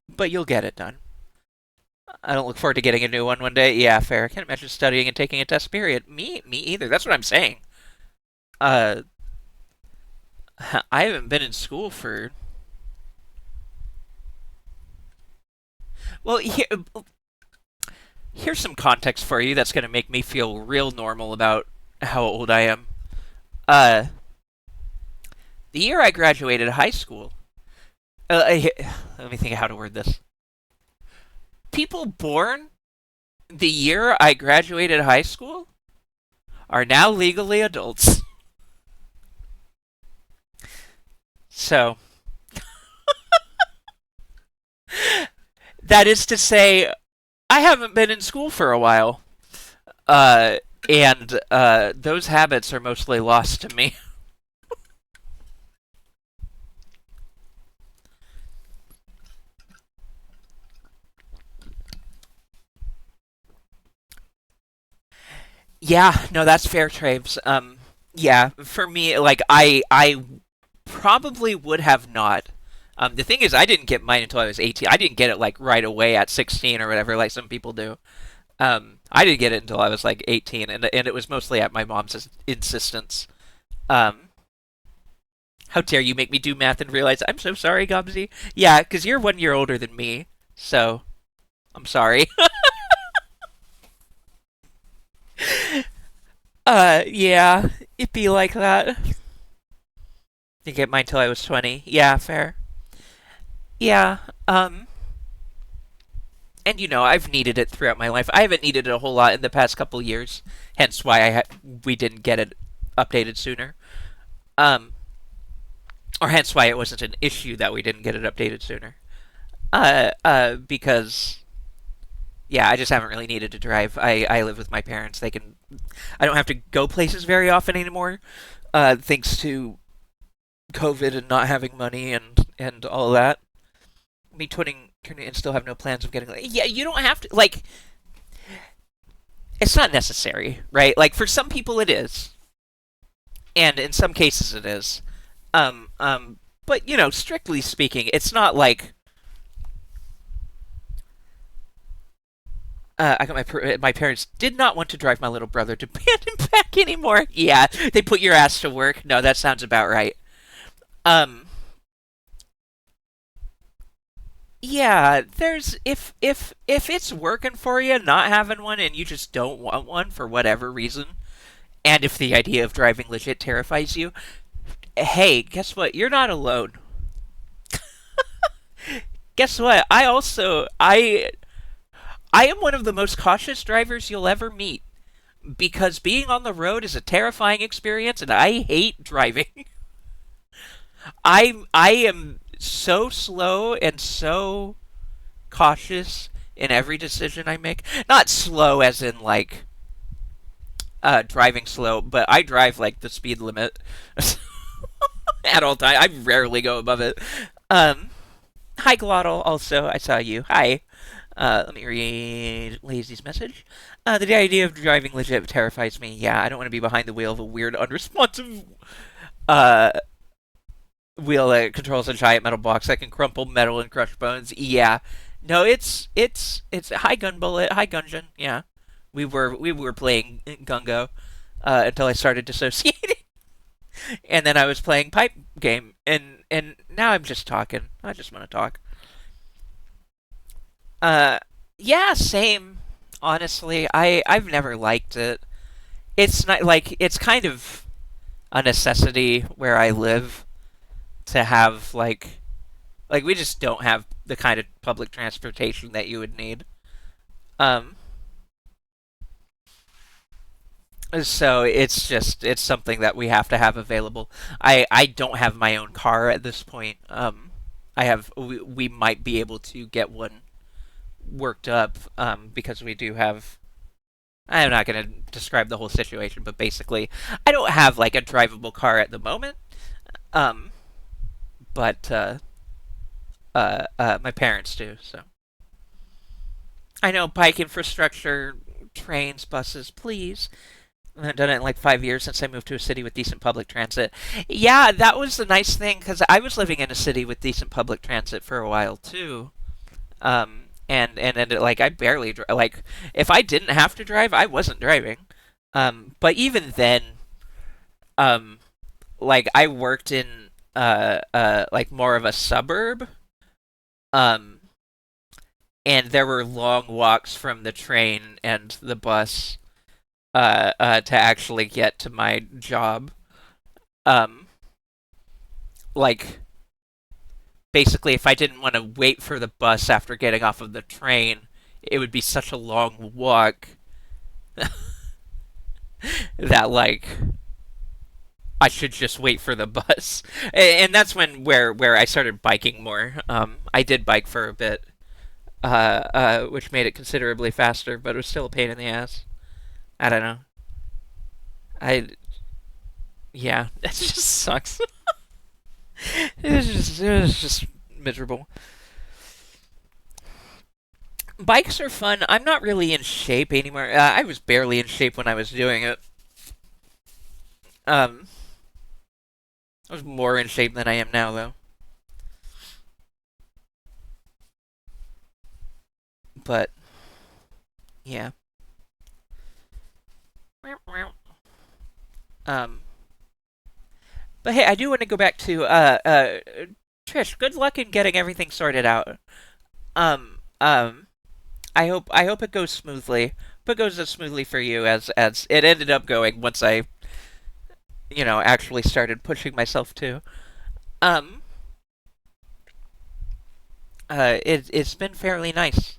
but you'll get it done. I don't look forward to getting a new one day. Yeah, fair. I can't imagine studying and taking a test. Period. Me either. That's what I'm saying. Uh, I haven't been in school for. Well, here's some context for you that's going to make me feel real normal about how old I am. Uh, the year I graduated high school. Let me think of how to word this. People born the year I graduated high school are now legally adults. So, that is to say, I haven't been in school for a while. Uh, and those habits are mostly lost to me. Yeah, no, that's fair, Traves. Yeah, for me, like I probably would have not. The thing is, I didn't get mine until I was 18. I didn't get it like right away at 16 or whatever, like some people do. I didn't get it until I was like 18, and it was mostly at my mom's insistence. Um, how dare you make me do math and realize I'm so sorry, Gobsy. Yeah, because you're 1 year older than me, so I'm sorry. Yeah, it'd be like that. Didn't get mine till I was 20. Yeah, fair. Yeah, and I've needed it throughout my life. I haven't needed it a whole lot in the past couple years, hence why we didn't get it updated sooner. Um, or hence why it wasn't an issue that we didn't get it updated sooner. Because yeah, I just haven't really needed to drive. I live with my parents. I don't have to go places very often anymore, thanks to COVID and not having money and all of that. Me turning and still have no plans of getting. Yeah, you don't have to like. It's not necessary, right? Like for some people it is, and in some cases it is. But strictly speaking, it's not like I got my parents did not want to drive my little brother to band and back anymore. Yeah, they put your ass to work. No, that sounds about right. Um, Yeah, there's if it's working for you not having one and you just don't want one for whatever reason, and if the idea of driving legit terrifies you, hey, guess what? You're not alone. Guess what? I am one of the most cautious drivers you'll ever meet because being on the road is a terrifying experience and I hate driving. I am so slow and so cautious in every decision I make. Not slow as in like driving slow, but I drive like the speed limit at all times. I rarely go above it. Um, Hi Glottal, also I saw you. Hi. Let me read Lazy's message. The idea of driving legit terrifies me. Yeah, I don't want to be behind the wheel of a weird, unresponsive uh, wheel that controls a giant metal box that can crumple metal and crush bones. Yeah, no, it's hi gun bullet, hi gungeon. Yeah, we were playing gungo until I started dissociating, and then I was playing pipe game, and now I'm just talking. I just want to talk. Uh, yeah, same. Honestly, I've never liked it. It's not like it's kind of a necessity where I live to have like we just don't have the kind of public transportation that you would need. Um, so it's something that we have to have available. I don't have my own car at this point. We might be able to get one worked up because we do have. I'm not going to describe the whole situation, but basically, I don't have like a drivable car at the moment. Um, but my parents do. So I know bike infrastructure, trains, buses, please. I haven't done it in like 5 years since I moved to a city with decent public transit. Yeah, that was the nice thing because I was living in a city with decent public transit for a while too. And like I barely like if I didn't have to drive, I wasn't driving. But even then, um, like I worked in like more of a suburb. Um, and there were long walks from the train and the bus to actually get to my job. Um, like basically, if I didn't want to wait for the bus after getting off of the train, it would be such a long walk that like I should just wait for the bus. And that's when where I started biking more. I did bike for a bit, which made it considerably faster, but it was still a pain in the ass. I don't know. I yeah, that just sucks. It was just miserable. Bikes are fun. I'm not really in shape anymore. I was barely in shape when I was doing it. Um, I was more in shape than I am now, though. But yeah. Um, but hey, I do want to go back to Trish. Good luck in getting everything sorted out. Um, I hope it goes smoothly. Hope it goes as smoothly for you as it ended up going once I actually started pushing myself too. Um, it's been fairly nice.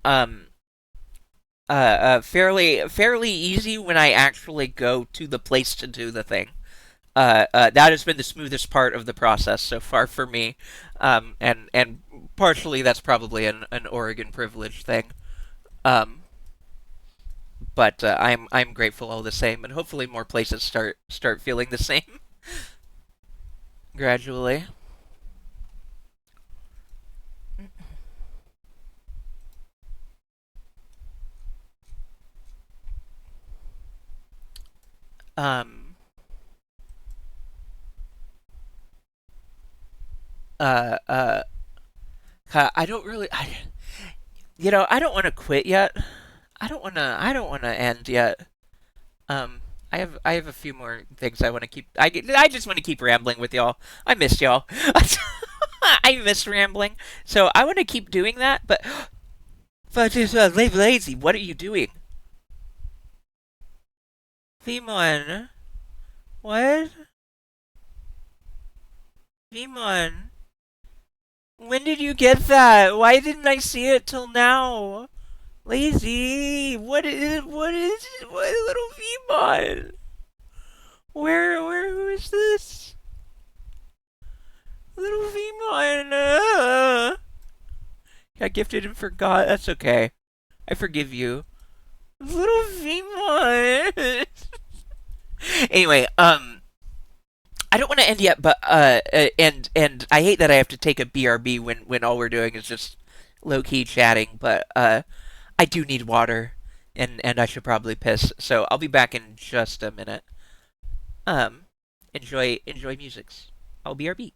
Um, fairly easy when I actually go to the place to do the thing. That has been the smoothest part of the process so far for me. And partially that's probably an Oregon privilege thing. Um, but I'm grateful all the same, and hopefully more places start feeling the same gradually. Um, uh, uh, I don't really, I don't want to quit yet. I don't want to end yet. I have a few more things I want to keep. I just want to keep rambling with y'all. I missed y'all. I miss rambling, so I want to keep doing that. But it's lazy. What are you doing, Vimon? What, Vimon? When did you get that? Why didn't I see it till now? Lazy. What is? What is? What little Vimon? Where? Who is this? Little Vimon. Got gifted and forgot. That's okay. I forgive you. Little Vimon. Anyway, I don't want to end yet, but and I hate that I have to take a BRB when all we're doing is just low key chatting. But I do need water, and I should probably piss. So I'll be back in just a minute. Um, enjoy musics. I'll BRB.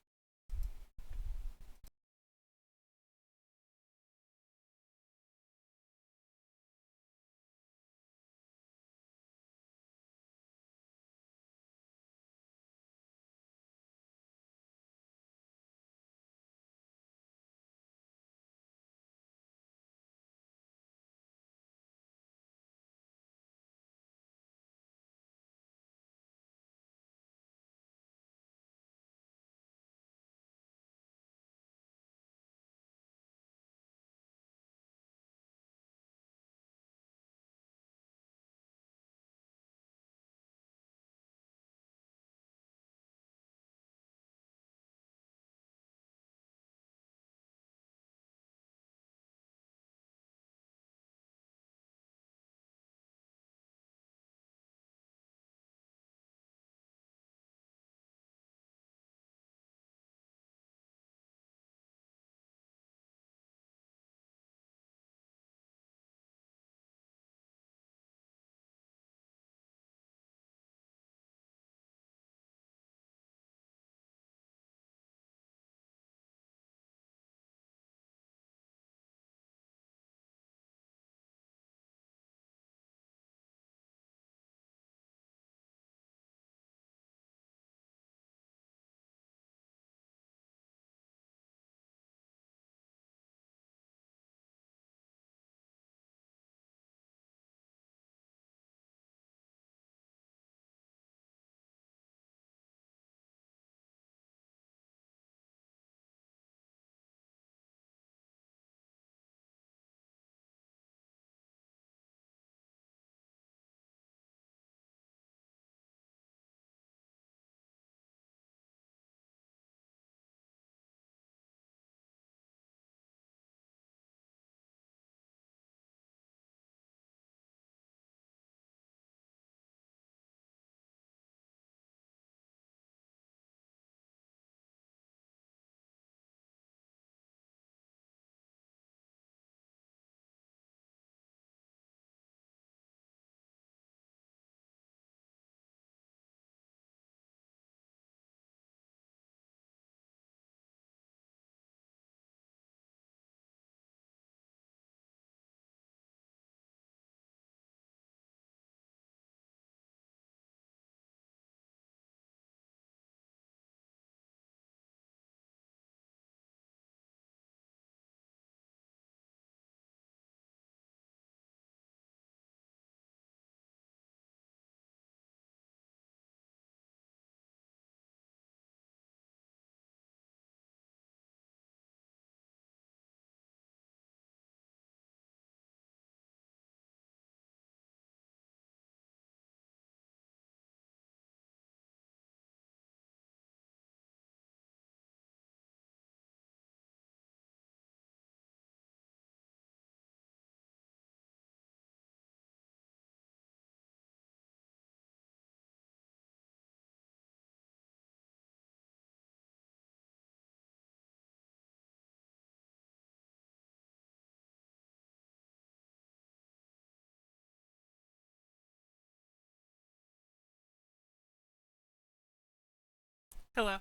Hello.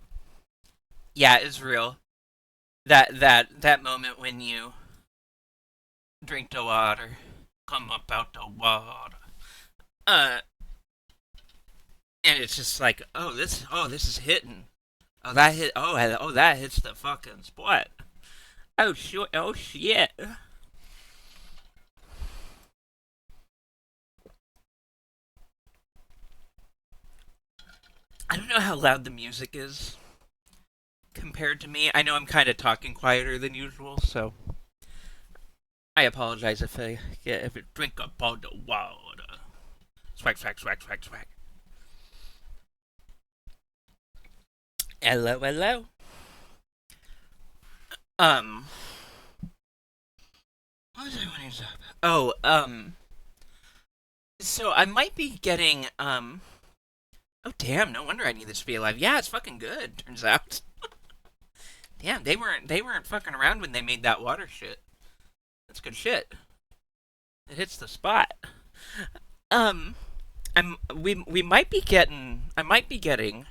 Yeah, it's real. That moment when you drink the water, come up out the water. Uh, and it's just like, oh, this is hitting. Oh, that hit. Oh, that hits the fucking spot. Oh, shit. Oh, shit. I don't know how loud the music is compared to me. I know I'm kind of talking quieter than usual, so I apologize if I drink a pot of water. Swag, swag, swag, swag, swag. Hello, hello. Um, what was I wanting to talk about? So I might be getting Oh damn! No wonder I need this to be alive. Yeah, it's fucking good. Turns out. Damn, they weren't fucking around when they made that water shit. That's good shit. It hits the spot. Um, we might be getting. I might be getting.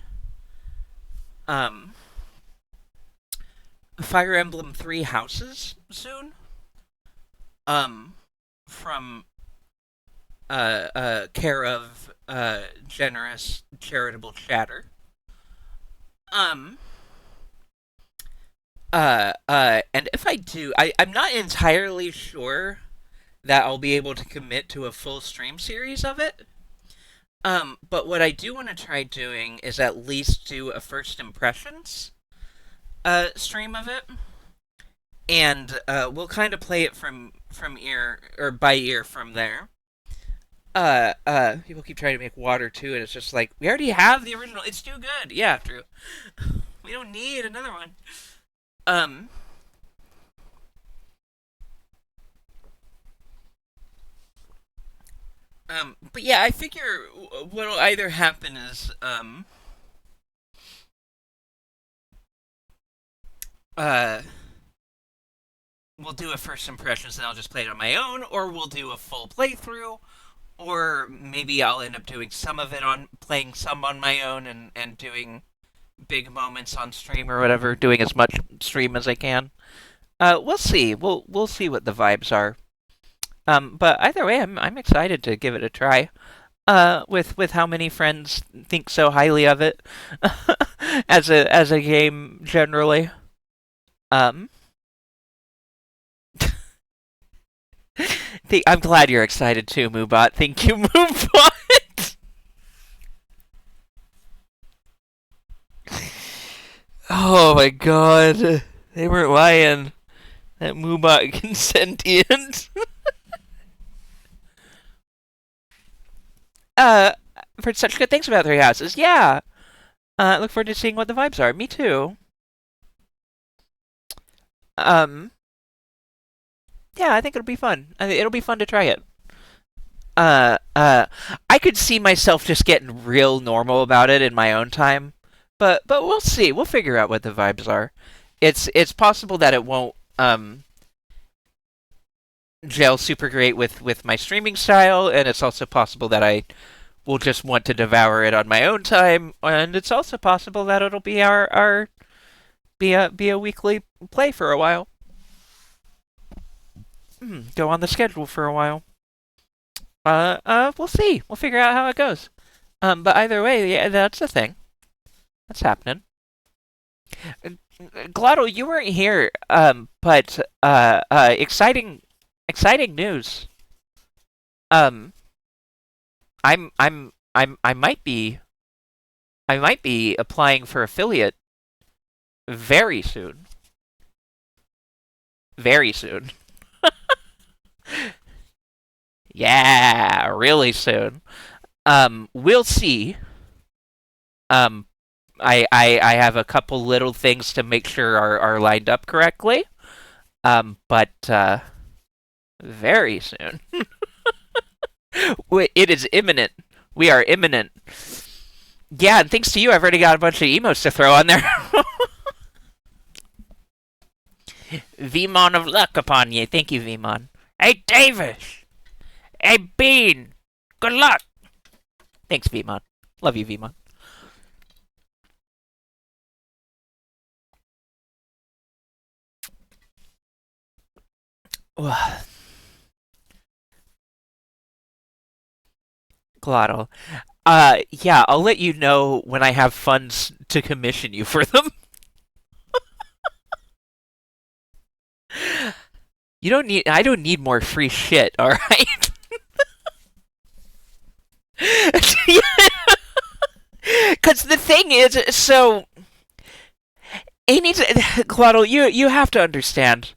Um, Fire Emblem Three Houses soon. Um, from care of generous charitable chatter. Um, and if I do, I'm not entirely sure that I'll be able to commit to a full stream series of it. But what I do want to try doing is at least do a first impressions stream of it, and we'll kind of play it from ear or by ear from there. People keep trying to make water too, and it's just like we already have the original. It's too good. Yeah, true. We don't need another one. Um, but yeah, I figure what'll either happen is uh we'll do a first impressions and I'll just play it on my own, or we'll do a full playthrough, or maybe I'll end up doing some of it on playing some on my own and doing big moments on stream or whatever, doing as much stream as I can. We'll see. We'll see what the vibes are. But either way, I'm excited to give it a try. With how many friends think so highly of it as a game generally. Um, I'm glad you're excited too, Moobot. Thank you, Moobot. Oh my god, they weren't lying. That Moobot can sentient. uh, I've heard such good things about Three Houses. Yeah. Look forward to seeing what the vibes are. Me too. Um, yeah, I think it'll be fun. It'll be fun to try it. Uh, uh, I could see myself just getting real normal about it in my own time, but we'll see. We'll figure out what the vibes are. It's possible that it won't gel super great with my streaming style, and it's also possible that I will just want to devour it on my own time, and it's also possible that it'll be our be a weekly play for a while. Go on the schedule for a while. We'll see. We'll figure out how it goes. But either way, yeah, that's the thing. That's happening. Glottal, you weren't here. But exciting news. Um, I I might be applying for affiliate very soon. Very soon. Yeah, really soon. We'll see. Um, I have a couple little things to make sure are lined up correctly. But very soon. It is imminent. We are imminent. Yeah, and thanks to you, I've already got a bunch of emotes to throw on there. Vmon of luck upon you. Thank you, Vmon. Hey, Davis. Hey, Bean. Good luck. Thanks, Vmon. Love you, Vmon. Glottal. Yeah, I'll let you know when I have funds to commission you for them. I don't need more free shit, alright? Because the thing is, so, Amy, Claudio, you have to understand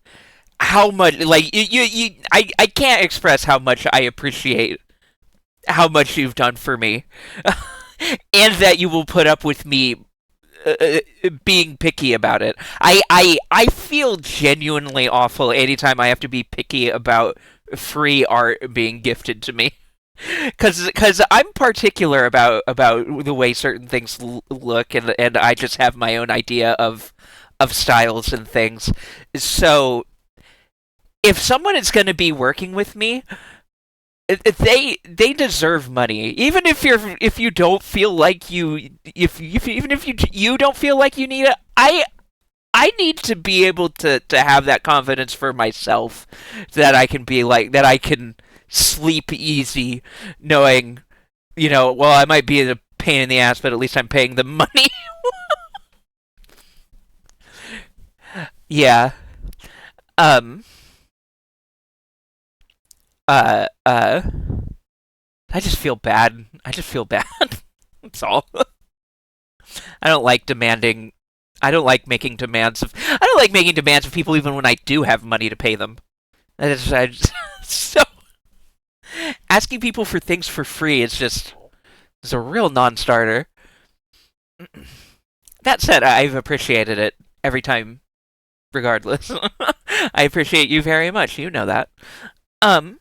how much, like, I can't express how much I appreciate how much you've done for me. And that you will put up with me being picky about it. I feel genuinely awful anytime I have to be picky about free art being gifted to me. Cause I'm particular about the way certain things look, and I just have my own idea of styles and things. So if someone is going to be working with me, they deserve money. Even if you don't feel like if even if you don't feel like you need it, I need to be able to have that confidence for myself that I can be like that I can sleep easy knowing, well, I might be a pain in the ass, but at least I'm paying them money. Yeah. Um uh uh I just feel bad. I just feel bad. That's all. I don't like demanding I don't like making demands of people even when I do have money to pay them. So asking people for things for free is just is a real non-starter. That said, I've appreciated it every time, regardless. I appreciate you very much. You know that. Um,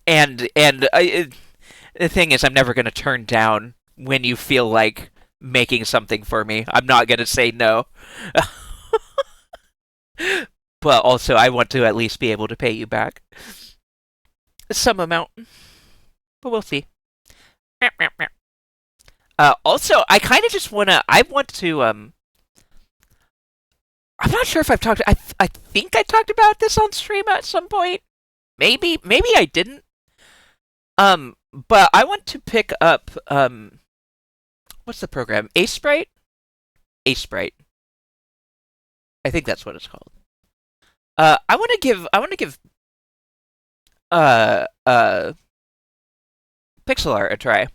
and the thing is, I'm never going to turn down when you feel like making something for me. I'm not going to say no. But also, I want to at least be able to pay you back some amount. But we'll see. Also, I kind of just wanna. I want to. I'm not sure if I've talked. I think I talked about this on stream at some point. Maybe I didn't. But I want to pick up. What's the program? Ace Sprite. Ace Sprite. I think that's what it's called. I want to give. I want to give. Uh. Uh. Pixel art a try.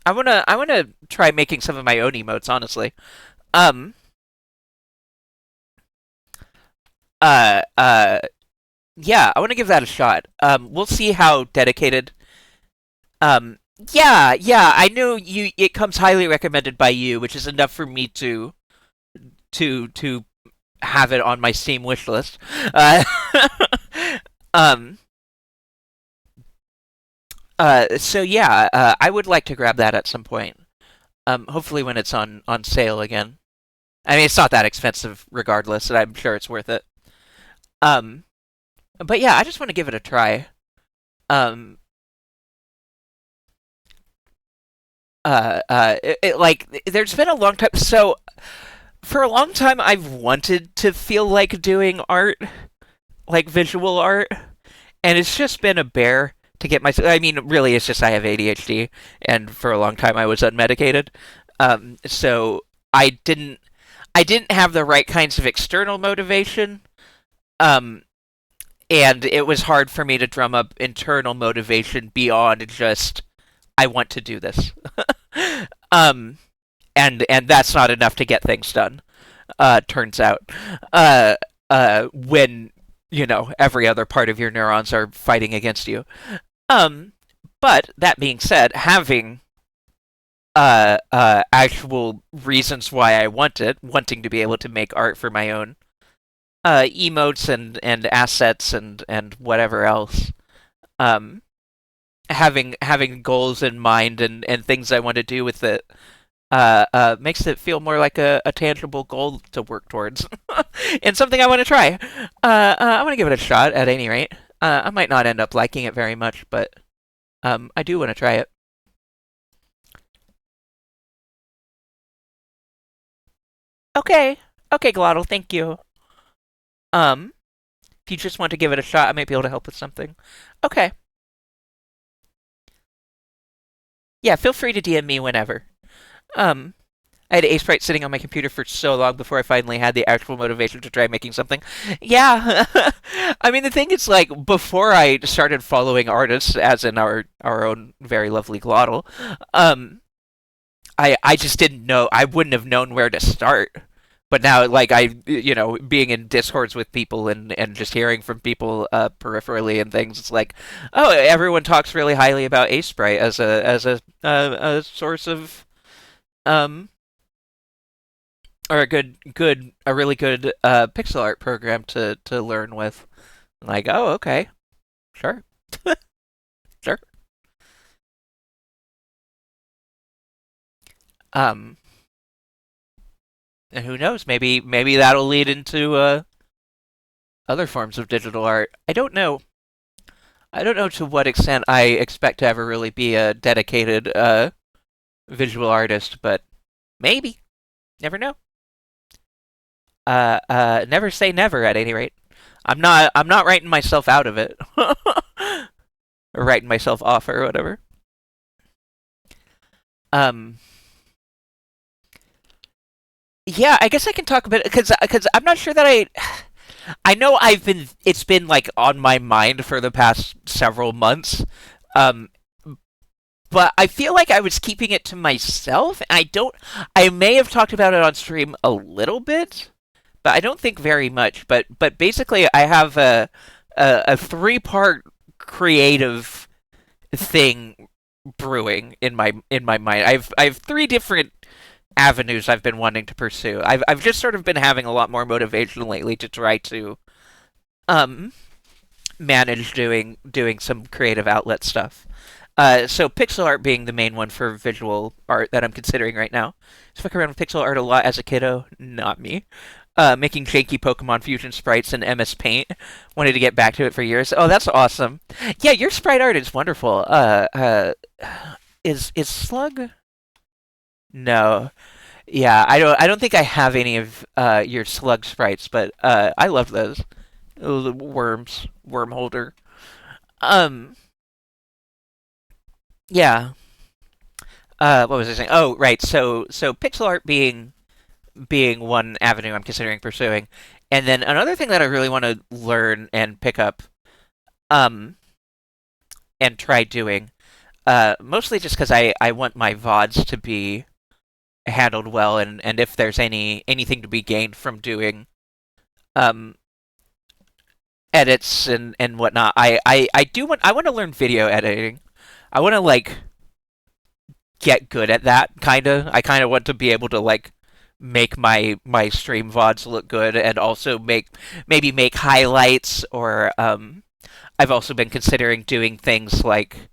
I wanna try making some of my own emotes, honestly. Um uh uh yeah, I wanna give that a shot. We'll see how dedicated um yeah, I know it comes highly recommended by you, which is enough for me to have it on my Steam wish list. Um so yeah, I would like to grab that at some point. Hopefully when it's on sale again. I mean, it's not that expensive regardless, and I'm sure it's worth it. Um, but yeah, I just want to give it a try. Um, like, there's been a long time. So, for a long time, I've wanted to feel like doing art, like visual art, and it's just been a bear to get myself. I mean, really, it's just I have ADHD, and for a long time, I was unmedicated. So I didn't have the right kinds of external motivation. Um, and it was hard for me to drum up internal motivation beyond just I want to do this. um, and that's not enough to get things done. Turns out, uh, when every other part of your neurons are fighting against you. Um, but that being said, having actual reasons why I want it, wanting to be able to make art for my own emotes and assets and whatever else. Um, having goals in mind and things I want to do with it makes it feel more like a tangible goal to work towards and something I want to try. I want to give it a shot at any rate. I might not end up liking it very much, but I do want to try it. Okay, okay, Glottal, thank you. Um, if you just want to give it a shot, I might be able to help with something. Okay. Yeah, feel free to DM me whenever. Um, I had A Sprite sitting on my computer for so long before I finally had the actual motivation to try making something. Yeah, I mean the thing is like before I started following artists, as in our own very lovely Glottal, um, I just didn't know. I wouldn't have known where to start. But now, like being in discords with people and just hearing from people peripherally and things, it's like, oh, everyone talks really highly about A Sprite as a source of um or a really good pixel art program to learn with. Like, oh, okay, sure, sure. Um, and who knows? Maybe that'll lead into other forms of digital art. I don't know. I don't know to what extent I expect to ever really be a dedicated visual artist, but maybe. Never know. Never say never. At any rate, I'm not writing myself out of it, or writing myself off or whatever. Um, yeah, I guess I can talk a bit because I'm not sure that I know it's been like on my mind for the past several months. Um, but I feel like I was keeping it to myself. And I may have talked about it on stream a little bit, but I don't think very much. But basically, I have a 3-part creative thing brewing in my mind. I have 3 different avenues I've been wanting to pursue. I've just sort of been having a lot more motivation lately to try to um manage doing some creative outlet stuff. So pixel art being the main one for visual art that I'm considering right now. I fuck around with pixel art a lot as a kiddo, not me. Making janky Pokemon fusion sprites in MS Paint. Wanted to get back to it for years. Oh, that's awesome. Yeah, your sprite art is wonderful. Is Slug? No. Yeah, I don't think I have any of your Slug sprites, but I love those. Oh, the worms, worm holder. Um, yeah. What was I saying? Oh, right. So pixel art being one avenue I'm considering pursuing, and then another thing that I really want to learn and pick up, um, and try doing, mostly just because I want my VODs to be handled well, and if there's anything to be gained from doing, um, edits and whatnot, I want to learn video editing. I want to like get good at that I kind of want to be able to like make my stream VODs look good and also maybe make highlights or I've also been considering doing things like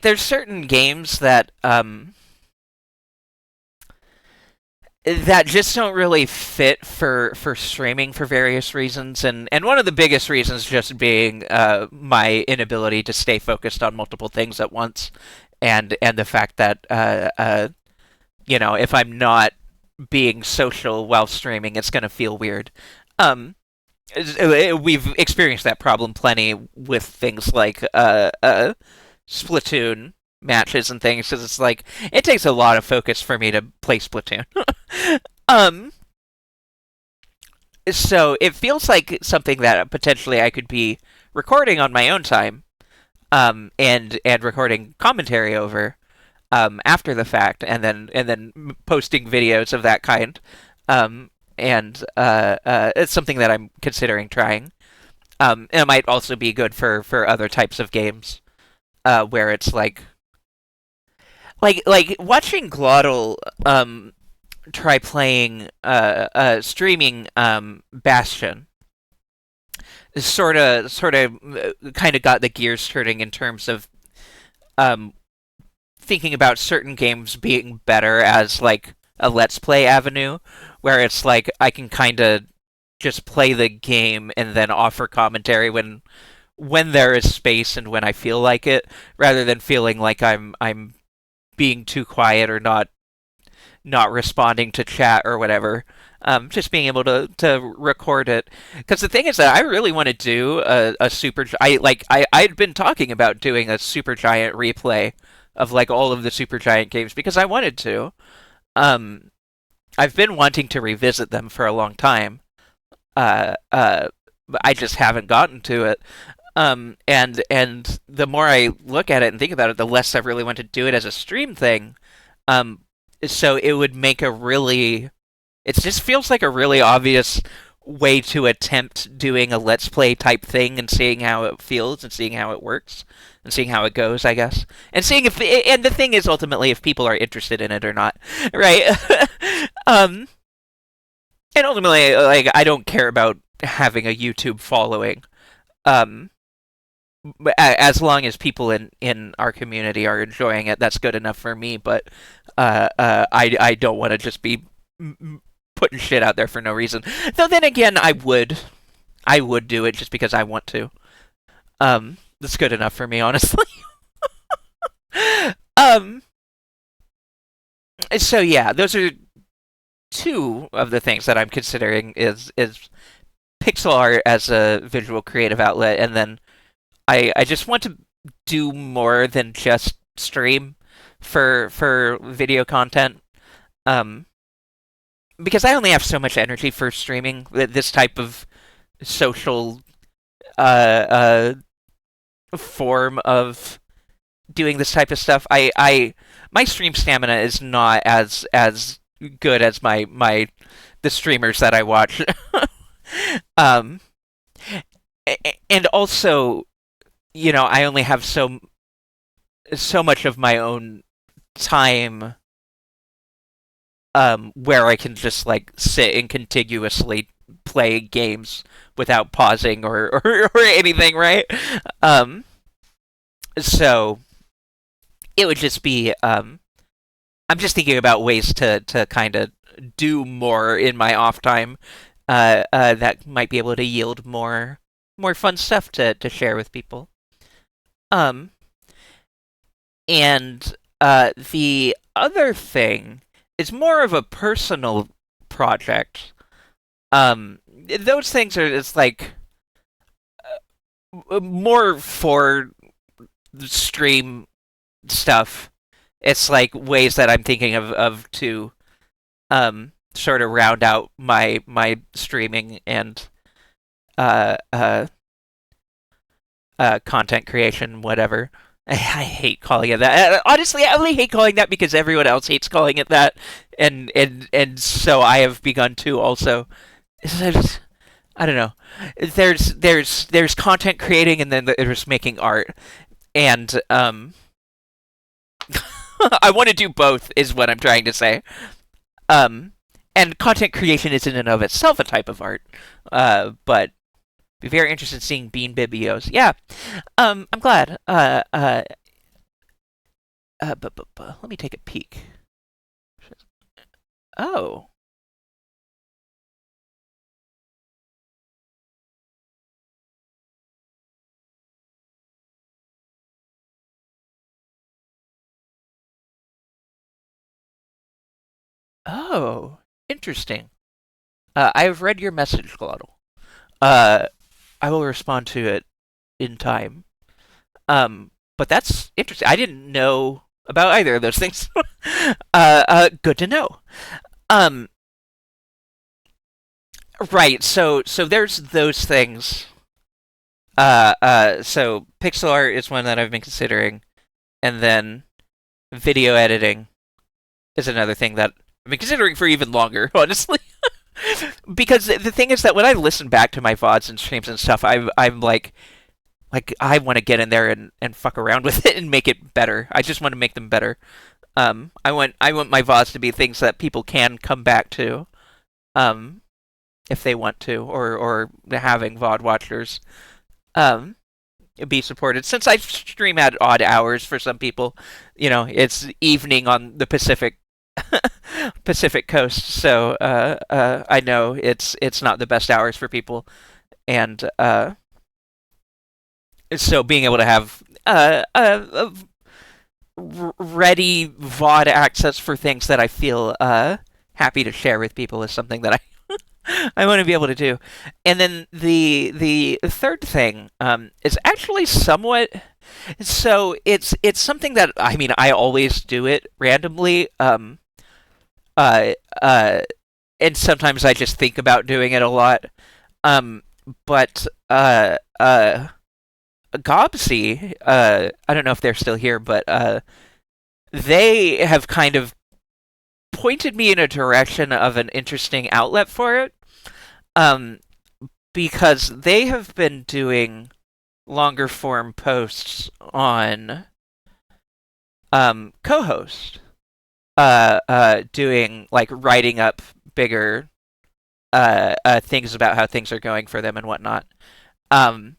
there's certain games that just don't really fit for streaming for various reasons, and one of the biggest reasons just being my inability to stay focused on multiple things at once, and the fact that if I'm not being social while streaming, it's gonna feel weird. Um, we've experienced that problem plenty with things like Splatoon matches and things because it's like it takes a lot of focus for me to play Splatoon. um, so it feels like something that potentially I could be recording on my own time, and recording commentary over, after the fact, and then posting videos of that kind, and it's something that I'm considering trying. And it might also be good for other types of games, where it's like watching Glottal try playing streaming Bastion sort of kind of got the gears turning in terms of um thinking about certain games being better as like a let's play avenue where it's like I can kind of just play the game and then offer commentary when there is space and when I feel like it, rather than feeling like I'm being too quiet or not responding to chat or whatever. Just being able to record it, because the thing is that I really want to do a super. I'd been talking about doing a super giant replay of like all of the Supergiant games because I wanted to. Um, I've been wanting to revisit them for a long time. But I just haven't gotten to it. And the more I look at it and think about it, the less I really want to do it as a stream thing. Um, so it would make a really, it just feels like a really obvious way to attempt doing a let's play type thing and seeing how it feels and seeing how it works and seeing how it goes, I guess. And seeing if and the thing is ultimately if people are interested in it or not, right? um and ultimately like I don't care about having a YouTube following. Um as long as people in our community are enjoying it, that's good enough for me. But I don't want to just be putting shit out there for no reason. Though then again, I would do it just because I want to. That's good enough for me, honestly. um. So yeah, those are two of the things that I'm considering is pixel art as a visual creative outlet, and then I just want to do more than just stream for video content. Um, because I only have so much energy for streaming this type of social uh, form of doing this type of stuff. I my stream stamina is not as good as my the streamers that I watch. um, and also, I only have so much of my own time where I can just like sit and contiguously play games without pausing or anything, right? Um, so it would just be I'm just thinking about ways to kind of do more in my off time that might be able to yield more fun stuff to share with people. Um, and the other thing is more of a personal project. Those things are it's like more for stream stuff. It's like ways that I'm thinking of to sort of round out my streaming and uh uh content creation, whatever. I hate calling it that. Honestly, I only hate calling that because everyone else hates calling it that, and so I have begun to also. I don't know. There's content creating, and then there's making art, and I want to do both, is what I'm trying to say. Um, and content creation is in and of itself a type of art, but be very interested in seeing Bean Bibios. Yeah, I'm glad. Let me take a peek. Oh. Oh. Interesting. I've read your message, Glottal. Uh, I will respond to it in time. But that's interesting. I didn't know about either of those things. Good to know. Um, right. So there's those things. So pixel art is one that I've been considering, and then video editing is another thing that I've been considering for even longer, honestly. Because the thing is that when I listen back to my VODs and streams and stuff, I'm like I want to get in there and fuck around with it and make it better. I just want to make them better. I want my VODs to be things that people can come back to, um, if they want to, or having VOD watchers um be supported. Since I stream at odd hours for some people, it's evening on the Pacific coast, so I know it's not the best hours for people, and so being able to have ready VOD access for things that I feel happy to share with people is something that I want to be able to do. And then the third thing is actually somewhat So it's something that I mean I always do it randomly. Uh, uh, and sometimes I just think about doing it a lot. Um, but Gobsy, I don't know if they're still here, but they have kind of pointed me in a direction of an interesting outlet for it. Um, because they have been doing longer form posts on co-host, doing like writing up bigger things about how things are going for them and whatnot. Um,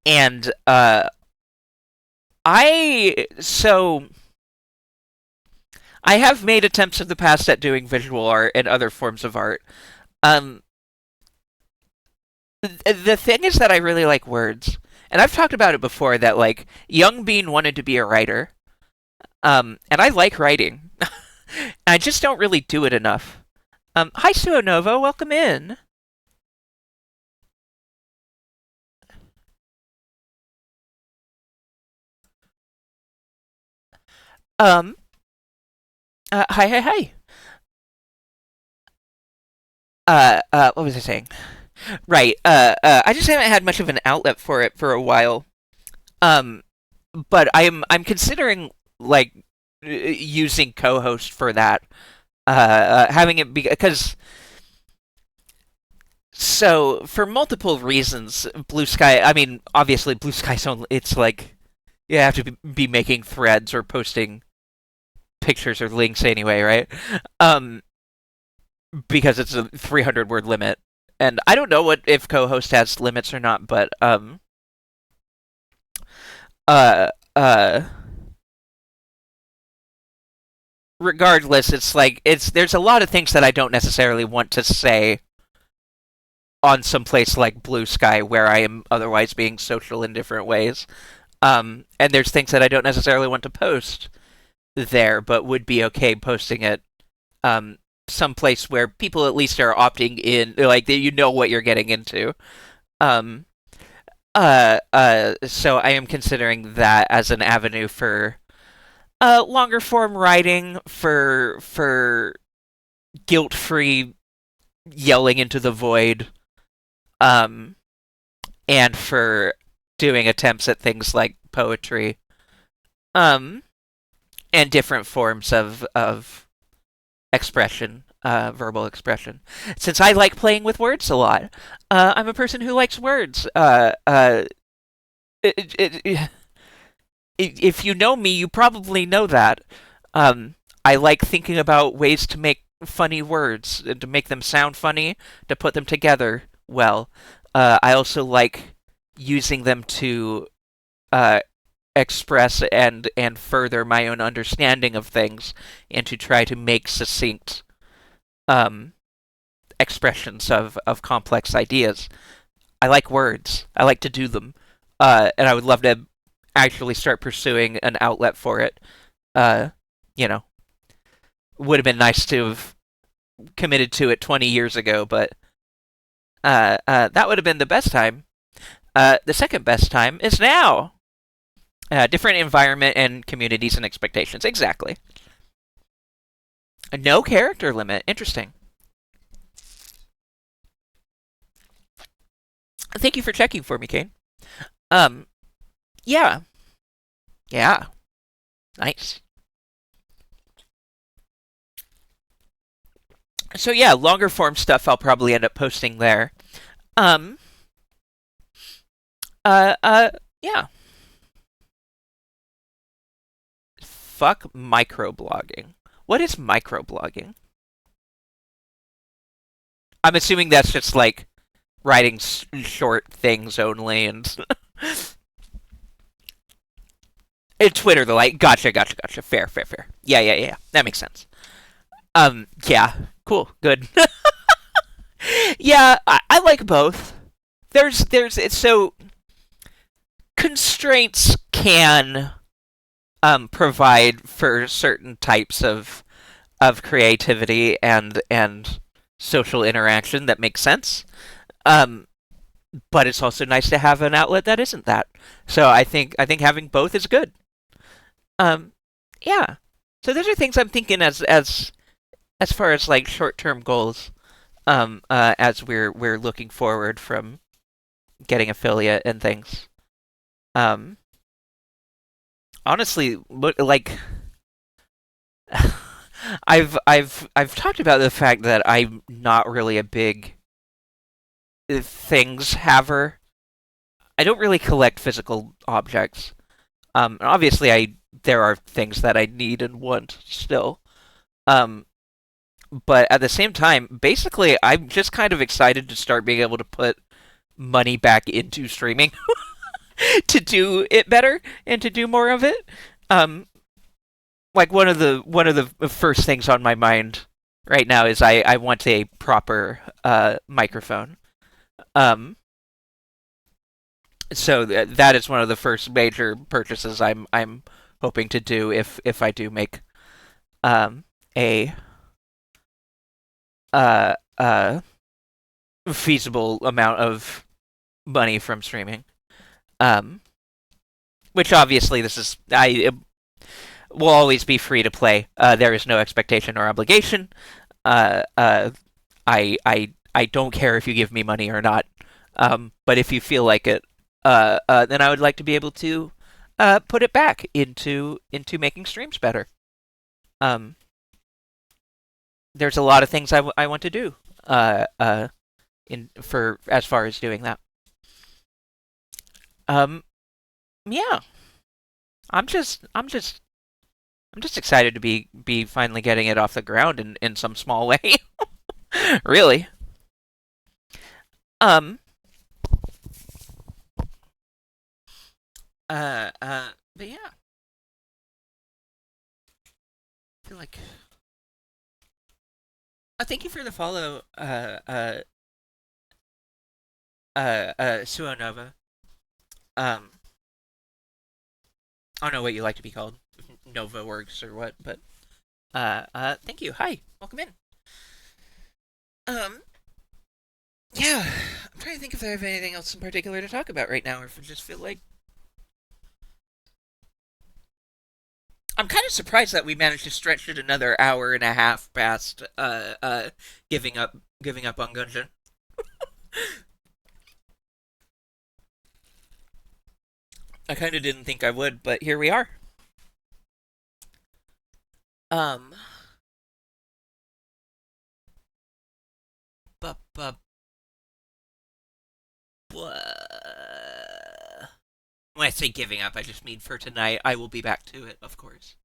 and I so I have made attempts in the past at doing visual art and other forms of art. Um, the thing is that I really like words, and I've talked about it before. That like young Bean wanted to be a writer, and I like writing. I just don't really do it enough. Hi Suonova, welcome in. Um, hi, hi, hi. What was I saying? Right. I just haven't had much of an outlet for it for a while. Um, but I'm considering like using co-host for that. Having it because so for multiple reasons, Blue Sky. I mean, obviously, Blue Sky's only. It's like you have to be making threads or posting pictures or links anyway, right? Um, because it's a 300 word limit. And I don't know what if co-host has limits or not, but uh uh regardless, it's like it's there's a lot of things that I don't necessarily want to say on some place like Blue Sky where I am otherwise being social in different ways. And there's things that I don't necessarily want to post there, but would be okay posting it um someplace where people at least are opting in, like you know what you're getting into. Um, so I am considering that as an avenue for longer form writing, for guilt free yelling into the void, um, and for doing attempts at things like poetry, um, and different forms of expression, verbal expression. Since I like playing with words a lot, I'm a person who likes words. It, it, it, if you know me, you probably know that. I like thinking about ways to make funny words and to make them sound funny, to put them together well. I also like using them to uh, express and further my own understanding of things, and to try to make succinct um, expressions of complex ideas. I like words. I like to do them, and I would love to actually start pursuing an outlet for it. Uh, you know, would have been nice to have committed to it 20 years ago, but that would have been the best time. The second best time is now. Different environment and communities and expectations. Exactly. No character limit. Interesting. Thank you for checking for me, Kane. Um, yeah, yeah, nice. So yeah, longer form stuff I'll probably end up posting there. Um, yeah. Fuck microblogging. What is microblogging? I'm assuming that's just like writing short things only and and Twitter the like. Gotcha, gotcha, gotcha. Fair, fair, fair. Yeah, yeah, yeah. That makes sense. Yeah. Cool. Good. Yeah, I like both. There's it's so constraints can provide for certain types of creativity and social interaction that makes sense. Um, but it's also nice to have an outlet that isn't that. So I think having both is good. Um, yeah. So those are things I'm thinking as far as like short term goals. As we're looking forward from getting affiliate and things. Um, honestly, like I've talked about the fact that I'm not really a big things haver. I don't really collect physical objects. Obviously, I there are things that I need and want still. Um, but at the same time, basically, I'm just kind of excited to start being able to put money back into streaming to do it better and to do more of it. Um, like one of the first things on my mind right now is I want a proper microphone. Um, so that is one of the first major purchases I'm hoping to do if I do make um a uh uh feasible amount of money from streaming. Um, which obviously this is I will always be free to play. There is no expectation or obligation. Uh, uh, I don't care if you give me money or not. But if you feel like it, then I would like to be able to put it back into making streams better. Um, there's a lot of things I want to do. In for as far as doing that. Um, yeah, I'm just excited to be finally getting it off the ground in some small way. Really. Um. But yeah, I feel like. Thank you for the follow. Suonova. Um. I don't know what you like to be called, Nova Works or what, but thank you. Hi, welcome in. Um. Yeah, I'm trying to think if I have anything else in particular to talk about right now, or if I just feel like I'm kind of surprised that we managed to stretch it another hour and a half past giving up on Gungeon. I kind of didn't think I would, but here we are. Um, bu- bu- when I say giving up, I just mean for tonight. I will be back to it, of course.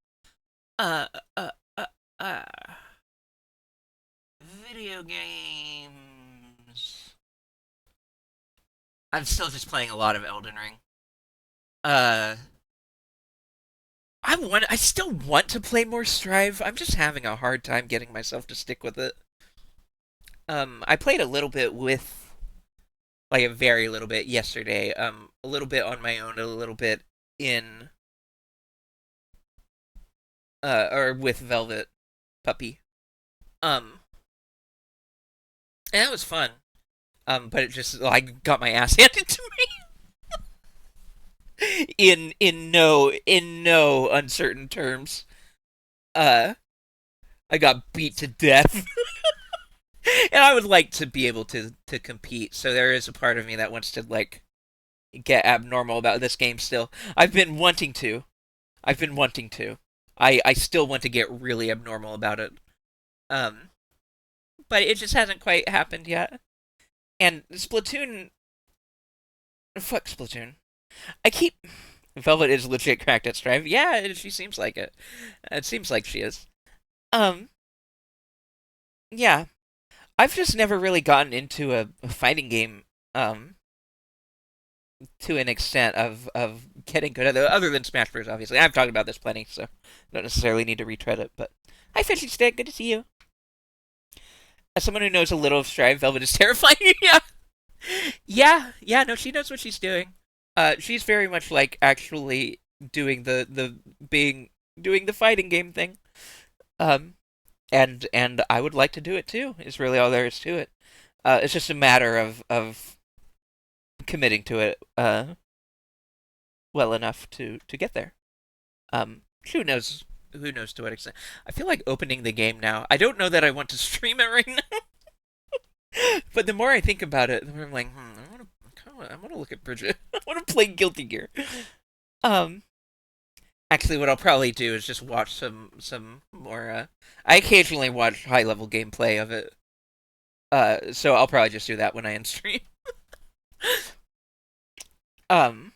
Uh, uh, uh, uh. Video games. I'm still just playing a lot of Elden Ring. Uh, I still want to play more Strive. I'm just having a hard time getting myself to stick with it. I played a little bit with, like a very little bit yesterday. A little bit on my own, a little bit in, or with Velvet Puppy. Um, and that was fun. But it just, I got my ass handed to me in no uncertain terms. Uh, I got beat to death. And I would like to be able to compete. So there is a part of me that wants to like get abnormal about this game still. I've been wanting to. I've been wanting to. I still want to get really abnormal about it. Um but it just hasn't quite happened yet. And Splatoon, fuck Splatoon. I keep Velvet is legit cracked at Strive. Yeah, she seems like it. It seems like she is. Um yeah. I've just never really gotten into a fighting game to an extent of getting good at it, other than Smash Bros. Obviously, I've talked about this plenty, so I don't necessarily need to retread it. But hi, Fishy Stick, good to see you. As someone who knows a little of Strive, Velvet is terrifying. Yeah, yeah. No, she knows what she's doing. She's very much like actually doing the being doing the fighting game thing. Um, and I would like to do it too. Is really all there is to it. It's just a matter of committing to it well enough to get there. Who knows? Who knows to what extent? I feel like opening the game now. I don't know that I want to stream it right now, but the more I think about it, the more I'm like, I want to look at Bridget. I want to play Guilty Gear. Um, Actually, what I'll probably do is just watch some more. I occasionally watch high level gameplay of it. So I'll probably just do that when I end stream. Um,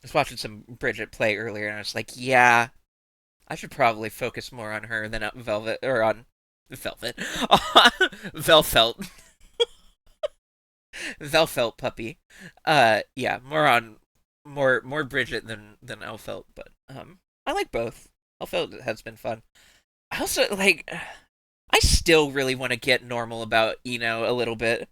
I was watching some Bridget play earlier, and I was like, yeah, I should probably focus more on her than on Velvet or on Velvet, Velfelt, Velfelt puppy. Yeah, more Bridget than Elfelt, but I like both. Elfelt has been fun. I also like. I still really want to get normal about Eno a little bit.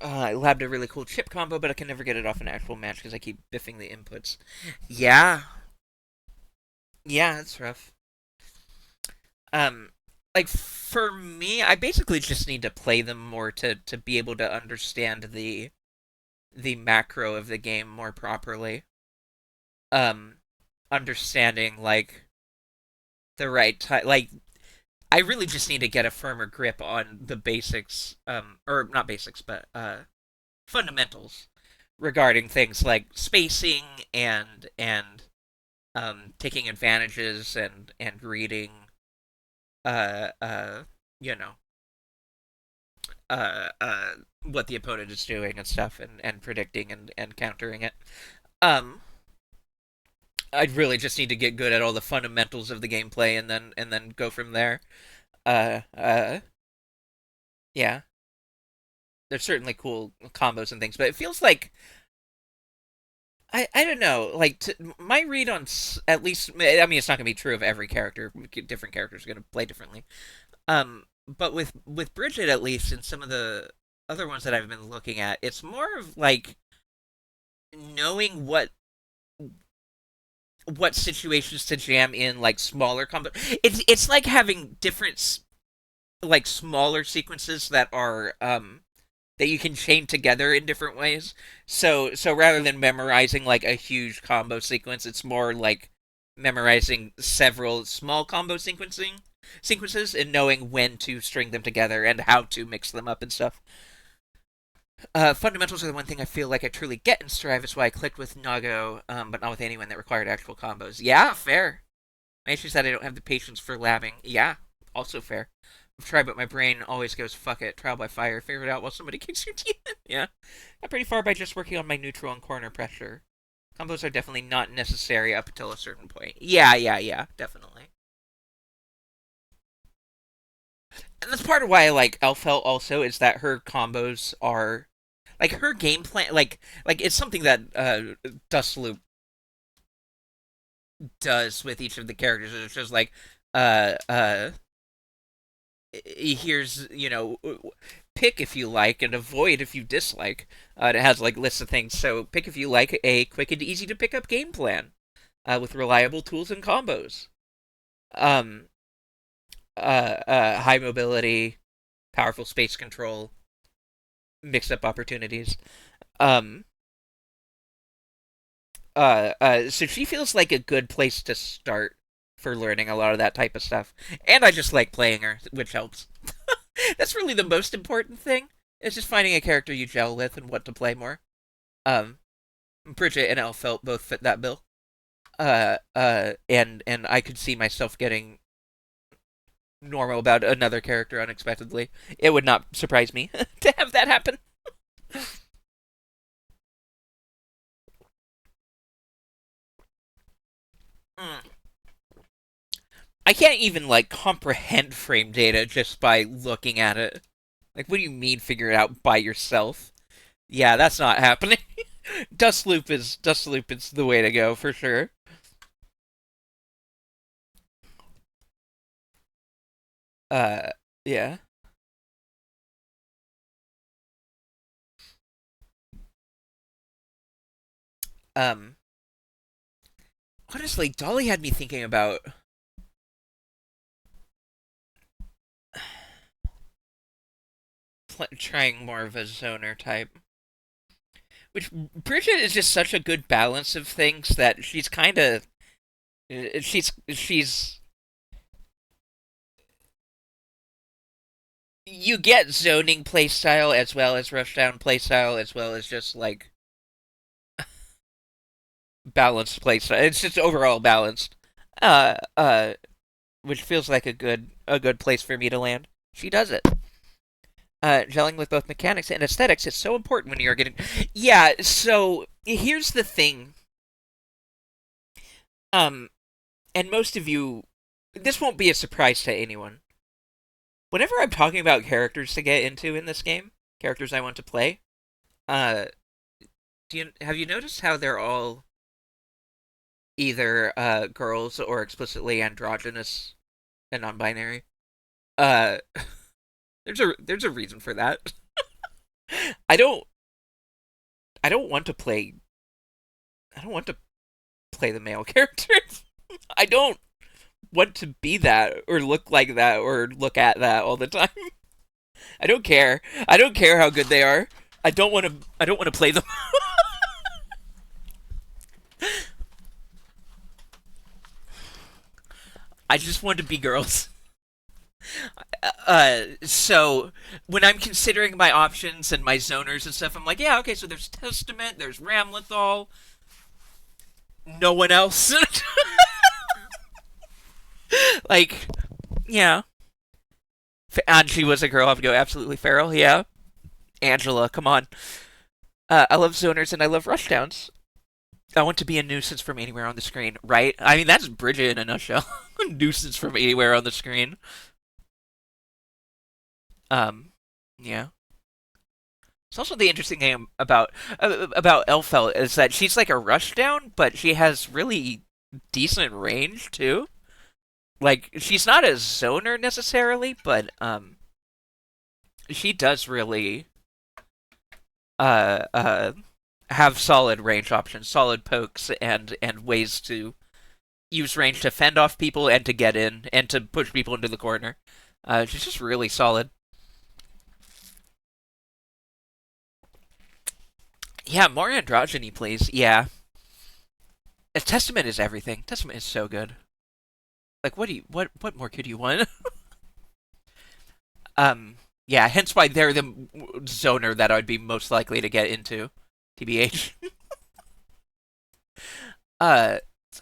I labbed a really cool chip combo, but I can never get it off an actual match because I keep biffing the inputs. Yeah, yeah, it's rough. Um, like for me, I basically just need to play them more to be able to understand the macro of the game more properly. Um, Understanding like the right time, like I really just need to get a firmer grip on the basics, or not basics, but fundamentals regarding things like spacing and taking advantages and reading, uh, uh, you know, uh, uh, what the opponent is doing and stuff, and predicting and countering it. Um, I really just need to get good at all the fundamentals of the gameplay and then go from there. Uh, uh, yeah, there's certainly cool combos and things, but it feels like I don't know. Like my read on at least, I mean, it's not gonna be true of every character. Different characters are gonna play differently. But with Bridget at least, and some of the other ones that I've been looking at, it's more of like knowing what situations to jam in, like smaller combo. It's like having different like smaller sequences that are that you can chain together in different ways. So rather than memorizing like a huge combo sequence, it's more like memorizing several small combo sequences and knowing when to string them together and how to mix them up and stuff. Fundamentals are the one thing I feel like I truly get in Strive. Is why I clicked with Nago, but not with anyone that required actual combos. Yeah, fair. My issue is that I don't have the patience for labbing. Yeah, also fair. I've tried, but my brain always goes, fuck it, trial by fire, figure it out while somebody kicks your teeth in. Yeah. Got pretty far by just working on my neutral and corner pressure. Combos are definitely not necessary up until a certain point. Yeah, definitely. And that's part of why I like Elfelt also, is that her combos are like her game plan like it's something that Dustloop does with each of the characters. It's just like uh uh here's pick if you like and avoid if you dislike. It has like lists of things. So pick if you like a quick and easy to pick up game plan with reliable tools and combos. Um, High mobility, powerful space control, mix up opportunities. Um, so she feels like a good place to start for learning a lot of that type of stuff. And I just like playing her, which helps. That's really the most important thing. It's just finding a character you gel with and what to play more. Um, Bridget and Elfelt both fit that bill. And I could see myself getting normal about another character unexpectedly. It would not surprise me to have that happen. Mm. I can't even like comprehend frame data just by looking at it. Like, what do you mean figure it out by yourself? Yeah, that's not happening. Dustloop is the way to go for sure. Uh, yeah. Um, Honestly, Dolly had me thinking about trying more of a zoner type. Which Bridget is just such a good balance of things that she's kind of she's you get zoning playstyle as well as rushdown playstyle as well as just like balanced playstyle. It's just overall balanced. Uh uh which feels like a good place for me to land. She does it. Gelling with both mechanics and aesthetics is so important when you're getting. Yeah, so here's the thing. Um, and most of you, this won't be a surprise to anyone. Whenever I'm talking about characters to get into in this game, characters I want to play, uh, have you noticed how they're all either girls or explicitly androgynous and non-binary? Uh, there's a reason for that. I don't I don't want to play I don't want to play the male characters. I don't want to be that or look like that or look at that all the time. I don't care. I don't care how good they are. I don't want to play them. I just want to be girls. So when I'm considering my options and my zoners and stuff, I'm like, yeah, okay, so there's Testament, there's Ramlethal, no one else. Like, yeah. And she was a girl, I would go absolutely feral, yeah. Angela, come on. I love zoners and I love rushdowns. I want to be a nuisance from anywhere on the screen, right? I mean, that's Bridget in a nutshell. Nuisance from anywhere on the screen. Um, yeah. It's also the interesting thing about Elfel is that she's like a rushdown, but she has really decent range too. Like she's not a zoner necessarily, but she does really uh uh have solid range options, solid pokes, and ways to use range to fend off people and to get in and to push people into the corner. She's just really solid. Yeah, more androgyny, please. Yeah, Testament is everything. Testament is so good. Like, what more could you want? Yeah. Hence why they're the zoner that I'd be most likely to get into. TBH. uh,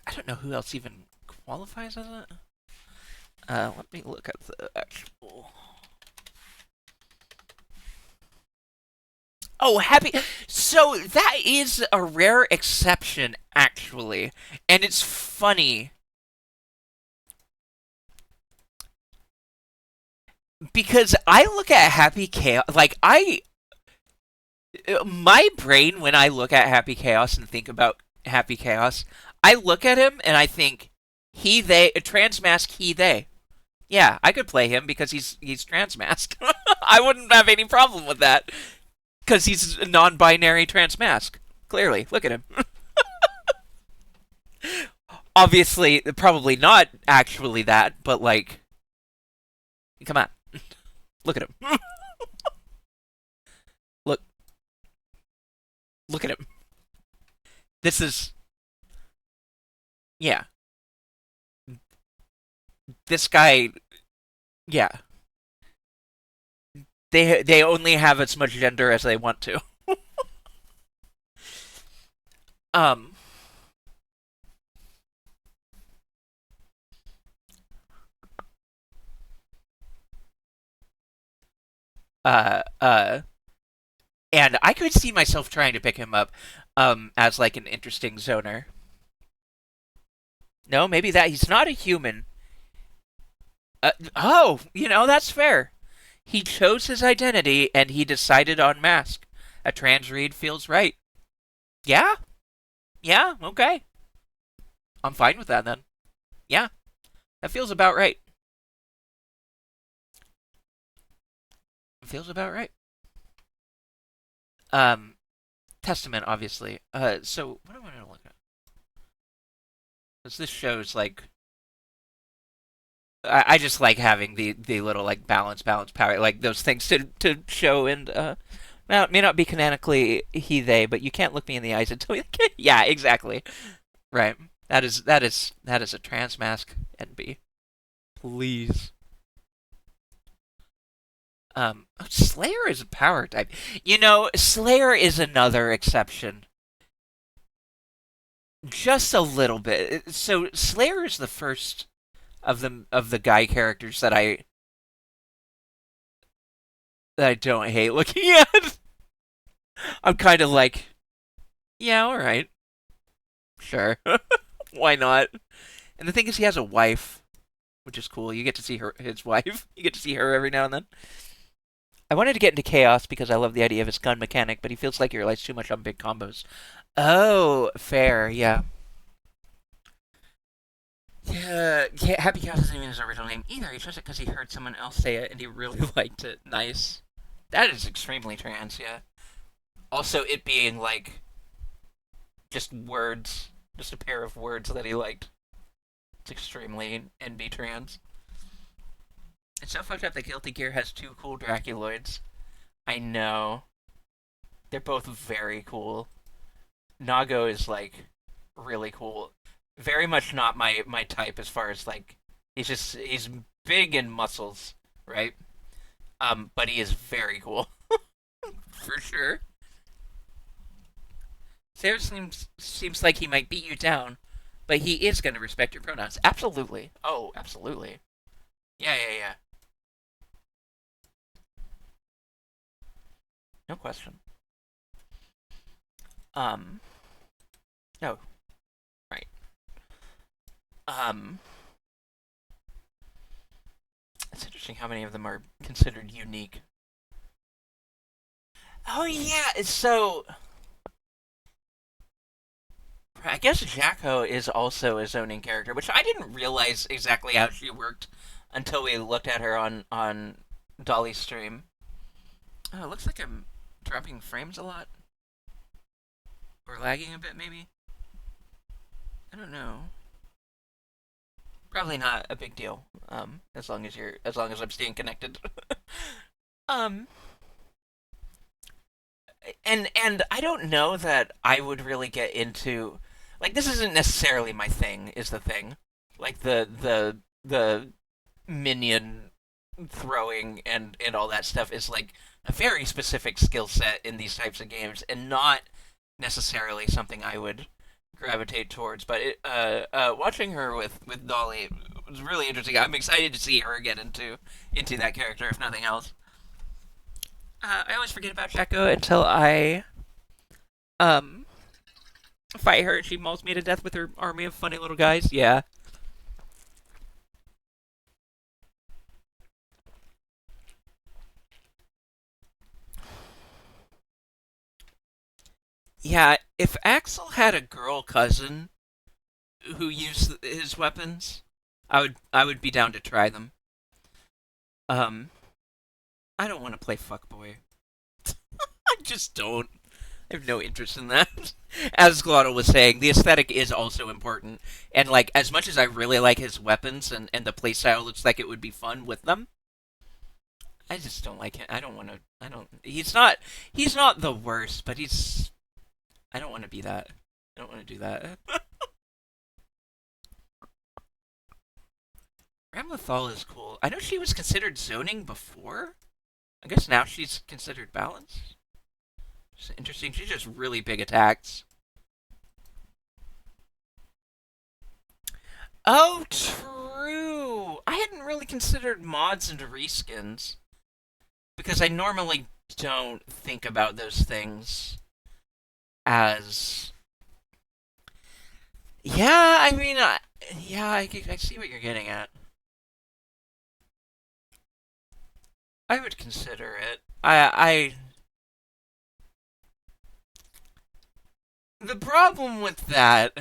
I don't know who else even qualifies as it. Let me look at the actual. Oh, happy. So that is a rare exception, actually, and it's funny because I look at Happy Chaos like I my brain when I look at Happy Chaos and think about Happy Chaos, I look at him and I think he they transmask he they. Yeah, I could play him because he's transmask. I wouldn't have any problem with that because he's a non-binary transmask. Clearly, look at him. Obviously, probably not actually that, but like, come on, look at him. look, look at him. This is yeah. This guy, yeah. They only have as much gender as they want to. Um. Uh. Uh. And I could see myself trying to pick him up, as like an interesting zoner. No, maybe that he's not a human. Oh, that's fair. He chose his identity and he decided on mask. A trans read feels right. Yeah, yeah, okay. I'm fine with that then. Yeah, that feels about right. It feels about right. Um, Testament, obviously. So what am I gonna look at? Because this shows like I just like having the little like balance power like those things to show and now it may not be canonically he they, but you can't look me in the eyes and tell me yeah, exactly. Right. That is a trans mask, NB. Please. Slayer is a power type. Slayer is another exception. Just a little bit. So Slayer is the first of the guy characters that I don't hate looking at. I'm kind of like, yeah, all right, sure, why not? And the thing is, he has a wife, which is cool. You get to see his wife. You get to see her every now and then. I wanted to get into Chaos because I love the idea of his gun mechanic, but he feels like he relies too much on big combos. Oh, fair, yeah. Yeah, Happy Chaos isn't even his original name either. He chose it because he heard someone else say it and he really liked it. Nice. That is extremely trans, yeah. Also, it being like just words, just a pair of words that he liked. It's extremely NB trans. It's so fucked up that Guilty Gear has two cool Draculoids. I know. They're both very cool. Nago is like really cool. Very much not my type as far as like he's big in muscles, right? But he is very cool for sure. Sarah seems like he might beat you down, but he is going to respect your pronouns. Absolutely. Oh, absolutely. Yeah, yeah, yeah. No question. Um, no, right. Um, it's interesting how many of them are considered unique. Oh yeah, so I guess Jacko is also a zoning character, which I didn't realize exactly how she worked until we looked at her on Dolly's stream. Oh, it looks like I'm dropping frames a lot or lagging a bit, maybe. I don't know. Probably not a big deal. As long as I'm staying connected. um, and I don't know that I would really get into like this isn't necessarily my thing. Is the thing like the minion throwing and all that stuff is like a very specific skill set in these types of games and not necessarily something I would gravitate towards. But watching her with Dolly was really interesting. I'm excited to see her get into that character, if nothing else. I always forget about Jekko until I um fight her. She mauls me to death with her army of funny little guys. Yeah, yeah. If Axel had a girl cousin who used his weapons, I would be down to try them. Um, I don't want to play fuckboy. I just don't. I have no interest in that. As Glottal was saying, the aesthetic is also important. And like as much as I really like his weapons and the playstyle looks like it would be fun with them, I just don't like him. I don't want to I don't he's not the worst, but I don't want to be that. I don't want to do that. Ramlethal is cool. I know she was considered zoning before. I guess now she's considered balanced. It's interesting. She's just really big attacks. Oh, true. I hadn't really considered mods and reskins because I normally don't think about those things as. Yeah, I mean, yeah, I see what you're getting at. I would consider it. The problem with that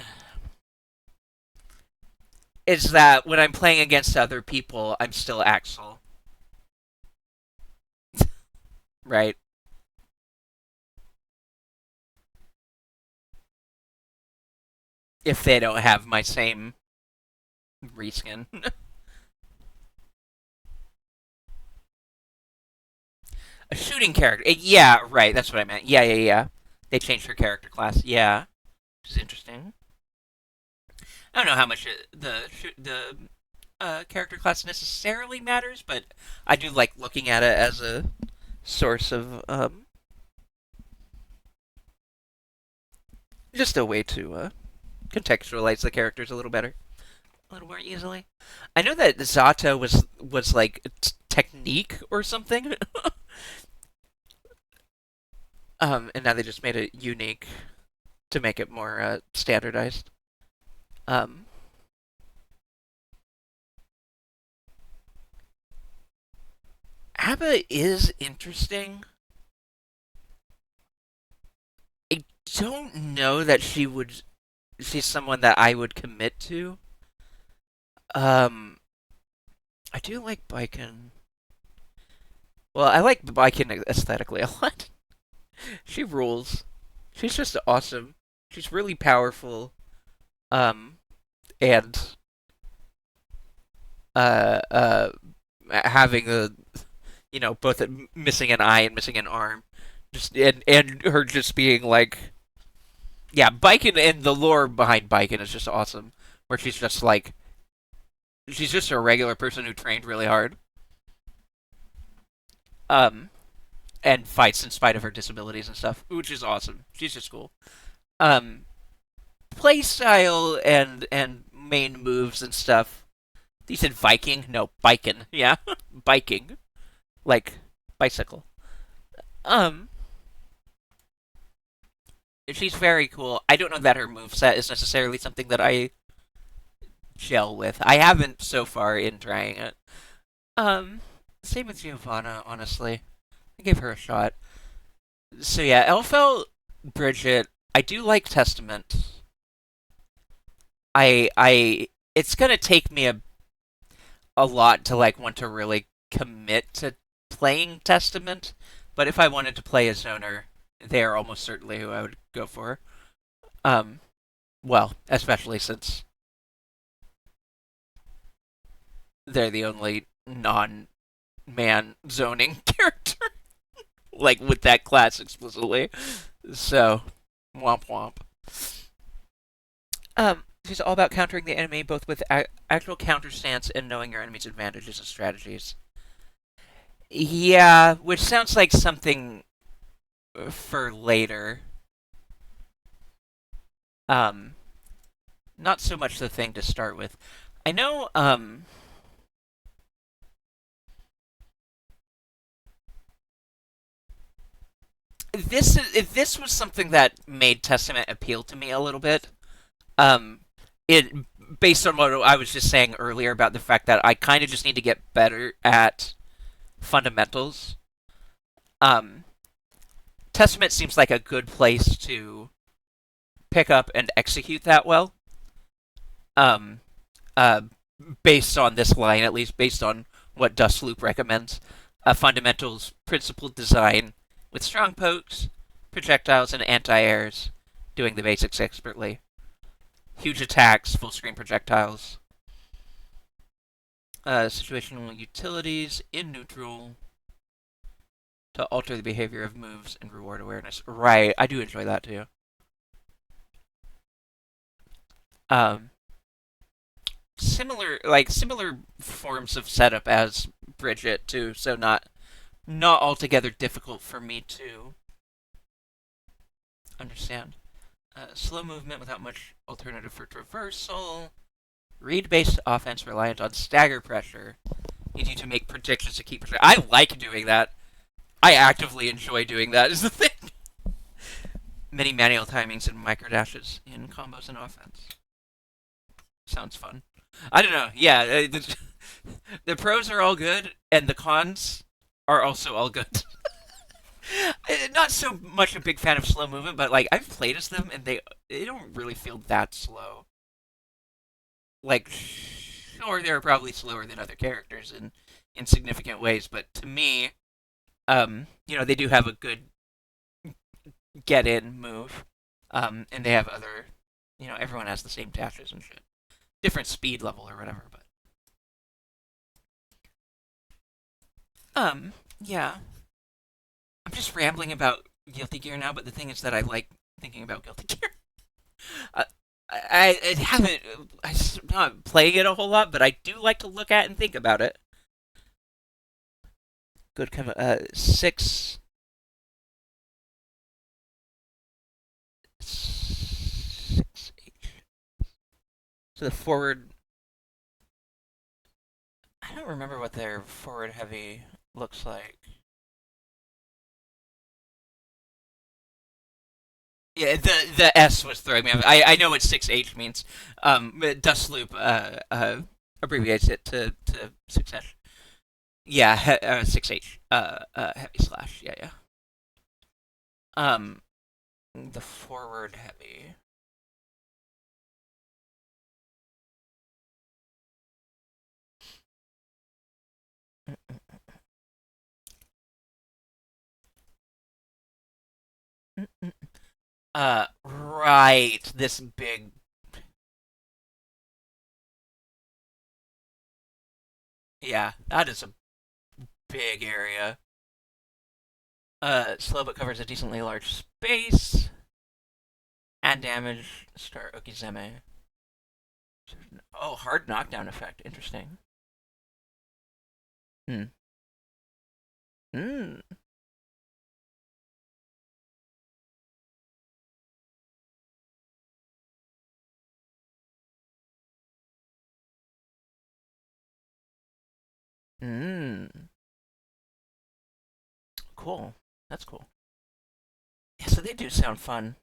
is that when I'm playing against other people, I'm still Axel, right? If they don't have my same reskin. A shooting character. Yeah, right. That's what I meant. Yeah, yeah, yeah. They changed her character class. Yeah, which is interesting. I don't know how much the character class necessarily matters, but I do like looking at it as a source of just a way to contextualize the characters a little better, a little more easily. I know that Zato was like technique or something, and now they just made it unique to make it more standardized. Um, ABBA is interesting. I don't know that she's someone that I would commit to. Um, I do like Baiken. Well, I like Baiken aesthetically a lot. She rules. She's just awesome. She's really powerful. Um, and uh, uh, having both missing an eye and missing an arm, just and her just being like, yeah, Baiken and the lore behind Baiken is just awesome. Where she's just like, she's just a regular person who trained really hard. Um, and fights in spite of her disabilities and stuff, which is awesome. She's just cool. Um, Play style and main moves and stuff. You said Viking? No, biking. Yeah, biking, like bicycle. Um, she's very cool. I don't know that her move set is necessarily something that I gel with. I haven't so far in trying it. Um, Same with Giovanna. Honestly, I gave her a shot. So yeah, Elfel, Bridget. I do like Testament. It's gonna take me a lot to like want to really commit to playing Testament, but if I wanted to play a zoner, they are almost certainly who I would go for. Um, well, especially since they're the only non-man zoning character, like with that class explicitly. So, womp womp. She's all about countering the enemy, both with actual counter stance and knowing your enemy's advantages and strategies. Yeah, which sounds like something for later. Um, Not so much the thing to start with. I know. This was something that made Testament appeal to me a little bit. Um, it based on what I was just saying earlier about the fact that I kind of just need to get better at fundamentals. Um, Testament seems like a good place to pick up and execute that well. Um, uh, Based on this line, at least based on what Dustloop recommends, fundamentals principled design with strong pokes, projectiles, and anti-airs, doing the basics expertly. Huge attacks, full screen projectiles. Situational utilities in neutral to alter the behavior of moves and reward awareness. Right, I do enjoy that too. Um, similar forms of setup as Bridget too, so not altogether difficult for me to understand. Slow movement without much alternative for traversal. Read-based offense reliant on stagger pressure. Need you to make predictions to keep pressure. I like doing that. I actively enjoy doing that. Is the thing. Many manual timings and micro dashes in combos and offense. Sounds fun. I don't know. Yeah, the pros are all good, and the cons are also all good. Not so much a big fan of slow movement, but like I've played as them, and they don't really feel that slow. Like, sure, they're probably slower than other characters in significant ways, but to me, they do have a good get in move, and they have other, everyone has the same dashes and shit, different speed level or whatever, but yeah. just rambling about Guilty Gear now, but the thing is that I like thinking about Guilty Gear. Uh, I haven't. I'm not playing it a whole lot, but I do like to look at and think about it. Good cover. 6. So the forward. I don't remember what their forward heavy looks like. Yeah, the S was throwing me off. I know what 6H means. Dust Loop abbreviates it to success. Yeah, 6H. Heavy slash. Yeah, yeah. Um, the forward heavy. Right. This big. Yeah, that is a big area. Slow but covers a decently large space. And damage. Start Okizeme. Oh, hard knockdown effect. Interesting. Hmm. Hmm. Hmm. Cool. That's cool. Yeah, so they do sound fun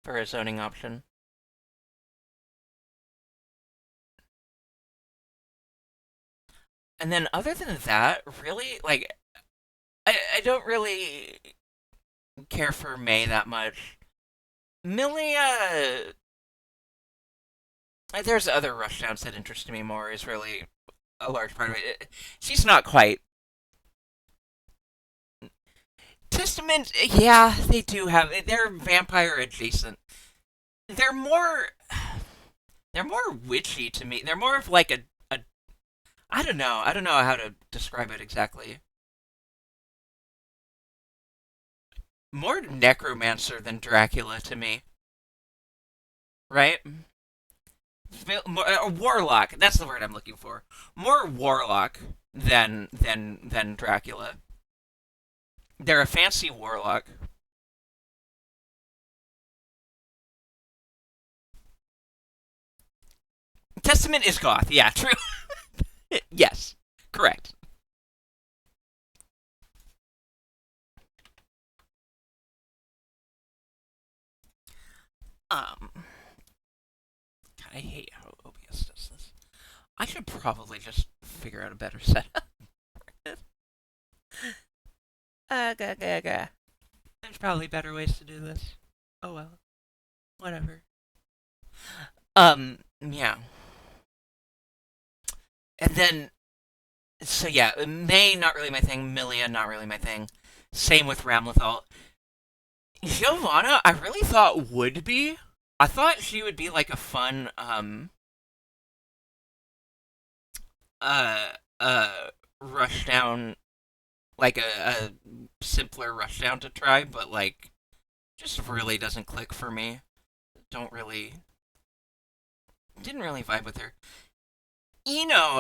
for a zoning option. And then other than that, really, like, I don't really care for May that much. Millie, there's other rushdowns that interest me more, is really a large part of it. She's not quite. Testament, yeah, they do have. They're vampire adjacent. They're more. They're more witchy to me. They're more of like a. I don't know. I don't know how to describe it exactly. More necromancer than Dracula to me, right? More, warlock. That's the word I'm looking for. More warlock than Dracula. They're a fancy warlock. Testament is goth. Yeah, true. Yes, correct. Um, God, I hate how OBS does this. I should probably just figure out a better setup. Okay. There's probably better ways to do this. Oh well, whatever. Yeah. And then, so yeah, May not really my thing. Milia not really my thing. Same with Ramlethal. Giovanna, I really thought would be. I thought she would be like a fun, uh, uh, rush down, like a simpler rush down to try, but like, just really doesn't click for me. Don't really, didn't really vibe with her.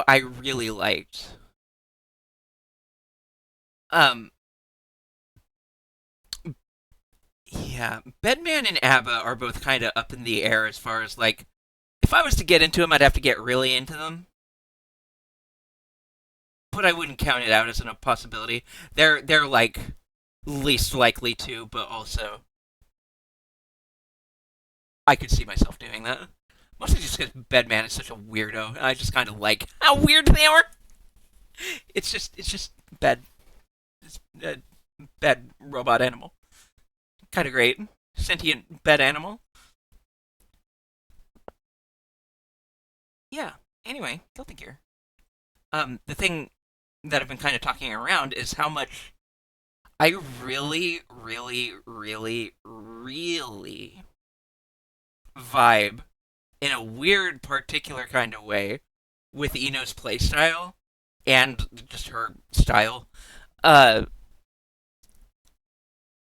I really liked. Um, yeah, Bedman and ABBA are both kind of up in the air as far as like, if I was to get into them, I'd have to get really into them. But I wouldn't count it out as a possibility. They're like least likely to, but also I could see myself doing that. Mostly just because Bedman is such a weirdo, and I just kind of like how weird they are. It's just bad, it's a bad robot animal. Kind of great, sentient bed animal. Yeah. Anyway, Guilty Gear. The thing that I've been kind of talking around is how much I really, really, really, really vibe in a weird, particular kind of way with Ino's playstyle and just her style. Uh,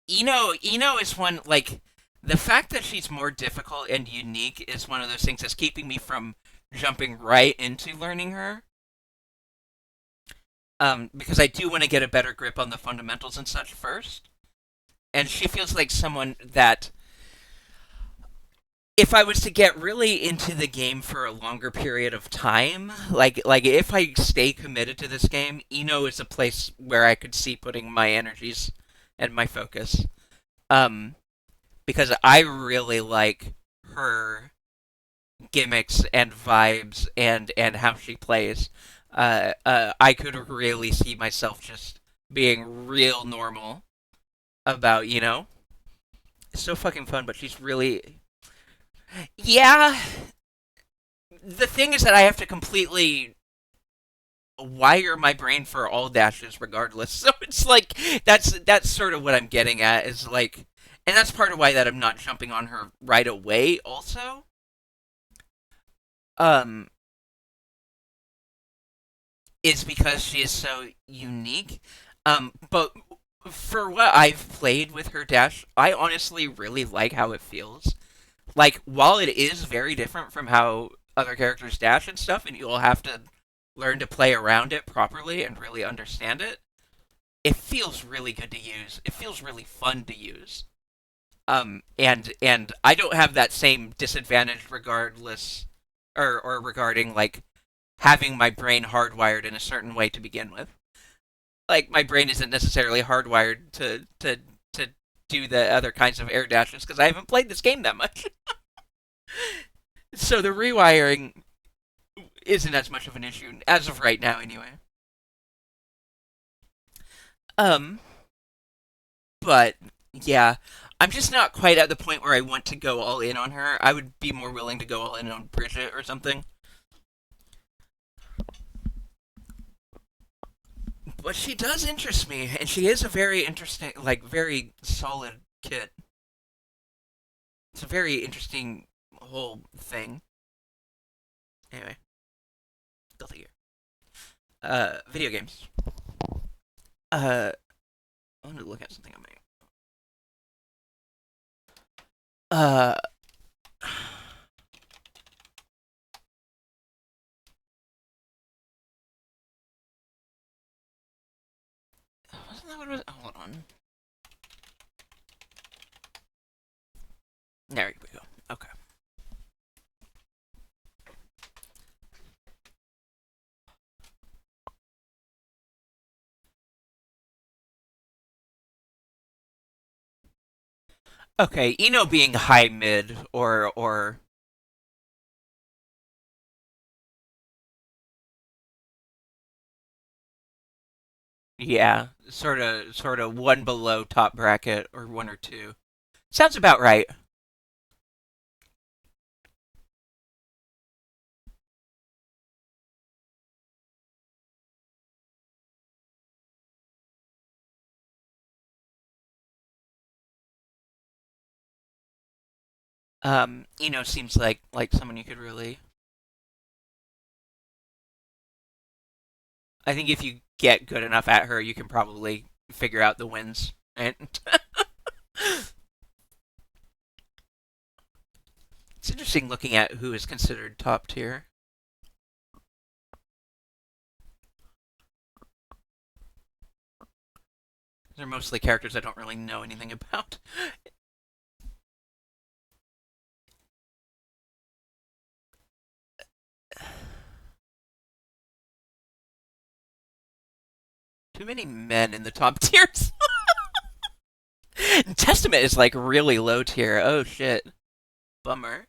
Eno is one like the fact that she's more difficult and unique is one of those things that's keeping me from jumping right into learning her. Because I do want to get a better grip on the fundamentals and such first. And she feels like someone that if I was to get really into the game for a longer period of time, like if I stay committed to this game, Eno is a place where I could see putting my energies and my focus. Um, because I really like her gimmicks and vibes and how she plays. I could really see myself just being real normal about it's so fucking fun, but she's really yeah. The thing is that I have to completely wire my brain for all dashes regardless. So it's like that's sort of what I'm getting at is like and that's part of why that I'm not jumping on her right away also. Um is because she is so unique. But for what I've played with her dash, I honestly really like how it feels. Like while it is very different from how other characters dash and stuff, and you'll have to learn to play around it properly and really understand it, it feels really good to use. It feels really fun to use. And I don't have that same disadvantage regardless or regarding like having my brain hardwired in a certain way to begin with. Like my brain isn't necessarily hardwired to do the other kinds of air dashes because I haven't played this game that much. So the rewiring isn't as much of an issue as of right now, anyway. Um, but yeah, I'm just not quite at the point where I want to go all in on her. I would be more willing to go all in on Bridget or something. But she does interest me, and she is a very interesting, like, very solid kit. It's a very interesting whole thing. Anyway, still here. Video games. I want to look at something on my. Wasn't that what it was? Oh, hold on. There we go. Okay. Okay, Eno being high mid or yeah, sort of one below top bracket or one or two. Sounds about right. Eno seems like someone you could really. I think if you get good enough at her, you can probably figure out the wins. And it's interesting looking at who is considered top tier. They're mostly characters I don't really know anything about. Too many men in the top tiers. Testament is like really low tier. Oh shit. Bummer.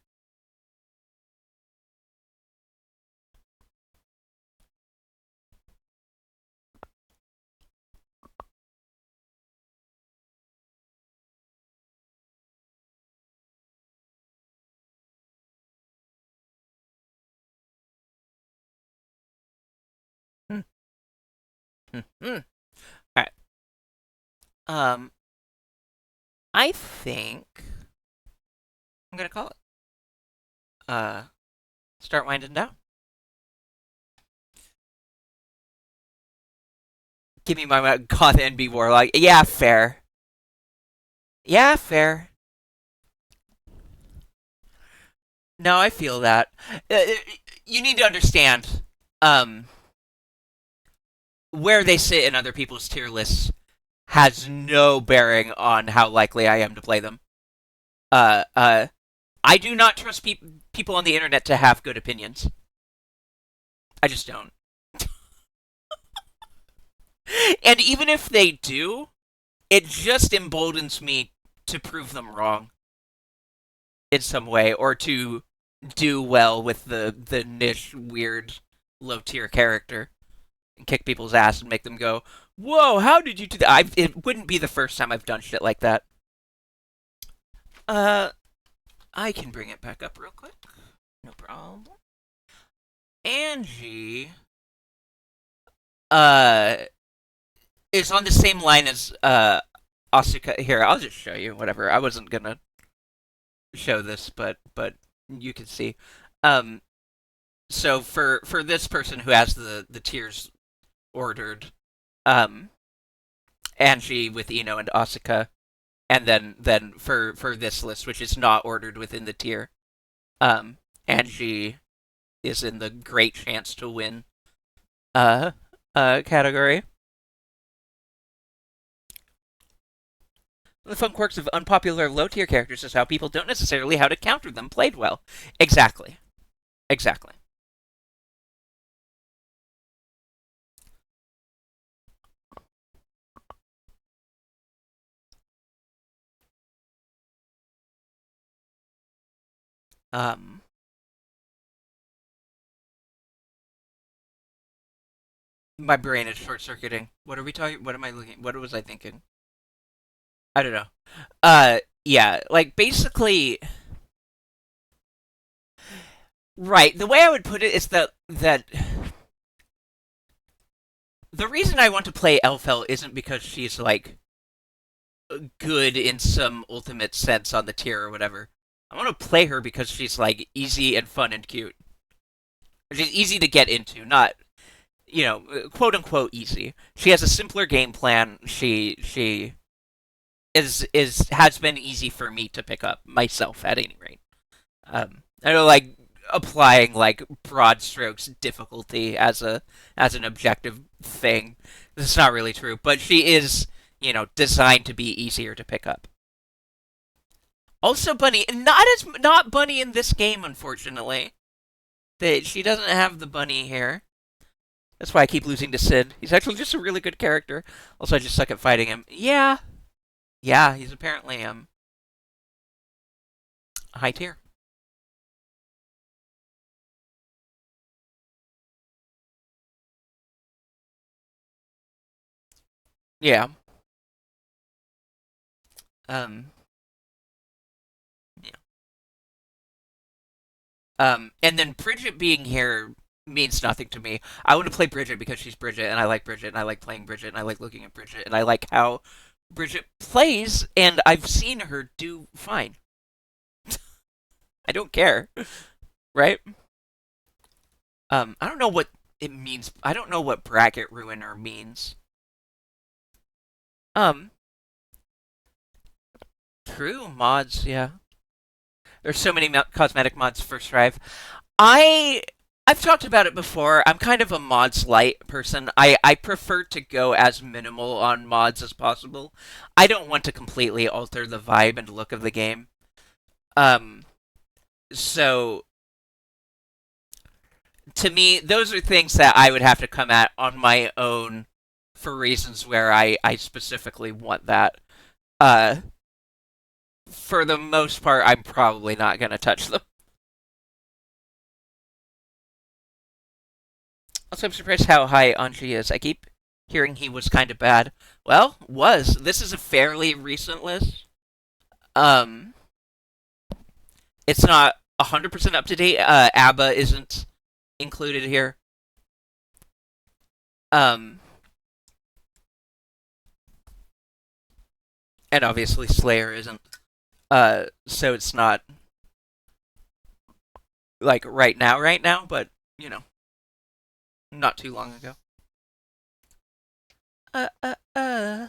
Hmm. Hmm. Hmm. Alright. Um, I think I'm gonna call it. Uh, start winding down. Give me my goth and be warlock. Yeah, fair. Yeah, fair. No, I feel that. You need to understand um, where they sit in other people's tier lists has no bearing on how likely I am to play them. Uh, uh, I do not trust people on the internet to have good opinions. I just don't. And even if they do, it just emboldens me to prove them wrong in some way or to do well with the niche weird low tier character and kick people's ass and make them go, "Whoa, how did you do that?" It wouldn't be the first time I've done shit like that. Uh, I can bring it back up real quick. No problem. Angie, uh, is on the same line as Asuka. Here, I'll just show you. Whatever. I wasn't gonna show this, but you can see. Um, so for this person who has the tiers ordered, um, Angie with Ino and Asuka, and then for this list, which is not ordered within the tier, um, Angie is in the great chance to win uh category. The fun quirks of unpopular low tier characters is how people don't necessarily how to counter them played well. Exactly. Exactly. Um my brain is short circuiting. What are we talking what am I looking what was I thinking? I don't know. Yeah, like basically right. The way I would put it is that the reason I want to play Elfel isn't because she's like good in some ultimate sense on the tier or whatever. I want to play her because she's like easy and fun and cute. She's easy to get into, not quote unquote easy. She has a simpler game plan. She is has been easy for me to pick up myself at any rate. I know like applying like broad strokes difficulty as an objective thing. This is not really true, but she is designed to be easier to pick up. Also, Bunny, not Bunny in this game, unfortunately. She doesn't have the Bunny here. That's why I keep losing to Sid. He's actually just a really good character. Also, I just suck at fighting him. Yeah, yeah, he's apparently high tier. Yeah. Um. Yeah. And then Bridget being here means nothing to me. I want to play Bridget because she's Bridget, and I like Bridget, and I like playing Bridget, and I like looking at Bridget, and I like how Bridget plays, and I've seen her do fine. I don't care, right? I don't know what it means. I don't know what bracket ruiner means. Um, true mods, yeah. There's so many cosmetic mods for Strive. I I've talked about it before. I'm kind of a mods light person. I prefer to go as minimal on mods as possible. I don't want to completely alter the vibe and look of the game. Um, so to me, those are things that I would have to come at on my own for reasons where I specifically want that. Uh, for the most part, I'm probably not going to touch them. Also, I'm surprised how high Anji is. I keep hearing he was kind of bad. Well, was. This is a fairly recent list. Um, it's not 100% up to date. ABBA isn't included here. Um, and obviously Slayer isn't. So it's not like right now, but you know, not too long ago. Uh, uh, uh.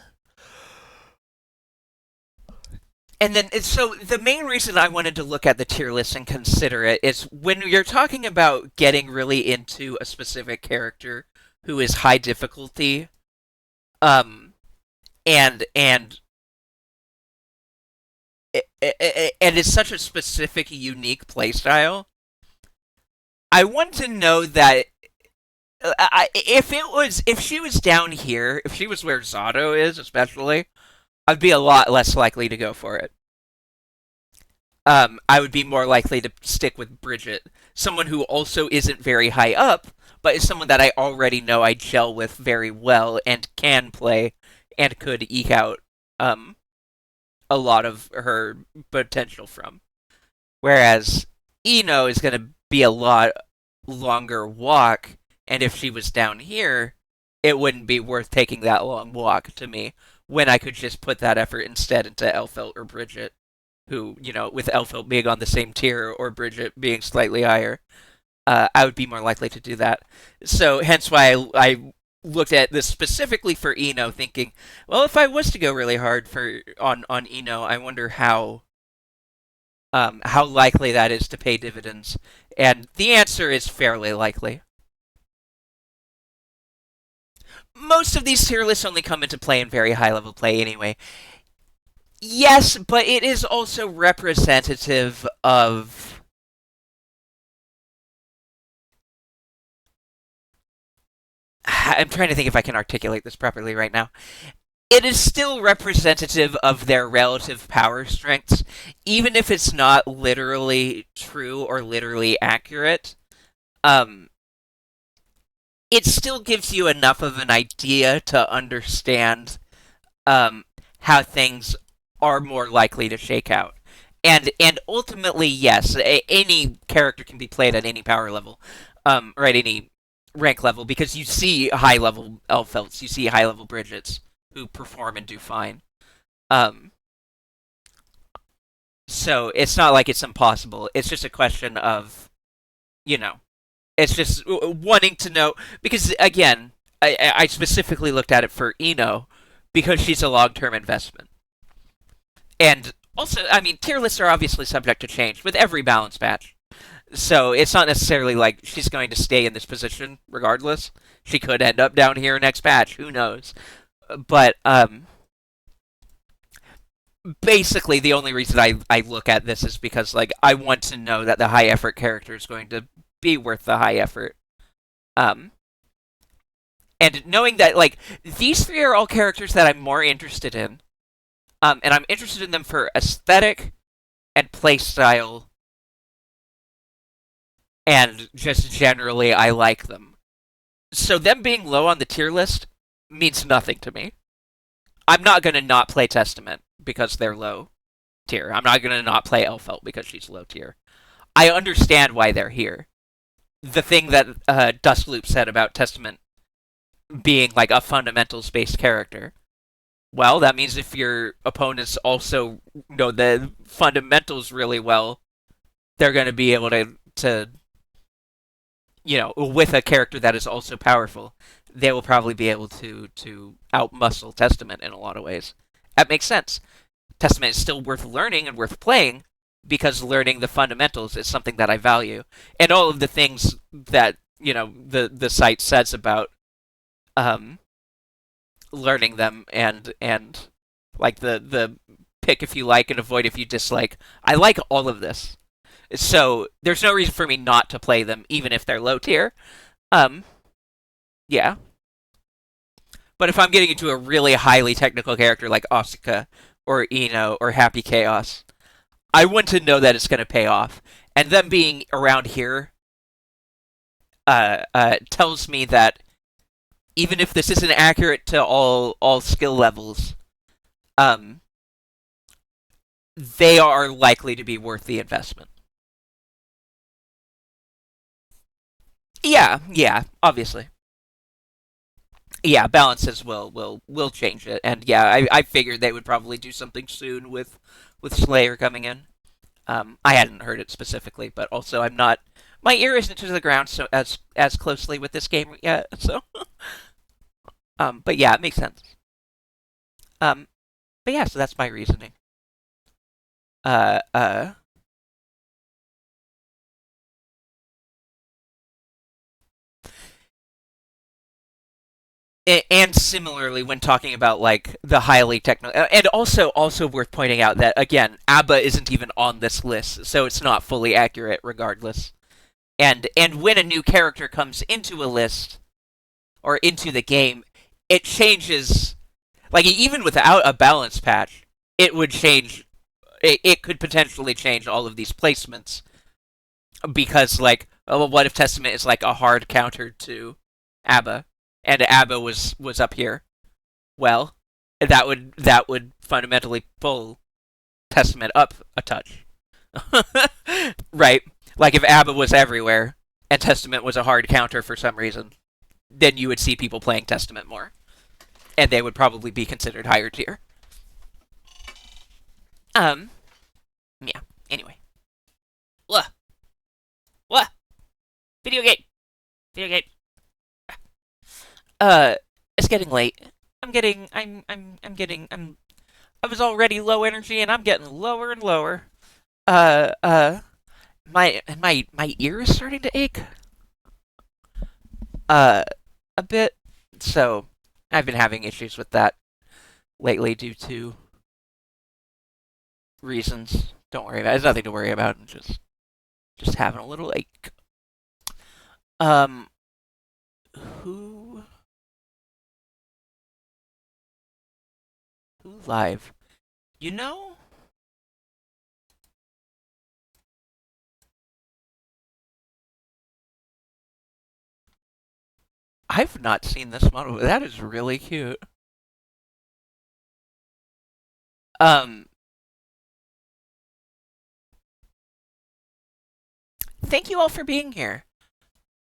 And then, so the main reason I wanted to look at the tier list and consider it is when you're talking about getting really into a specific character who is high difficulty, um, and and it's such a specific, unique playstyle. I want to know that if she was down here, if she was where Zato is, especially, I'd be a lot less likely to go for it. I would be more likely to stick with Bridget, someone who also isn't very high up, but is someone that I already know I gel with very well and can play and could eke out um, a lot of her potential from. Whereas Eno is going to be a lot longer walk, and if she was down here, it wouldn't be worth taking that long walk to me when I could just put that effort instead into Elfelt or Bridget, who, with Elfelt being on the same tier or Bridget being slightly higher, I would be more likely to do that. So hence why I looked at this specifically for Eno, thinking, well, if I was to go really hard on Eno, I wonder how likely that is to pay dividends. And the answer is fairly likely. Most of these tier lists only come into play in very high level play anyway. Yes, but it is also representative of. I'm trying to think if I can articulate this properly right now. It is still representative of their relative power strengths, even if it's not literally true or literally accurate. Um, it still gives you enough of an idea to understand um, how things are more likely to shake out. And ultimately, yes, any character can be played at any power level, right? Any rank level, because you see high level Elfelts, you see high level Bridgets who perform and do fine. Um, so it's not like it's impossible. It's just a question of, you know, it's just wanting to know because again, I specifically looked at it for Eno because she's a long term investment. And also, I mean, tier lists are obviously subject to change with every balance patch. So it's not necessarily like she's going to stay in this position regardless. She could end up down here next patch. Who knows? But basically, the only reason I look at this is because like I want to know that the high effort character is going to be worth the high effort. Um, and knowing that like these three are all characters that I'm more interested in. And I'm interested in them for aesthetic and playstyle, and just generally, I like them. So them being low on the tier list means nothing to me. I'm not gonna not play Testament because they're low tier. I'm not gonna not play Elfelt because she's low tier. I understand why they're here. The thing that Duskloop said about Testament being like a fundamentals based character. Well, that means if your opponents also know the fundamentals really well, they're going to be able to with a character that is also powerful, they will probably be able to outmuscle Testament in a lot of ways. That makes sense. Testament is still worth learning and worth playing because learning the fundamentals is something that I value, and all of the things that the site says about um, learning them and like the pick if you like and avoid if you dislike. I like all of this. So there's no reason for me not to play them, even if they're low tier. Um, yeah. But if I'm getting into a really highly technical character like Asuka or Eno or Happy Chaos, I want to know that it's going to pay off. And them being around here tells me that even if this isn't accurate to all skill levels, um, they are likely to be worth the investment. Yeah, obviously. Yeah, balances will change it, and yeah, I figured they would probably do something soon with Slayer coming in. I hadn't heard it specifically, but also I'm not my ear isn't to the ground so as closely with this game yet. So, but yeah, it makes sense. Um, but yeah, so that's my reasoning. Uh, uh, and similarly, when talking about like the highly techno, and also worth pointing out that again, ABBA isn't even on this list, so it's not fully accurate regardless. And when a new character comes into a list or into the game, it changes. Like even without a balance patch, it would change. It could potentially change all of these placements because like, oh, well, what if Testament is like a hard counter to ABBA, and ABBA was up here? Well, that would fundamentally pull Testament up a touch, right? Like if ABBA was everywhere and Testament was a hard counter for some reason, then you would see people playing Testament more, and they would probably be considered higher tier. Um, yeah. Anyway, what? What? Video game. Video game. Uh, it's getting late. I was already low energy, and I'm getting lower and lower. Uh, uh, my ear is starting to ache. Uh, a bit. So I've been having issues with that lately due to reasons. Don't worry about it. There's nothing to worry about. Just having a little ache. Um, who who live? You know, I've not seen this model. That is really cute. Um, thank you all for being here.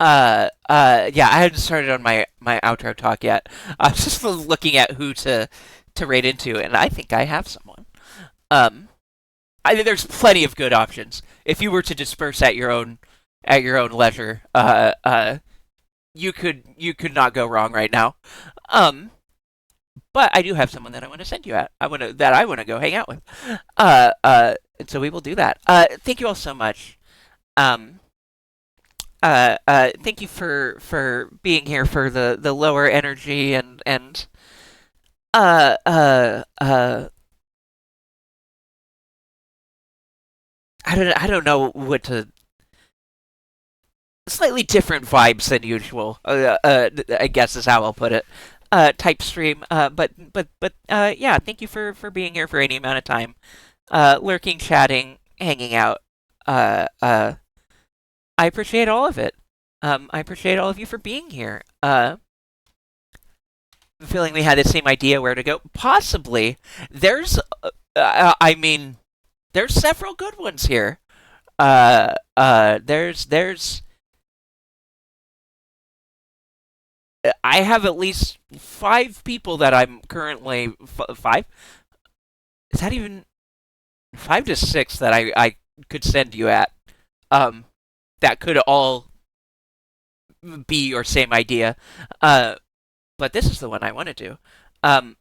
Yeah, I hadn't started on my outro talk yet. I was just looking at who to rate into, and I think I have someone. Um, I think there's plenty of good options. If you were to disperse at your own leisure, you could not go wrong right now. Um, but I do have someone that I want to send you at. I want to go hang out with. And so we will do that. Thank you all so much. Um, thank you for being here for the lower energy and uh uh uh I don't know what to slightly different vibes than usual. I guess is how I'll put it. Type stream. But yeah. Thank you for being here for any amount of time. Lurking, chatting, hanging out. Uh. I appreciate all of it. I appreciate all of you for being here. Feeling we had the same idea where to go. Possibly. There's. I mean, there's several good ones here. There's I have at least five people that I'm currently five. Is that even 5 to 6 that I could send you at? Um, that could all be your same idea. Uh, but this is the one I want to do. Um,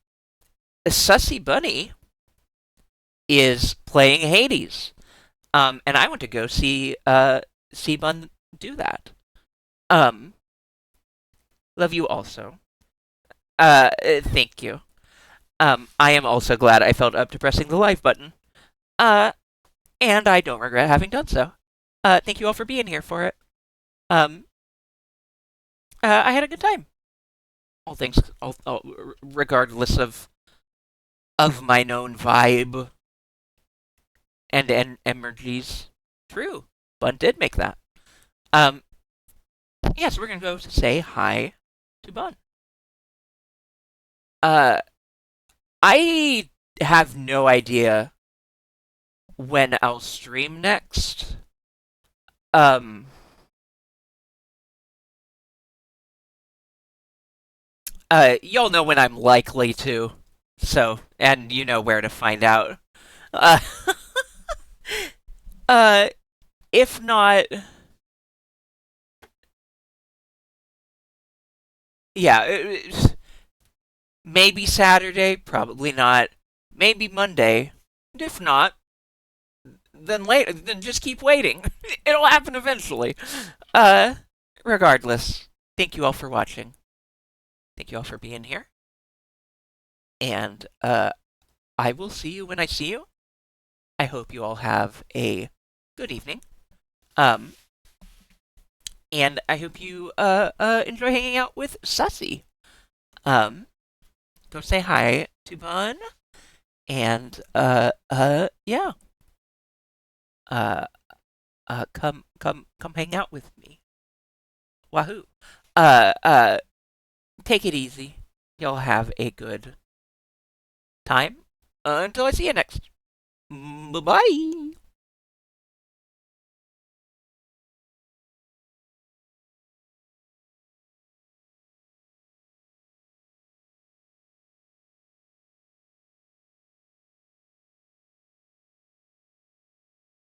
Sussy Bunny is playing Hades. And I want to go see Bun do that. Um, love you also. Thank you. I am also glad I felt up to pressing the live button. Uh, and I don't regret having done so. Thank you all for being here for it. Um, I had a good time. Regardless of my known vibe and energies. True, Bun did make that. Um, yeah, so we're gonna go say hi to Bun. Uh, I have no idea when I'll stream next. Um, y'all know when I'm likely to, so and you know where to find out. Uh, uh, if not, yeah, maybe Saturday, probably not. Maybe Monday, if not. then just keep waiting. It'll happen eventually. Uh, Regardless, thank you all for watching. Thank you all for being here. And I will see you when I see you. I hope you all have a good evening. Um, and I hope you enjoy hanging out with Sussy. Um, go say hi to Bun, and yeah, uh, come hang out with me. Wahoo! Uh, uh, take it easy. Y'all have a good time. Until I see you next. Bye bye.